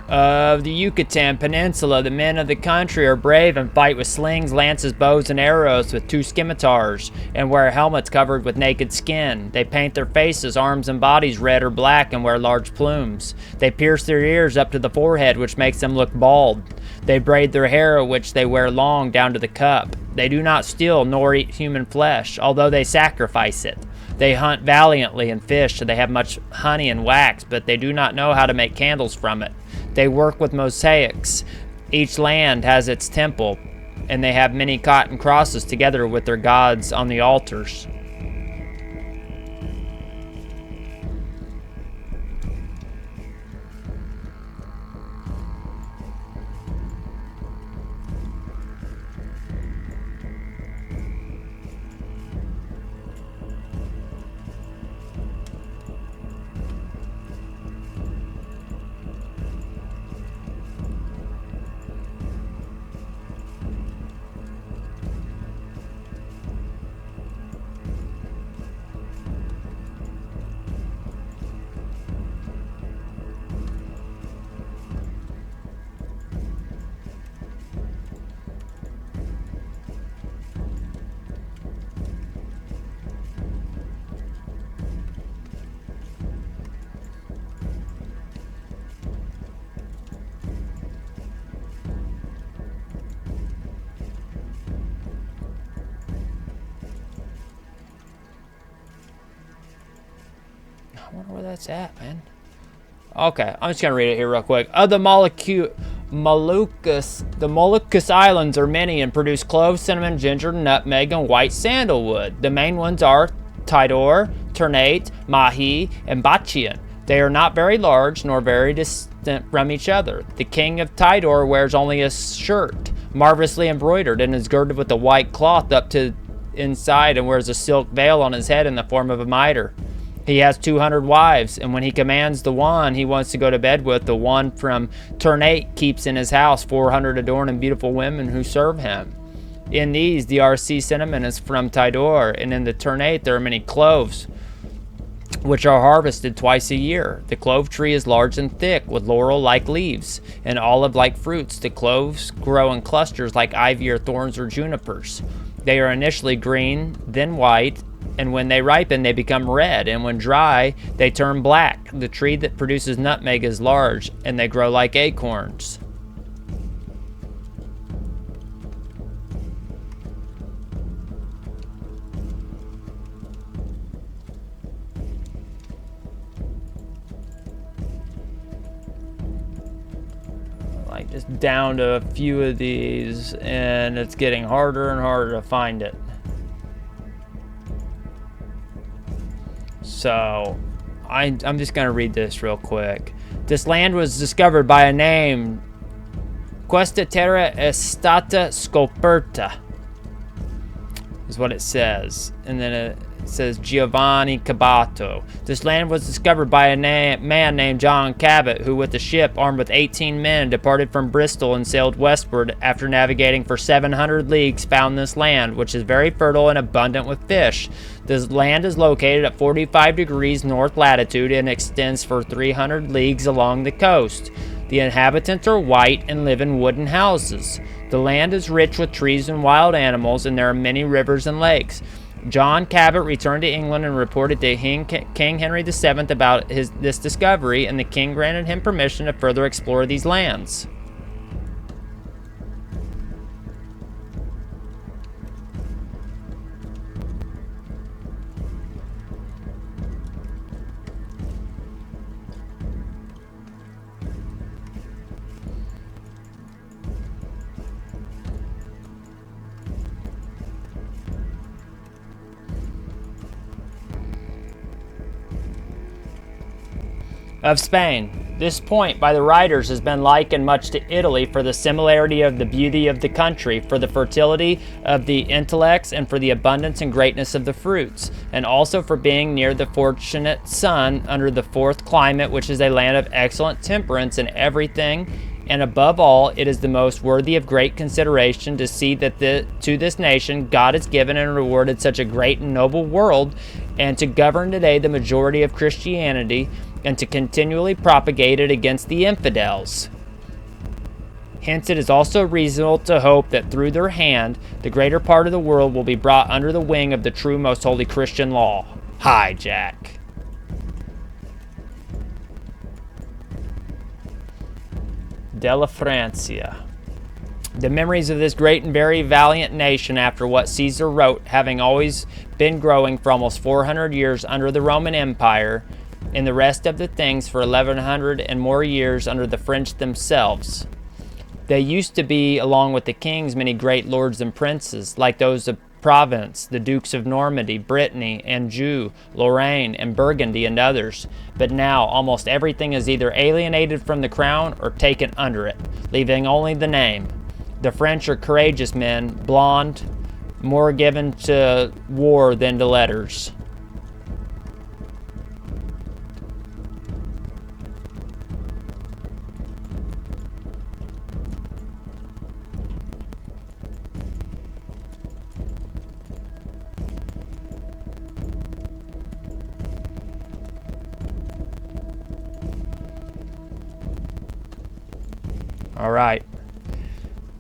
Of the Yucatan Peninsula, the men of the country are brave and fight with slings, lances, bows, and arrows with 2 scimitars, and wear helmets covered with naked skin. They paint their faces, arms, and bodies red or black and wear large plumes. They pierce their ears up to the forehead, which makes them look bald. They braid their hair, which they wear long down to the cup. They do not steal nor eat human flesh, although they sacrifice it. They hunt valiantly and fish, so they have much honey and wax, but they do not know how to make candles from it. They work with mosaics. Each land has its temple, and they have many cotton crosses together with their gods on the altars. wonder where that's at, man. Okay, I'm just gonna read it here real quick. Of the Moluccas, the Moluccas Islands are many and produce cloves, cinnamon, ginger, nutmeg, and white sandalwood. The main ones are Tidor, Ternate, Mahi, and Batchian. They are not very large nor very distant from each other. The king of Tidor wears only a shirt, marvelously embroidered, and is girded with a white cloth up to inside, and wears a silk veil on his head in the form of a mitre. He has 200 wives, and when he commands the one he wants to go to bed with, the one from Ternate keeps in his house 400 adorned and beautiful women who serve him. In these, the RC cinnamon is from Tidor, and in the Ternate there are many cloves, which are harvested twice a year. The clove tree is large and thick, with laurel-like leaves and olive-like fruits. The cloves grow in clusters like ivy or thorns or junipers. They are initially green, then white, and when they ripen, they become red, and when dry, they turn black. The tree that produces nutmeg is large, and they grow like acorns. Like, just down to a few of these, and it's getting harder and harder to find it. So, I'm just going to read this real quick. This land was discovered by a name, Questa terra è stata scoperta, is what it says. And then it says Giovanni Cabato. This land was discovered by a man named John Cabot, who with a ship armed with 18 men departed from Bristol and sailed westward. After navigating for 700 leagues, found this land, which is very fertile and abundant with fish. This land is located at 45 degrees north latitude and extends for 300 leagues along the coast. The inhabitants are white and live in wooden houses. The land is rich with trees and wild animals, and there are many rivers and lakes. John Cabot returned to England and reported to King Henry VII about this discovery, and the king granted him permission to further explore these lands. Of Spain. This point by the writers has been likened much to Italy for the similarity of the beauty of the country, for the fertility of the intellects, and for the abundance and greatness of the fruits, and also for being near the fortunate sun under the fourth climate, which is a land of excellent temperance in everything. And above all, it is the most worthy of great consideration to see that to this nation God has given and rewarded such a great and noble world, and to govern today the majority of Christianity, and to continually propagate it against the infidels. Hence it is also reasonable to hope that through their hand the greater part of the world will be brought under the wing of the true most holy Christian law. Hi, Jack. Della Francia. The memories of this great and very valiant nation, after what Caesar wrote, having always been growing for almost 400 years under the Roman Empire, in the rest of the things for 1100 and more years under the French themselves. They used to be, along with the kings, many great lords and princes, like those of Provence, the dukes of Normandy, Brittany, Anjou, Lorraine, and Burgundy, and others. But now almost everything is either alienated from the crown or taken under it, leaving only the name. The French are courageous men, blonde, more given to war than to letters. All right.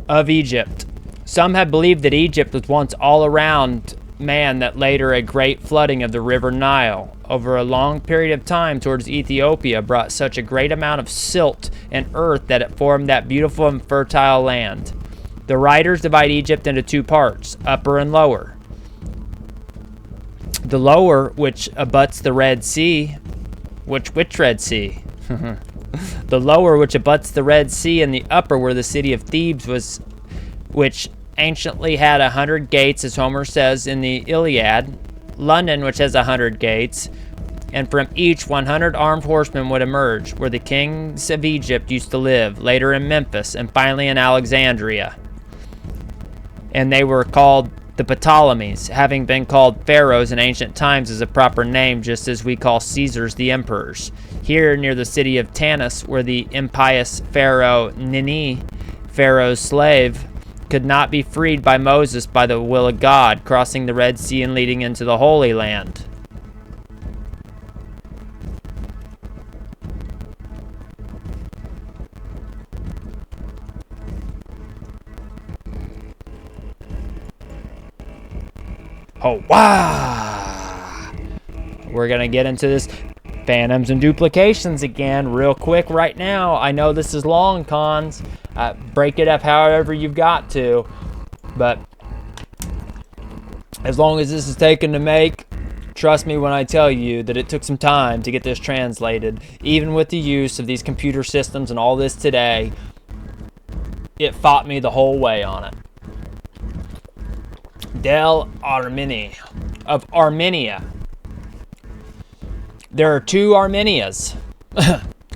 Of Egypt. Some have believed that Egypt was once all around man, that later a great flooding of the river Nile over a long period of time towards Ethiopia brought such a great amount of silt and earth that it formed that beautiful and fertile land. The writers divide Egypt into two parts, upper and lower. The lower, which abuts the Red Sea, Which Red Sea? The lower, which abuts the Red Sea, and the upper, where the city of Thebes was, which anciently had 100 gates, as Homer says in the Iliad. London, which has 100 gates, and from each 100 armed horsemen would emerge, where the kings of Egypt used to live, later in Memphis, and finally in Alexandria. And they were called the Ptolemies, having been called pharaohs in ancient times as a proper name, just as we call Caesars the emperors. Here, near the city of Tanis, where the impious pharaoh Nini, Pharaoh's slave, could not be freed by Moses by the will of God, crossing the Red Sea and leading into the Holy Land. Oh, wow! We're going to get into this Phantoms and Duplications again real quick right now. I know this is long, cons. Break it up however you've got to. But as long as this is taken to make, trust me when I tell you that it took some time to get this translated. Even with the use of these computer systems and all this today, it fought me the whole way on it. Del Armeni of Armenia. There are two Armenias.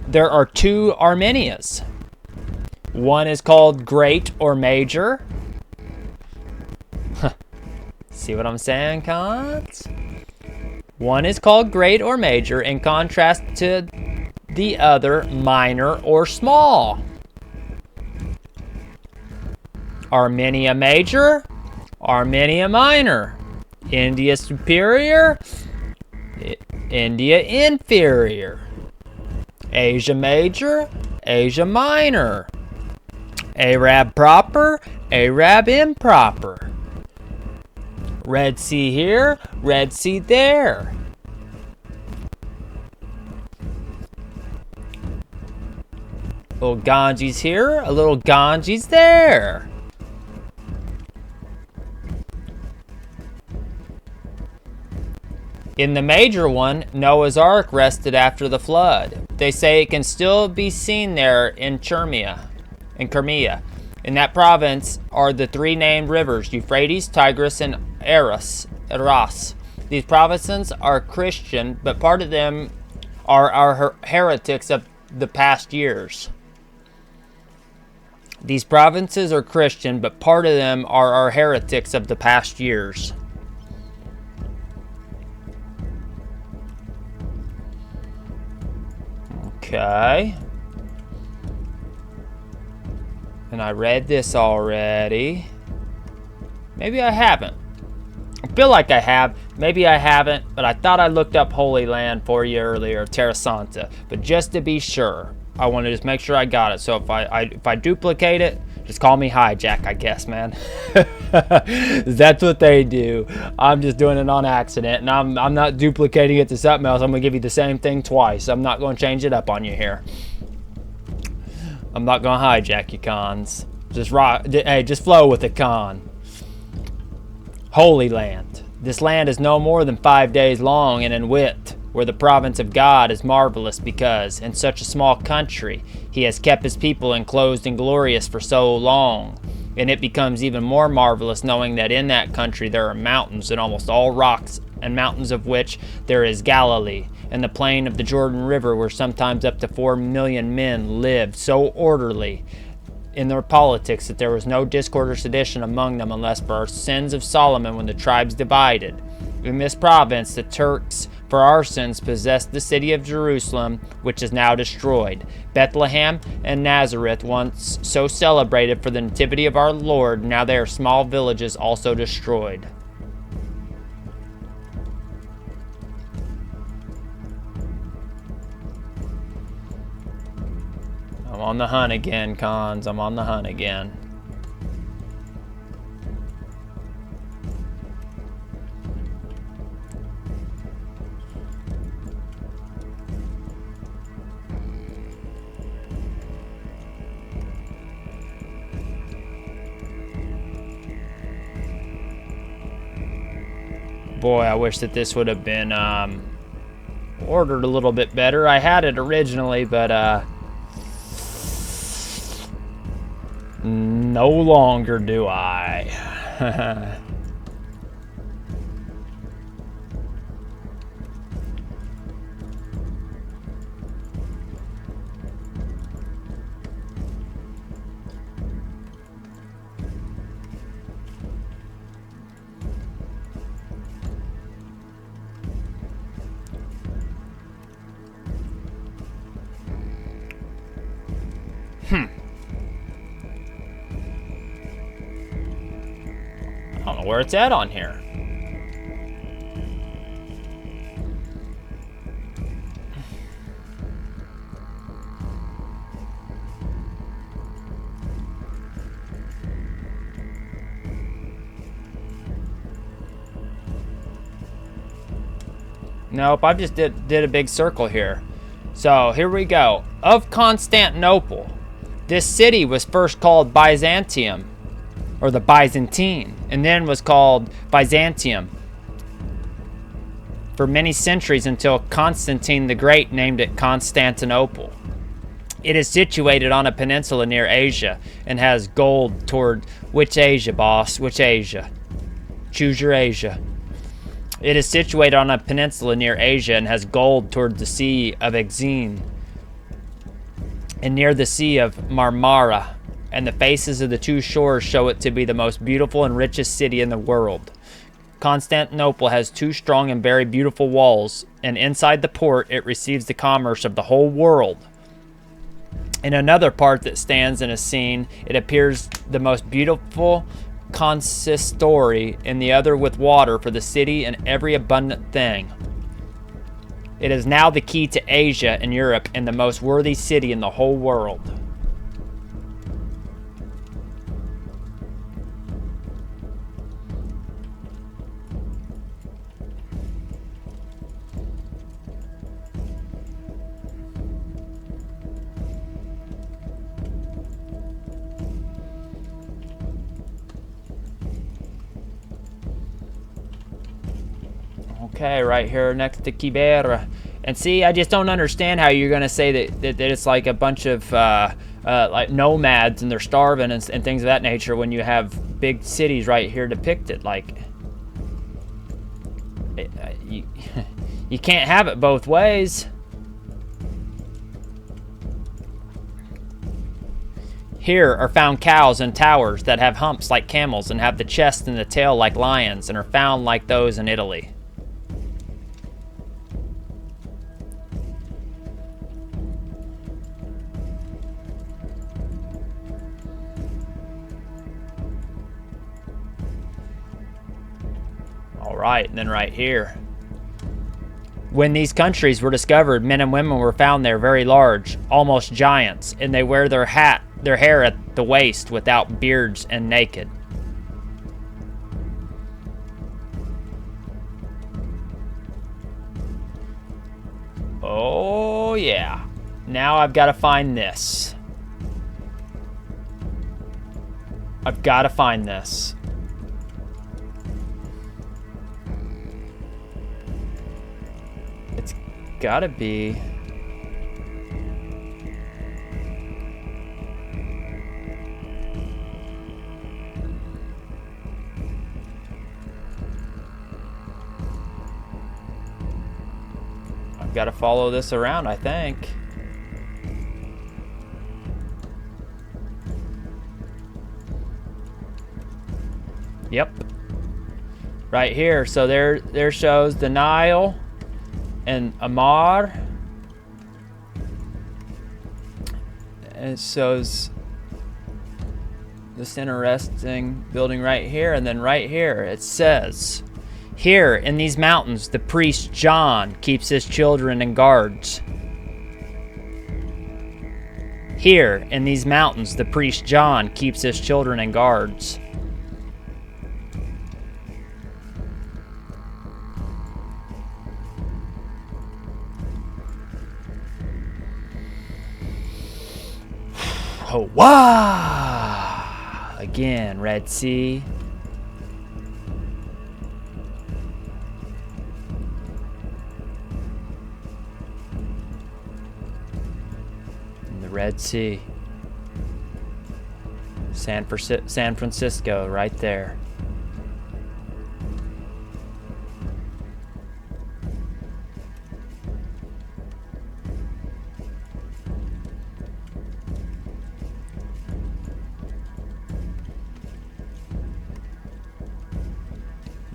There are two Armenias. One is called Great or Major. See what I'm saying, cons? One is called Great or Major in contrast to the other, Minor or Small. Armenia Major, Armenia Minor. India Superior, India Inferior. Asia Major, Asia Minor. Arab Proper, Arab Improper. Red Sea here, Red Sea there. A little Ganges here, a little Ganges there. In the major one, Noah's Ark rested after the flood. They say it can still be seen there in Crimea. In that province are the three named rivers, Euphrates, Tigris, and Eros. These provinces are Christian, but part of them are our heretics of the past years. These provinces are Christian, but part of them are our heretics of the past years. Okay. And I read this already. Maybe I haven't. I feel like I have. Maybe I haven't, but I thought I looked up Holy Land for you earlier, Terra Santa. But just to be sure, I want to just make sure I got it. So if I duplicate it, just call me Hijack, I guess, man. That's what they do. I'm just doing it on accident, and I'm not duplicating it to something else. I'm gonna give you the same thing twice. I'm not gonna change it up on you here. I'm not gonna hijack you, cons. Just flow with it, con. Holy Land. This land is no more than 5 days long and in width, where the province of God is marvelous because, in such a small country, he has kept his people enclosed and glorious for so long. And it becomes even more marvelous knowing that in that country there are mountains and almost all rocks, and mountains of which there is Galilee, and the plain of the Jordan River where sometimes up to 4 million men lived so orderly in their politics that there was no discord or sedition among them unless for our sins of Solomon when the tribes divided. In this province the Turks for our sins possessed the city of Jerusalem, which is now destroyed. Bethlehem and Nazareth, once so celebrated for the nativity of our Lord, now they are small villages also destroyed. I'm on the hunt again, cons. I'm on the hunt again. Boy, I wish that this would have been ordered a little bit better. I had it originally, but no longer do I. I don't know where it's at on here. Nope, I just did a big circle here. So here we go. Of Constantinople, this city was first called Byzantium, or the Byzantine, and then was called Byzantium for many centuries until Constantine the Great named it Constantinople. It is situated on a peninsula near Asia and has gold toward which Asia, boss? Which Asia? Choose your Asia. It is situated on a peninsula near Asia and has gold toward the Sea of Aegean and near the Sea of Marmara, and the faces of the two shores show it to be the most beautiful and richest city in the world. Constantinople has two strong and very beautiful walls, and inside the port it receives the commerce of the whole world. In another part that stands in a scene, it appears the most beautiful consistory, in the other with water for the city and every abundant thing. It is now the key to Asia and Europe and the most worthy city in the whole world. Okay, right here next to Kibera. And see, I just don't understand how you're going to say that it's like a bunch of like nomads and they're starving and things of that nature when you have big cities right here depicted. Like, you can't have it both ways. Here are found cows and towers that have humps like camels and have the chest and the tail like lions and are found like those in Italy. Right, and then right here. When these countries were discovered, men and women were found there very large, almost giants, and they wear their hair at the waist without beards and naked. Oh yeah. Now I've got to find this. I've got to find this. Gotta be. I've got to follow this around, I think. Yep. Right here. So there shows the Nile and Amar. And it shows this interesting building right here, and then right here it says, here in these mountains the priest John keeps his children and guards. Here in these mountains the priest John keeps his children and guards. Oh, wow! Again, Red Sea. Red Sea. San Francisco, right there.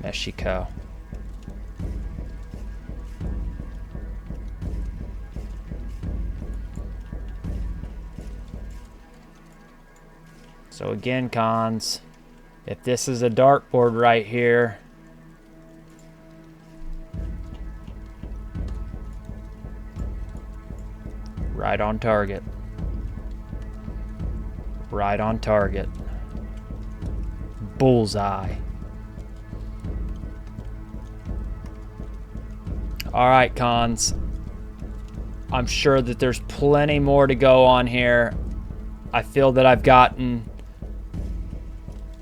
Mexico. So again, cons, if this is a dartboard right here, right on target. Right on target. Bullseye. All right, cons. I'm sure that there's plenty more to go on here. I feel that I've gotten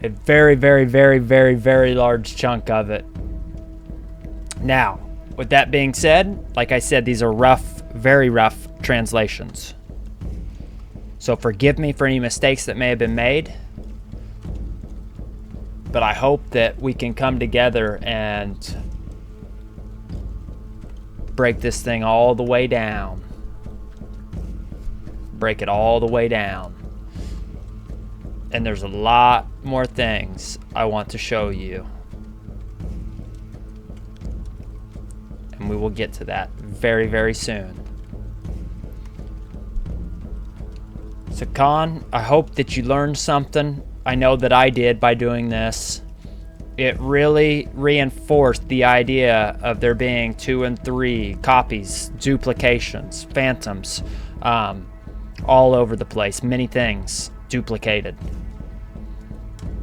a very, very, very, very, very large chunk of it. Now, with that being said, like I said, these are rough, very rough translations. So forgive me for any mistakes that may have been made. But I hope that we can come together and break this thing all the way down. Break it all the way down. And there's a lot more things I want to show you. And we will get to that very, very soon. So Con, I hope that you learned something. I know that I did by doing this. It really reinforced the idea of there being 2 and 3 copies, duplications, phantoms, all over the place. Many things duplicated.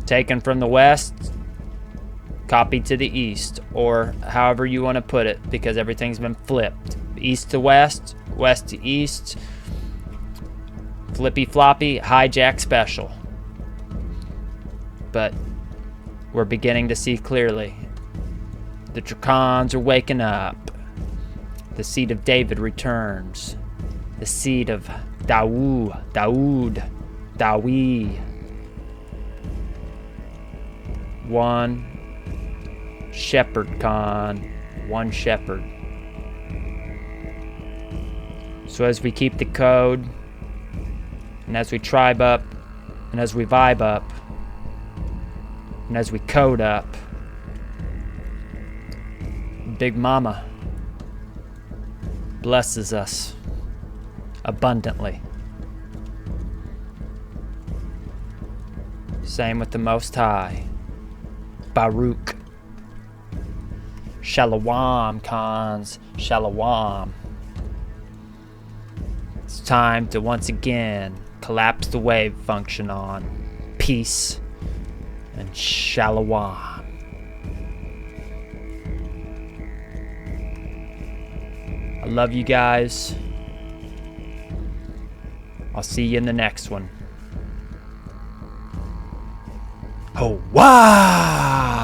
Taken from the west, copied to the east, or however you want to put it, because everything's been flipped. East to west, west to east, flippy floppy, hijack special. But we're beginning to see clearly. The Dracons are waking up. The seed of David returns. The seed of Dawi. One shepherd, Con. One shepherd. So as we keep the code, and as we tribe up, and as we vibe up, and as we code up, Big Mama blesses us abundantly. Same with the Most High. Baruch. Shalom, cons. Shalom. It's time to once again collapse the wave function on peace and shalom. I love you guys. I'll see you in the next one. Oh, wow!